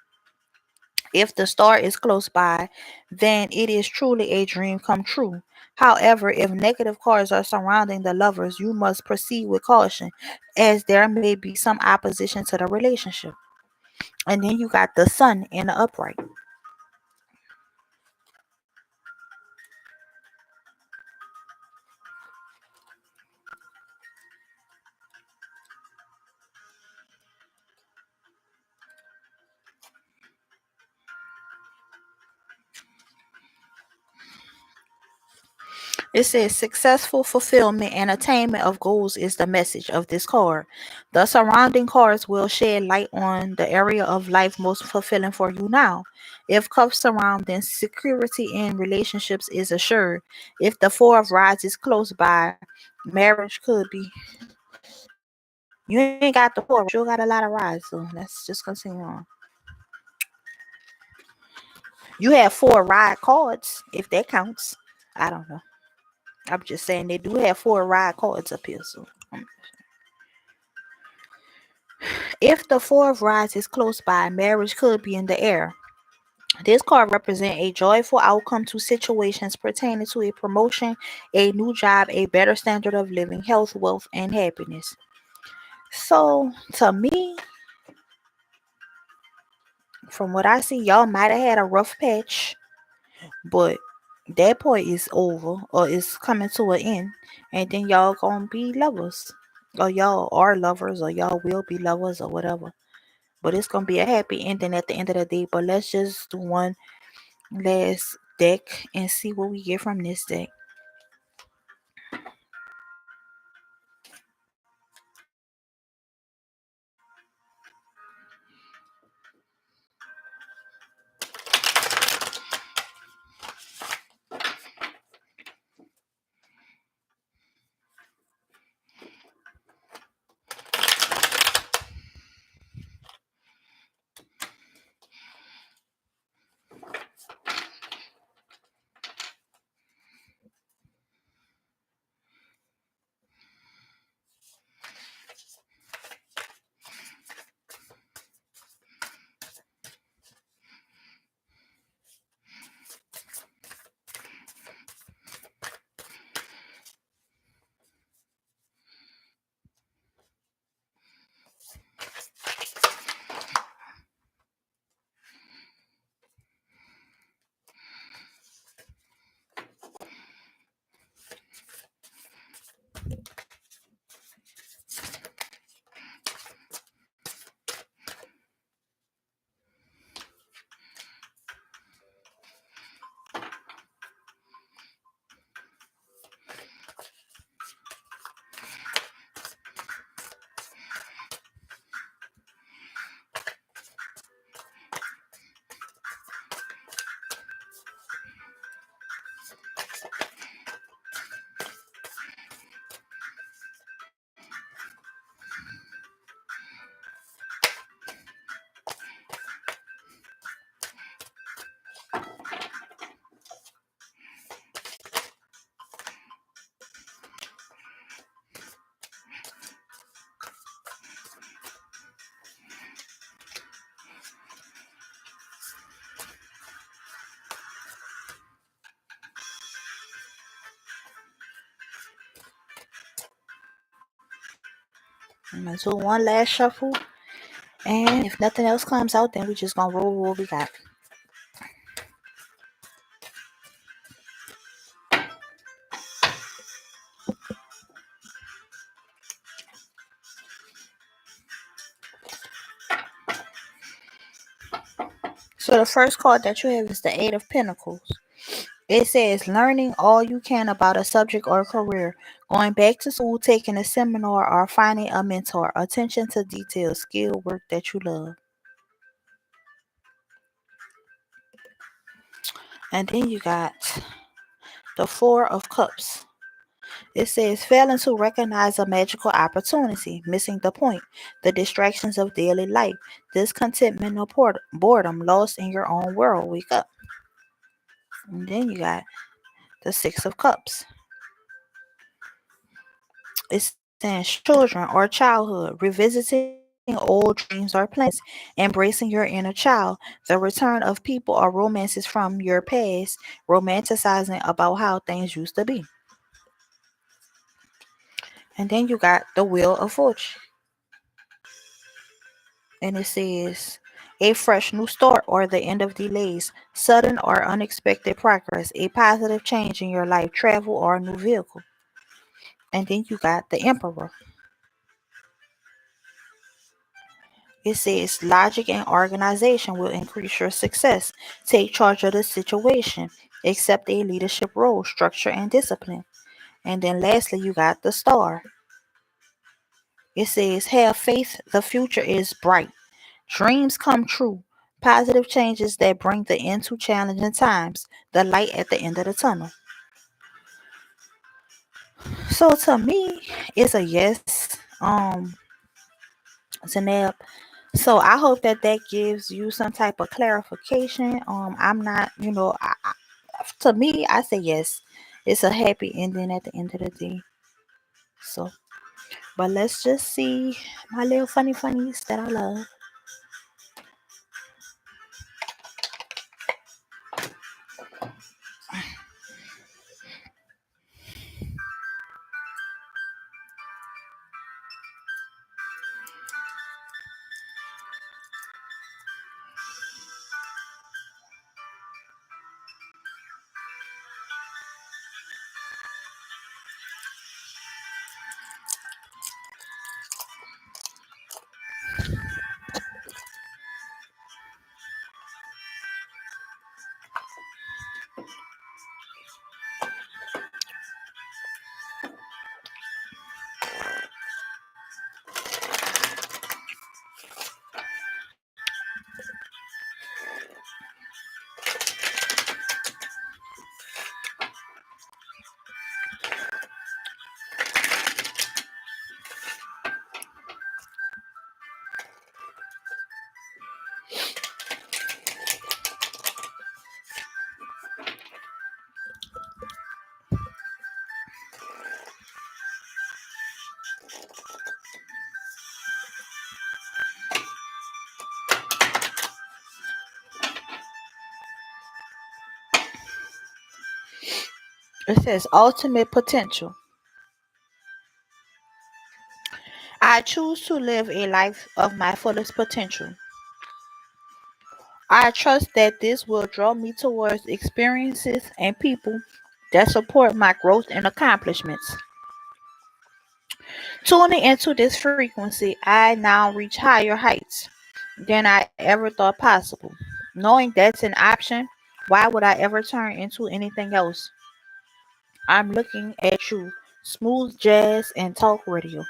If the star is close by, then it is truly a dream come true. However, if negative cards are surrounding the lovers, you must proceed with caution, as there may be some opposition to the relationship. And then you got the Sun in the upright. It says successful fulfillment and attainment of goals is the message of this card. The surrounding cards will shed light on the area of life most fulfilling for you now. If cups surround, then security in relationships is assured. If the Four of Rods is close by, marriage could be. You ain't got the Four, but you got a lot of rods, so let's just continue on. You have four ride cards, if that counts. I don't know. I'm just saying they do have four ride cards up here, so. If the Four of Rods is close by, marriage could be in the air. This card represents a joyful outcome to situations pertaining to a promotion, a new job, a better standard of living, health, wealth, and happiness. So, to me, from what I see, y'all might have had a rough patch, but that point is over or is coming to an end, and then y'all gonna be lovers, or y'all are lovers, or y'all will be lovers, or whatever. But it's gonna be a happy ending at the end of the day. But let's just do one last deck and see what we get from this deck. I'm gonna do one last shuffle, and if nothing else comes out, then we just gonna roll what we got. So the first card that you have is the Eight of Pentacles. It says learning all you can about a subject or career, going back to school, taking a seminar, or finding a mentor. Attention to detail, skill, work that you love. And then you got the Four of Cups. It says failing to recognize a magical opportunity, missing the point, the distractions of daily life, discontentment or boredom, lost in your own world. Wake up. And then you got the Six of Cups. It stands children or childhood, revisiting old dreams or plans, embracing your inner child, the return of people or romances from your past, romanticizing about how things used to be. And then you got the Wheel of Fortune. And it says a fresh new start or the end of delays, sudden or unexpected progress, a positive change in your life, travel or a new vehicle. And then you got the Emperor. It says logic and organization will increase your success. Take charge of the situation. Accept a leadership role, structure and discipline. And then lastly, you got the Star. It says have faith, the future is bright. Dreams come true. Positive changes that bring the end to challenging times. The light at the end of the tunnel. So to me, it's a yes. Zanab. So I hope that that gives you some type of clarification. I'm not, to me, I say yes. It's a happy ending at the end of the day. So, but let's just see my little funnies that I love. It says ultimate potential. I choose to live a life of my fullest potential. I trust that this will draw me towards experiences and people that support my growth and accomplishments. Tuning into this frequency, I now reach higher heights than I ever thought possible. Knowing that's an option, why would I ever turn into anything else? I'm looking at you. Smooth jazz and talk radio.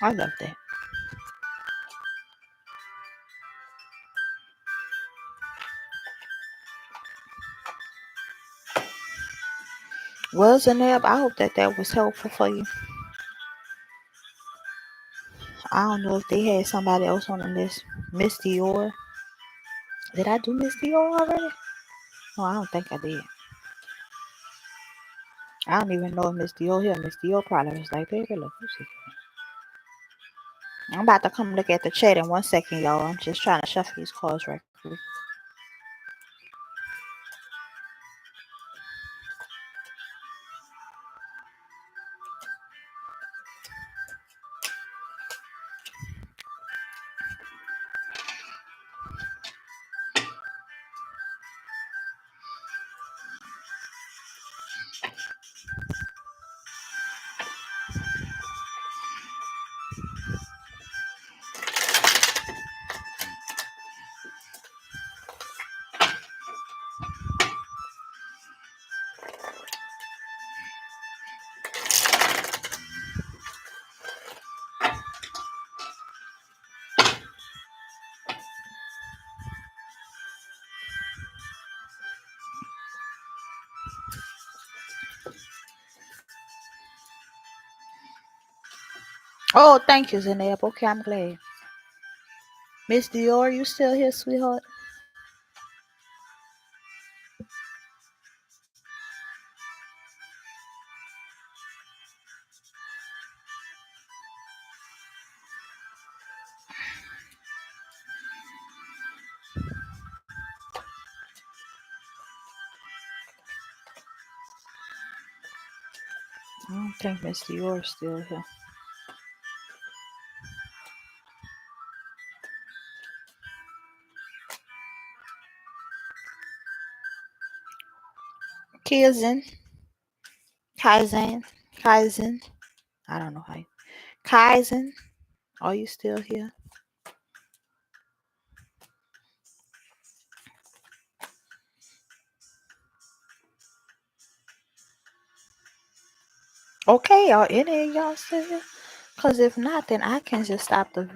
I love that. Well, Zanab, I hope that that was helpful for you. I don't know if they had somebody else on the list. Miss Dior. Did I do Miss Dior already? No, I don't think I did. I don't even know if Miss Dior here. Miss Dior probably was like, baby, look, who's this? I'm about to come look at the chat in 1 second, y'all. I'm just trying to shuffle these cards right quick. Oh, thank you, Zenab. Okay, I'm glad. Miss Dior, you still here, sweetheart? I don't think Miss Dior's still here. Kaizen, Kaizen, Kaizen. I don't know how. Kaizen, are you still here? Okay, are any of y'all still here? Cause if not, then I can just stop the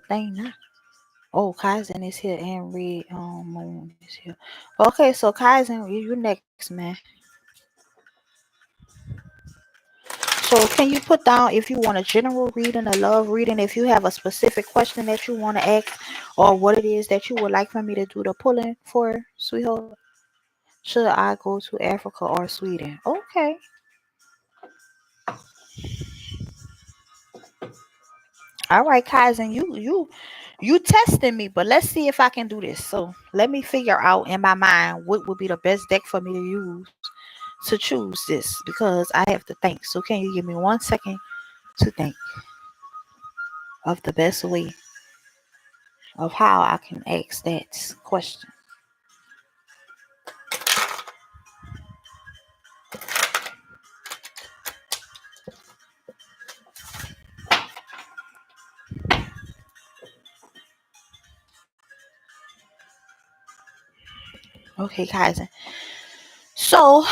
thing now. Oh, Kaizen is here and Red Moon is here. Okay, so Kaizen, you next, man. So can you put down if you want a general reading, a love reading, if you have a specific question that you want to ask, or what it is that you would like for me to do the pulling for, sweetheart? Should I go to Africa or Sweden? Okay. All right, Kaizen, you testing me, but let's see if I can do this. So let me figure out in my mind what would be the best deck for me to use to choose this because I have to think. So can you give me 1 second to think of the best way of how I can ask that question? Okay, Kaizen. So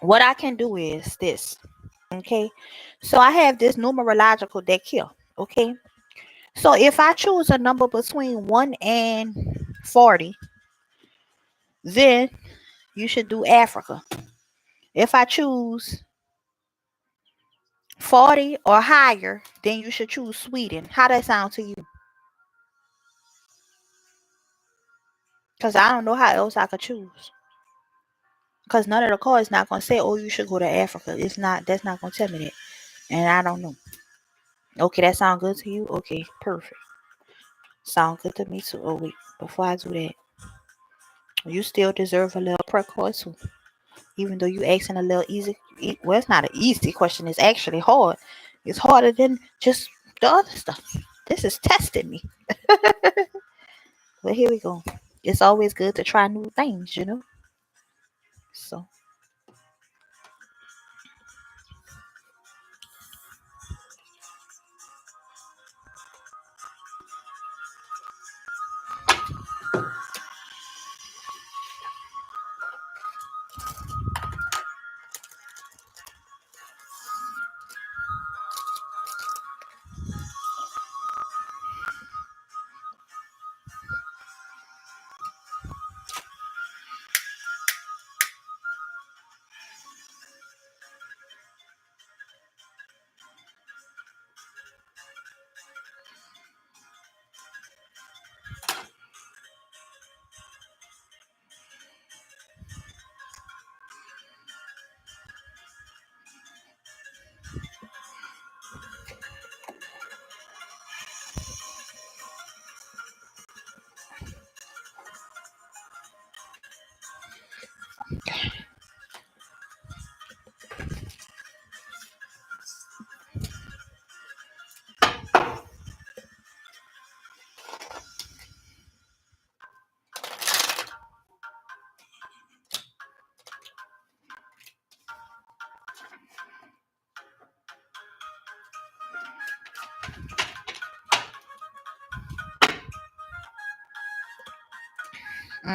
what I can do is this. Okay. So I have this numerological deck here. Okay. So if I choose a number between 1 and 40, then you should do Africa. If I choose 40 or higher, then you should choose Sweden. How that sound to you? Because I don't know how else I could choose. Because none of the cards not going to say, oh, you should go to Africa. It's not, that's not going to tell me that. And I don't know. Okay, that sound good to you? Okay, perfect. Sound good to me too. Oh, wait, before I do that, you still deserve a little prep card too. Even though you asking a little easy, well, it's not an easy question. It's actually hard. It's harder than just the other stuff. This is testing me. But here we go. It's always good to try new things, you know. So,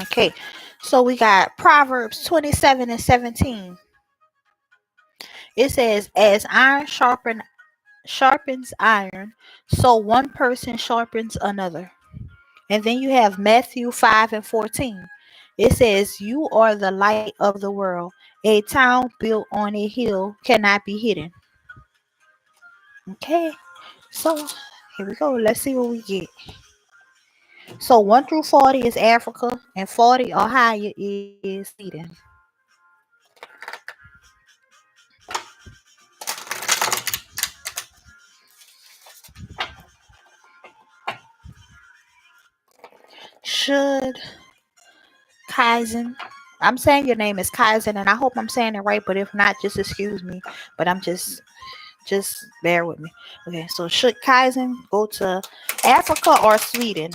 Okay, so we got Proverbs 27 and 17. It says, as iron sharpens iron, so one person sharpens another. And then you have Matthew 5 and 14. It says, you are the light of the world. A town built on a hill cannot be hidden. Okay, so here we go. Let's see what we get. So 1 through 40 is Africa, and 40 or higher is Sweden. Should Kaizen, I'm saying your name is Kaizen, and I hope I'm saying it right, but if not, just excuse me. But I'm just bear with me. Okay, so should Kaizen go to Africa or Sweden?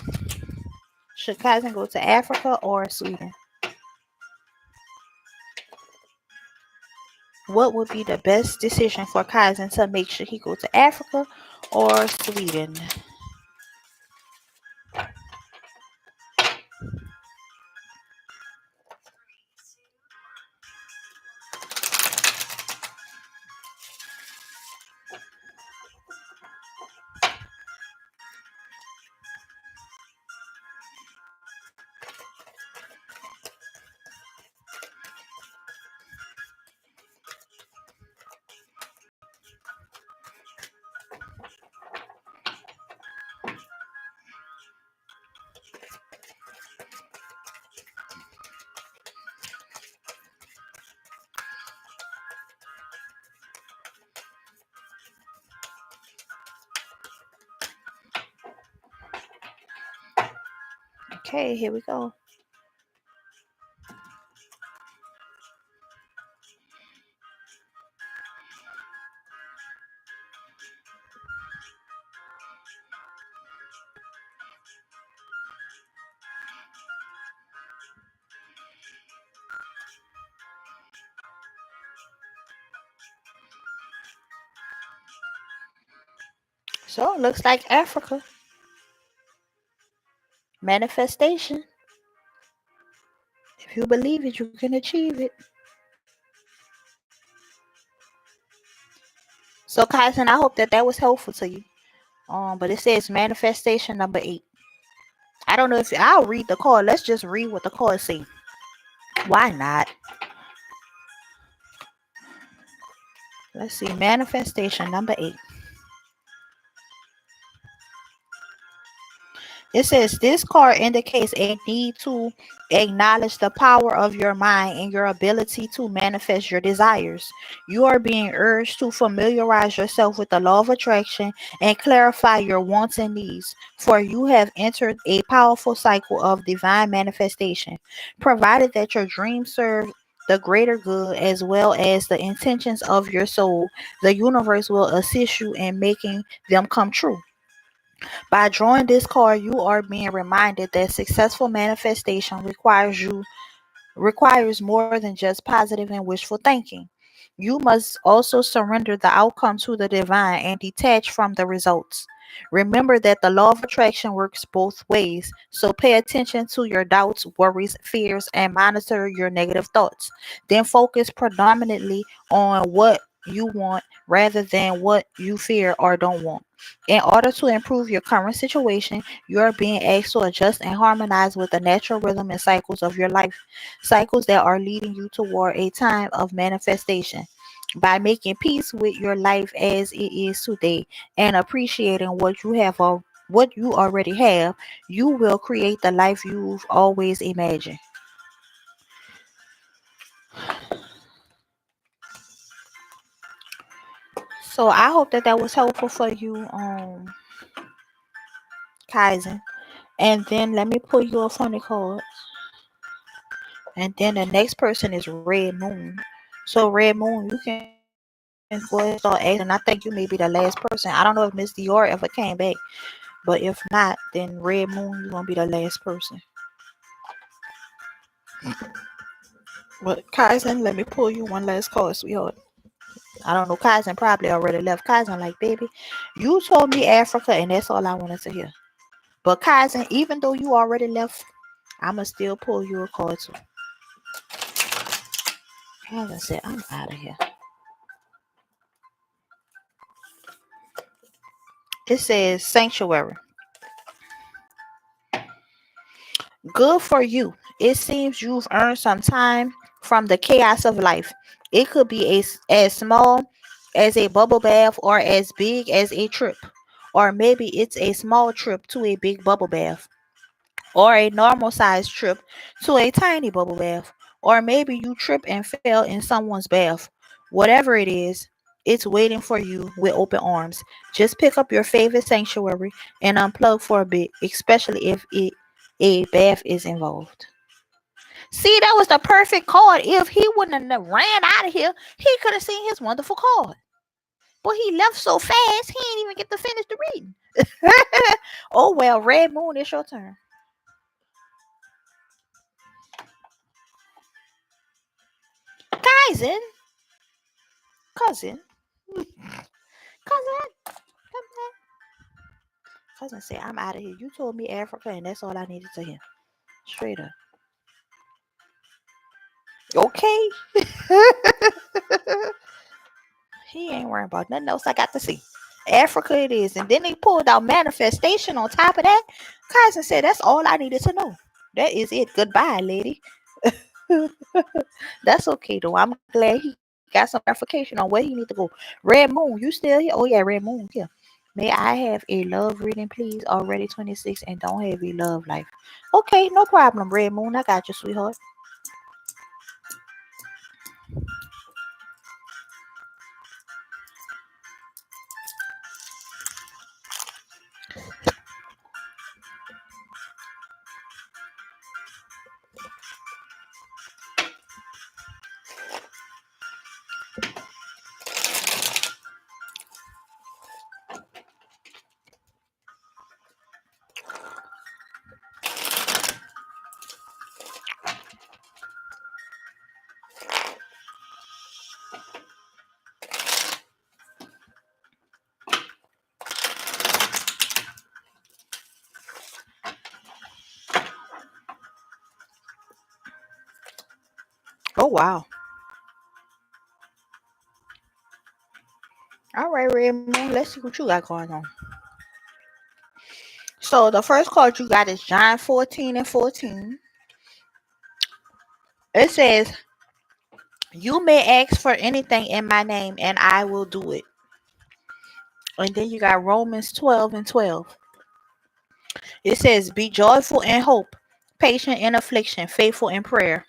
Should Kaizen go to Africa or Sweden? What would be the best decision for Kaizen to make? Should he go to Africa or Sweden? Okay, here we go. So it looks like Africa. Manifestation. If you believe it, you can achieve it. So, Kyson, I hope that was helpful to you. But it says manifestation number 8. I don't know if I'll read the card. Let's just read what the card say. Why not? Let's see. Manifestation number 8. It says this card indicates a need to acknowledge the power of your mind and your ability to manifest your desires. You are being urged to familiarize yourself with the law of attraction and clarify your wants and needs, for you have entered a powerful cycle of divine manifestation, provided that your dreams serve the greater good as well as the intentions of your soul. The universe will assist you in making them come true. By drawing this card, you are being reminded that successful manifestation requires more than just positive and wishful thinking. You must also surrender the outcome to the divine and detach from the results. Remember that the law of attraction works both ways, so pay attention to your doubts, worries, fears, and monitor your negative thoughts. Then focus predominantly on what you want rather than what you fear or don't want. In order to improve your current situation, you are being asked to adjust and harmonize with the natural rhythm and cycles of your life, cycles that are leading you toward a time of manifestation. By making peace with your life as it is today and appreciating what you already have, you will create the life you've always imagined. So I hope that was helpful for you, Kaizen. And then let me pull you a funny card. And then the next person is Red Moon. So Red Moon, you can go ahead and start asking. I think you may be the last person. I don't know if Miss Dior ever came back. But if not, then Red Moon, you're gonna be the last person. But Kaizen, let me pull you one last card, sweetheart. I don't know. Kaizen probably already left. Kaizen, like, baby, you told me Africa, and that's all I wanted to hear. But Kaizen, even though you already left I'ma still pull you a card too. As I said, I'm out of here. It says sanctuary. Good for you. It seems you've earned some time from the chaos of life. It could be as small as a bubble bath or as big as a trip. Or maybe it's a small trip to a big bubble bath. Or a normal sized trip to a tiny bubble bath. Or maybe you trip and fell in someone's bath. Whatever it is, it's waiting for you with open arms. Just pick up your favorite sanctuary and unplug for a bit, especially if a bath is involved. See, that was the perfect card. If he wouldn't have ran out of here, he could have seen his wonderful card. But he left so fast, he didn't even get to finish the reading. Oh well, Red Moon, it's your turn. Cousin, cousin, cousin, come back. Cousin said, I'm out of here. You told me Africa, and that's all I needed to hear. Straight up. Okay. He ain't worrying about nothing else I got to see. Africa it is. And then they pulled out manifestation on top of that. Cousin said, that's all I needed to know. That is it. Goodbye, lady. That's okay, though. I'm glad he got some clarification on where he need to go. Red Moon, you still here? Oh, yeah, Red Moon here. May I have a love reading, please? Already 26 and don't have a love life. Okay, no problem, Red Moon. I got you, sweetheart. Oh, wow. All right, Red Moon. Let's see what you got going on. So the first card you got is John 14 and 14. It says, you may ask for anything in my name and I will do it. And then you got Romans 12 and 12. It says, be joyful in hope, patient in affliction, faithful in prayer.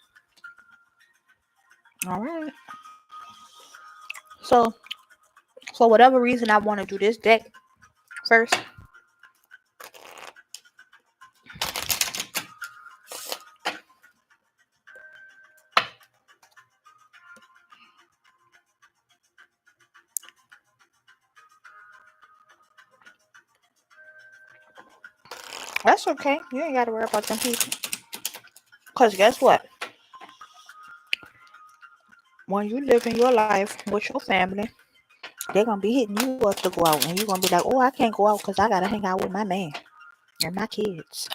All right. So for whatever reason, I want to do this deck first. That's okay. You ain't got to worry about them people. Because guess what? When you live in your life with your family, they're going to be hitting you up to go out. And you're going to be like, oh, I can't go out because I got to hang out with my man and my kids.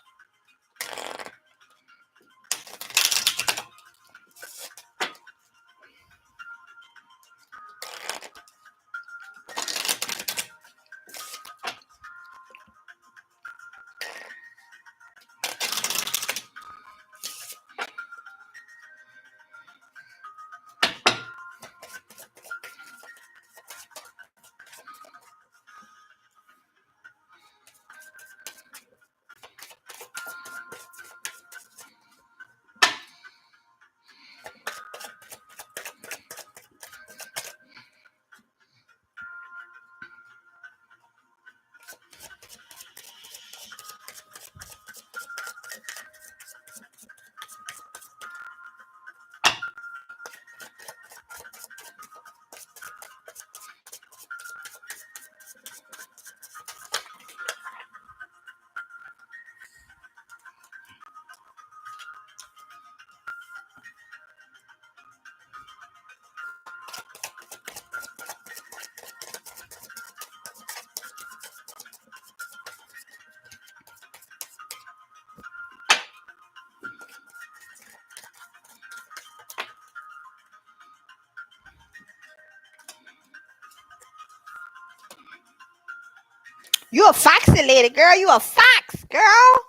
You a foxy lady, girl. You a fox, girl.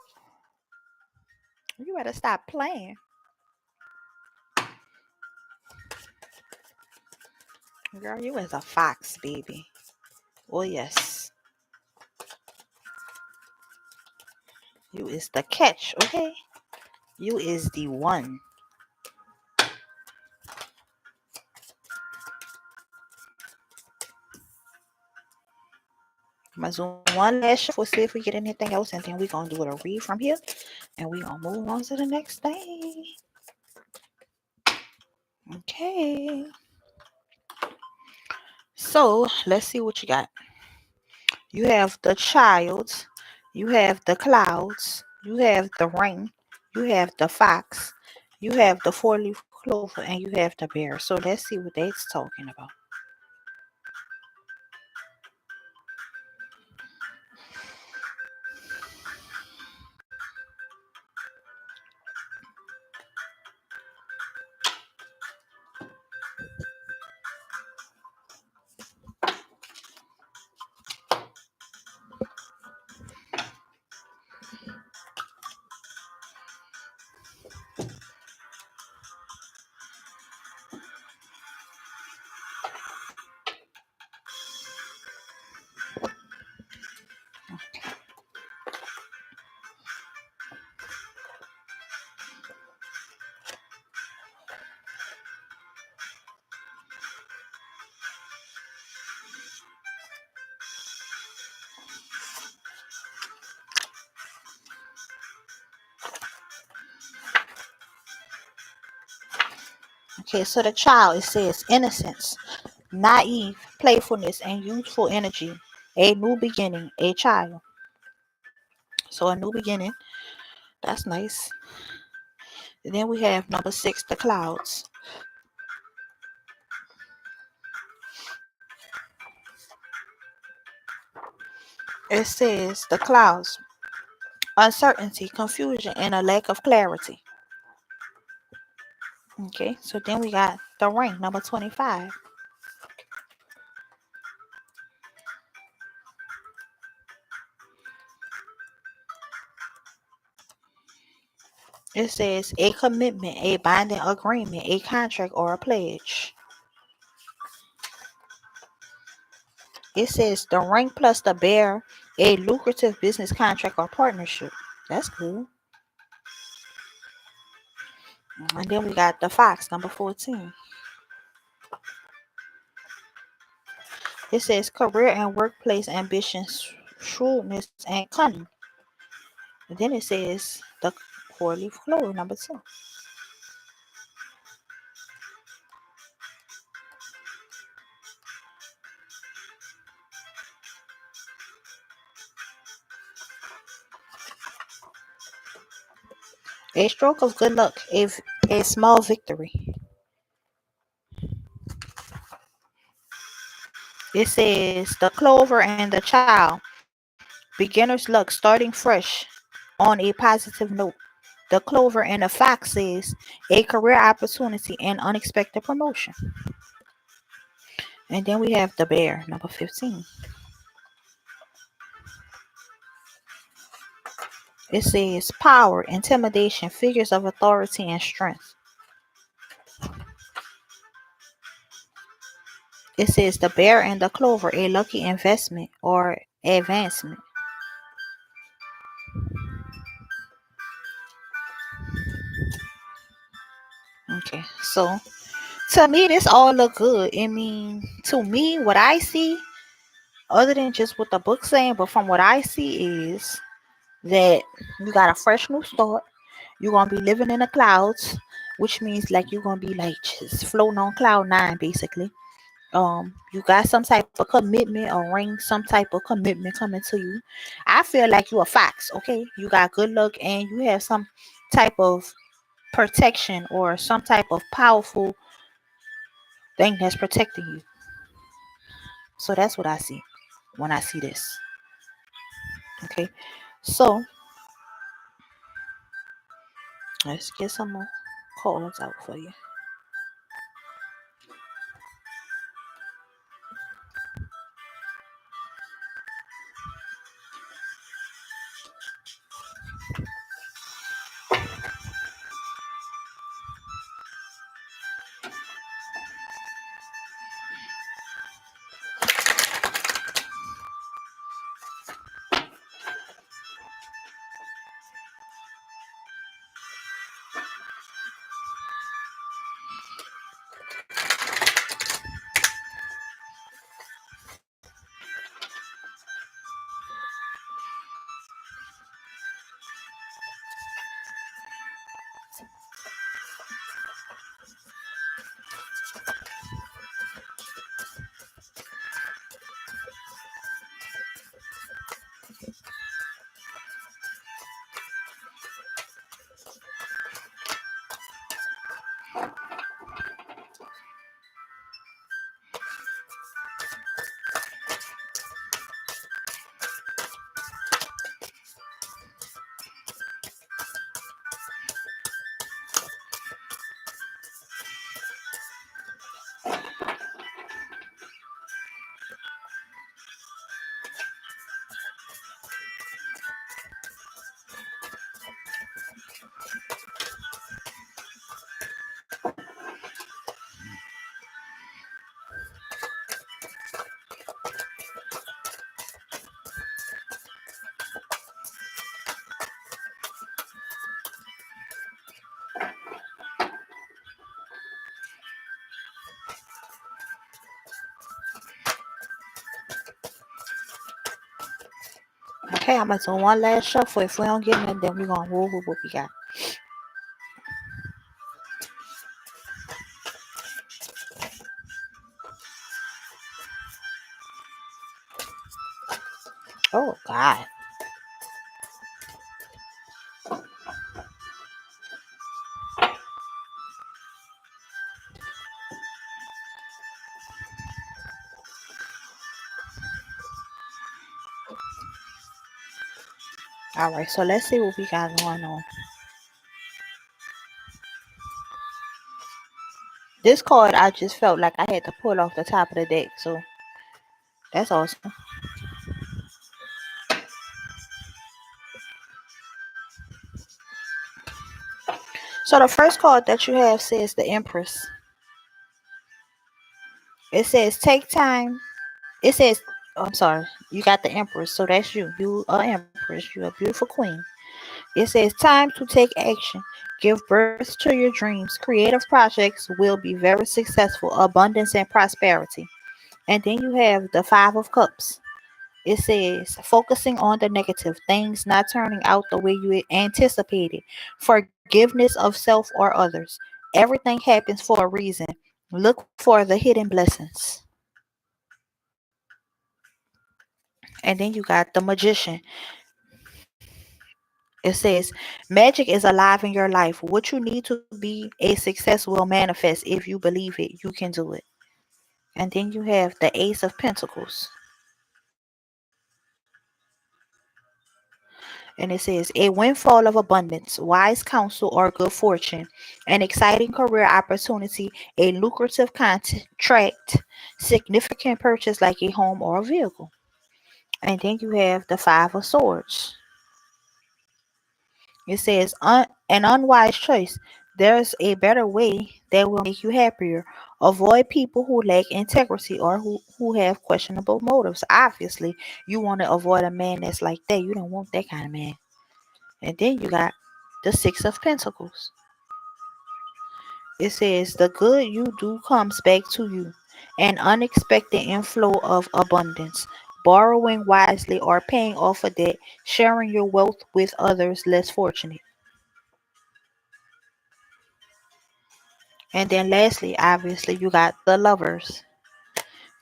You better stop playing. Girl, you is a fox, baby. Oh, yes. You is the catch, okay? You is the one. I'm gonna zoom one last shuffle, see if we get anything else, and then we're gonna do it a read from here, and we're gonna move on to the next thing. Okay. So let's see what you got. You have the child, you have the clouds, you have the rain, you have the fox, you have the four-leaf clover, and you have the bear. So let's see what that's talking about. Okay, so the child, it says innocence, naive, playfulness, and youthful energy. A new beginning, a child. So a new beginning, that's nice. And then we have number 6, the clouds. It says the clouds, uncertainty, confusion, and a lack of clarity. Okay, so then we got the ring, number 25. It says a commitment, a binding agreement, a contract, or a pledge. It says the ring plus the bear, a lucrative business contract or partnership. That's cool. And then we got the fox, number 14. It says career and workplace ambitions, shrewdness, and cunning. And then it says the four-leaf clover, number 2. A stroke of good luck, a small victory. It says the clover and the child, beginner's luck, starting fresh on a positive note. The clover and the fox says a career opportunity and unexpected promotion. And then we have the bear, number 15. It says power, intimidation, figures of authority, and strength. It says the bear and the clover, a lucky investment or advancement. Okay, so to me, this all look good. I mean, to me, what I see, other than just what the book's saying, but from what I see is that you got a fresh new start. You're gonna be living in the clouds, which means like you're gonna be like just floating on cloud nine, basically. You got some type of commitment or ring, some type of commitment coming to you. I feel like you a fox, okay? You got good luck and you have some type of protection or some type of powerful thing that's protecting you. So that's what I see when I see this. Okay. So let's get some more cards out for you. Okay, I'm gonna do one last shuffle. If we don't get nothing, then we're gonna woo what we got. Oh God. All right, so let's see what we got going on. This card, I just felt like I had to pull off the top of the deck, so that's awesome. So the first card that you have says the Empress. It says take time. It says, I'm sorry, you got the Empress, so that's you. You are Empress. You're a beautiful queen. It says time to take action. Give birth to your dreams. Creative projects will be very successful. Abundance and prosperity. And then you have the Five of Cups. It says focusing on the negative things not turning out the way you anticipated. Forgiveness of self or others. Everything happens for a reason. Look for the hidden blessings. And then you got the Magician. It says, magic is alive in your life. What you need to be a success will manifest. If you believe it, you can do it. And then you have the Ace of Pentacles. And it says, a windfall of abundance, wise counsel, or good fortune, an exciting career opportunity, a lucrative contract, significant purchase like a home or a vehicle. And then you have the Five of Swords. It says, an unwise choice. There's a better way that will make you happier. Avoid people who lack integrity or who have questionable motives. Obviously, you want to avoid a man that's like that. You don't want that kind of man. And then you got the Six of Pentacles. It says, the good you do comes back to you. An unexpected inflow of abundance. Borrowing wisely or paying off a debt. Sharing your wealth with others less fortunate. And then lastly, obviously, you got the Lovers.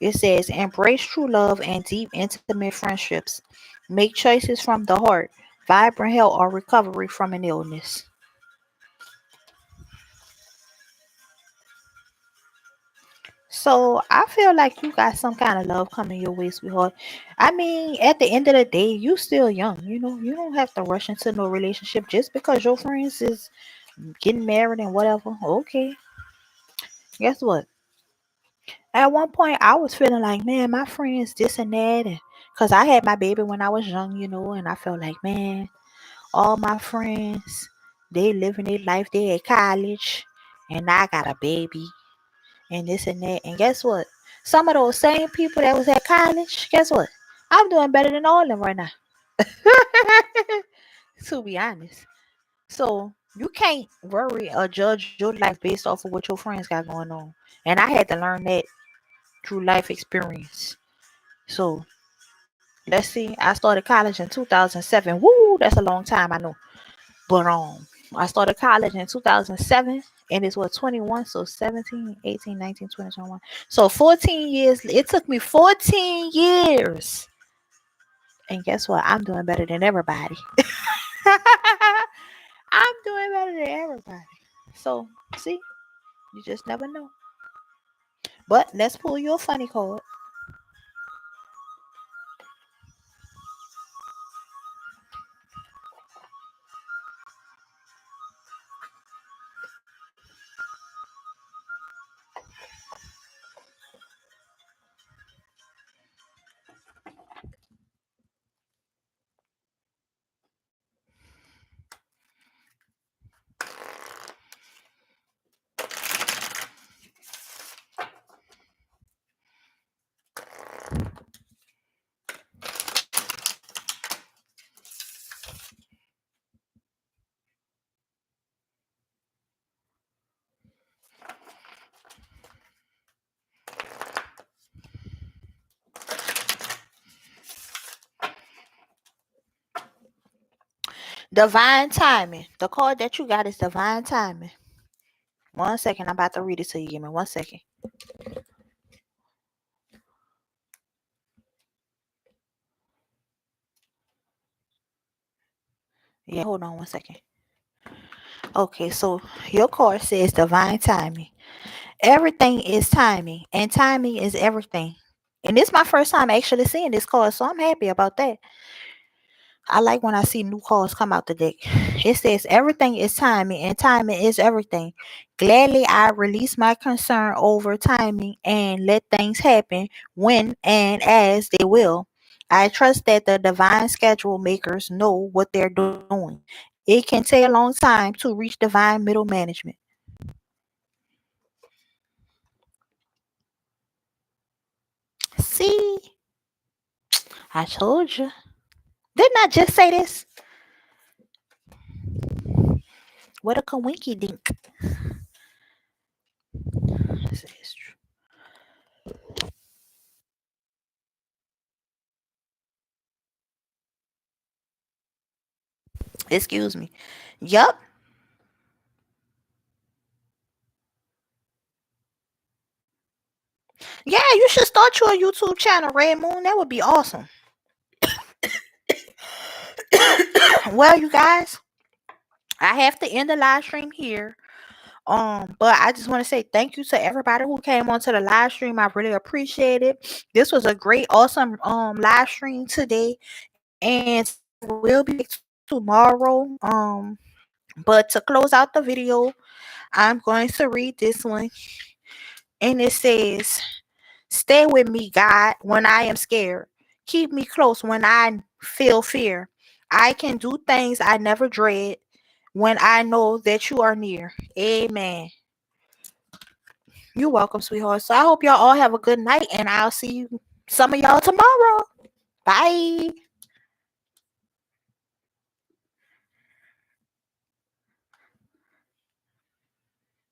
It says, embrace true love and deep, intimate friendships. Make choices from the heart. Vibrant health or recovery from an illness. So I feel like you got some kind of love coming your way, sweetheart. I mean, at the end of the day, you still young. You know, you don't have to rush into no relationship just because your friends is getting married and whatever. Okay, guess what? At one point, I was feeling like, man, my friends this and that, and because I had my baby when I was young, and I felt like, man, all my friends, they living their life, they at college, and I got a baby, and this and that. And guess what? Some of those same people that was at college, guess what? I'm doing better than all of them right now. To be honest. So You can't worry or judge your life based off of what your friends got going on. And I had to learn that through life experience. So let's see. I started college in 2007. Woo, that's a long time, I know. But I started college in 2007 and it's what 21, so 17, 18, 19, 20, 21. So 14 years. It took me 14 years. And guess what? I'm doing better than everybody. I'm doing better than everybody. So, see, you just never know. But let's pull you a funny card. Divine timing. The card that you got is divine timing. 1 second. I'm about to read it to you. Give me 1 second. Yeah, hold on 1 second. Okay, so your card says divine timing. Everything is timing, and timing is everything. And this is my first time actually seeing this card, so I'm happy about that. I like when I see new cards come out the deck. It says everything is timing and timing is everything. Gladly I release my concern over timing and let things happen when and as they will. I trust that the divine schedule makers know what they're doing. It can take a long time to reach divine middle management. See, I told you. Didn't I just say this? What a coinky dink. Excuse me. Yup. Yeah, you should start your YouTube channel, Red Moon. That would be awesome. Well, you guys, I have to end the live stream here. But I just want to say thank you to everybody who came onto the live stream. I really appreciate it. This was a great, awesome live stream today, and we'll be back tomorrow. But to close out the video, I'm going to read this one, and it says, "Stay with me, God, when I am scared. Keep me close when I feel fear. I can do things I never dread when I know that you are near." Amen. You're welcome, sweetheart. So I hope y'all all have a good night, and I'll see you some of y'all tomorrow. Bye.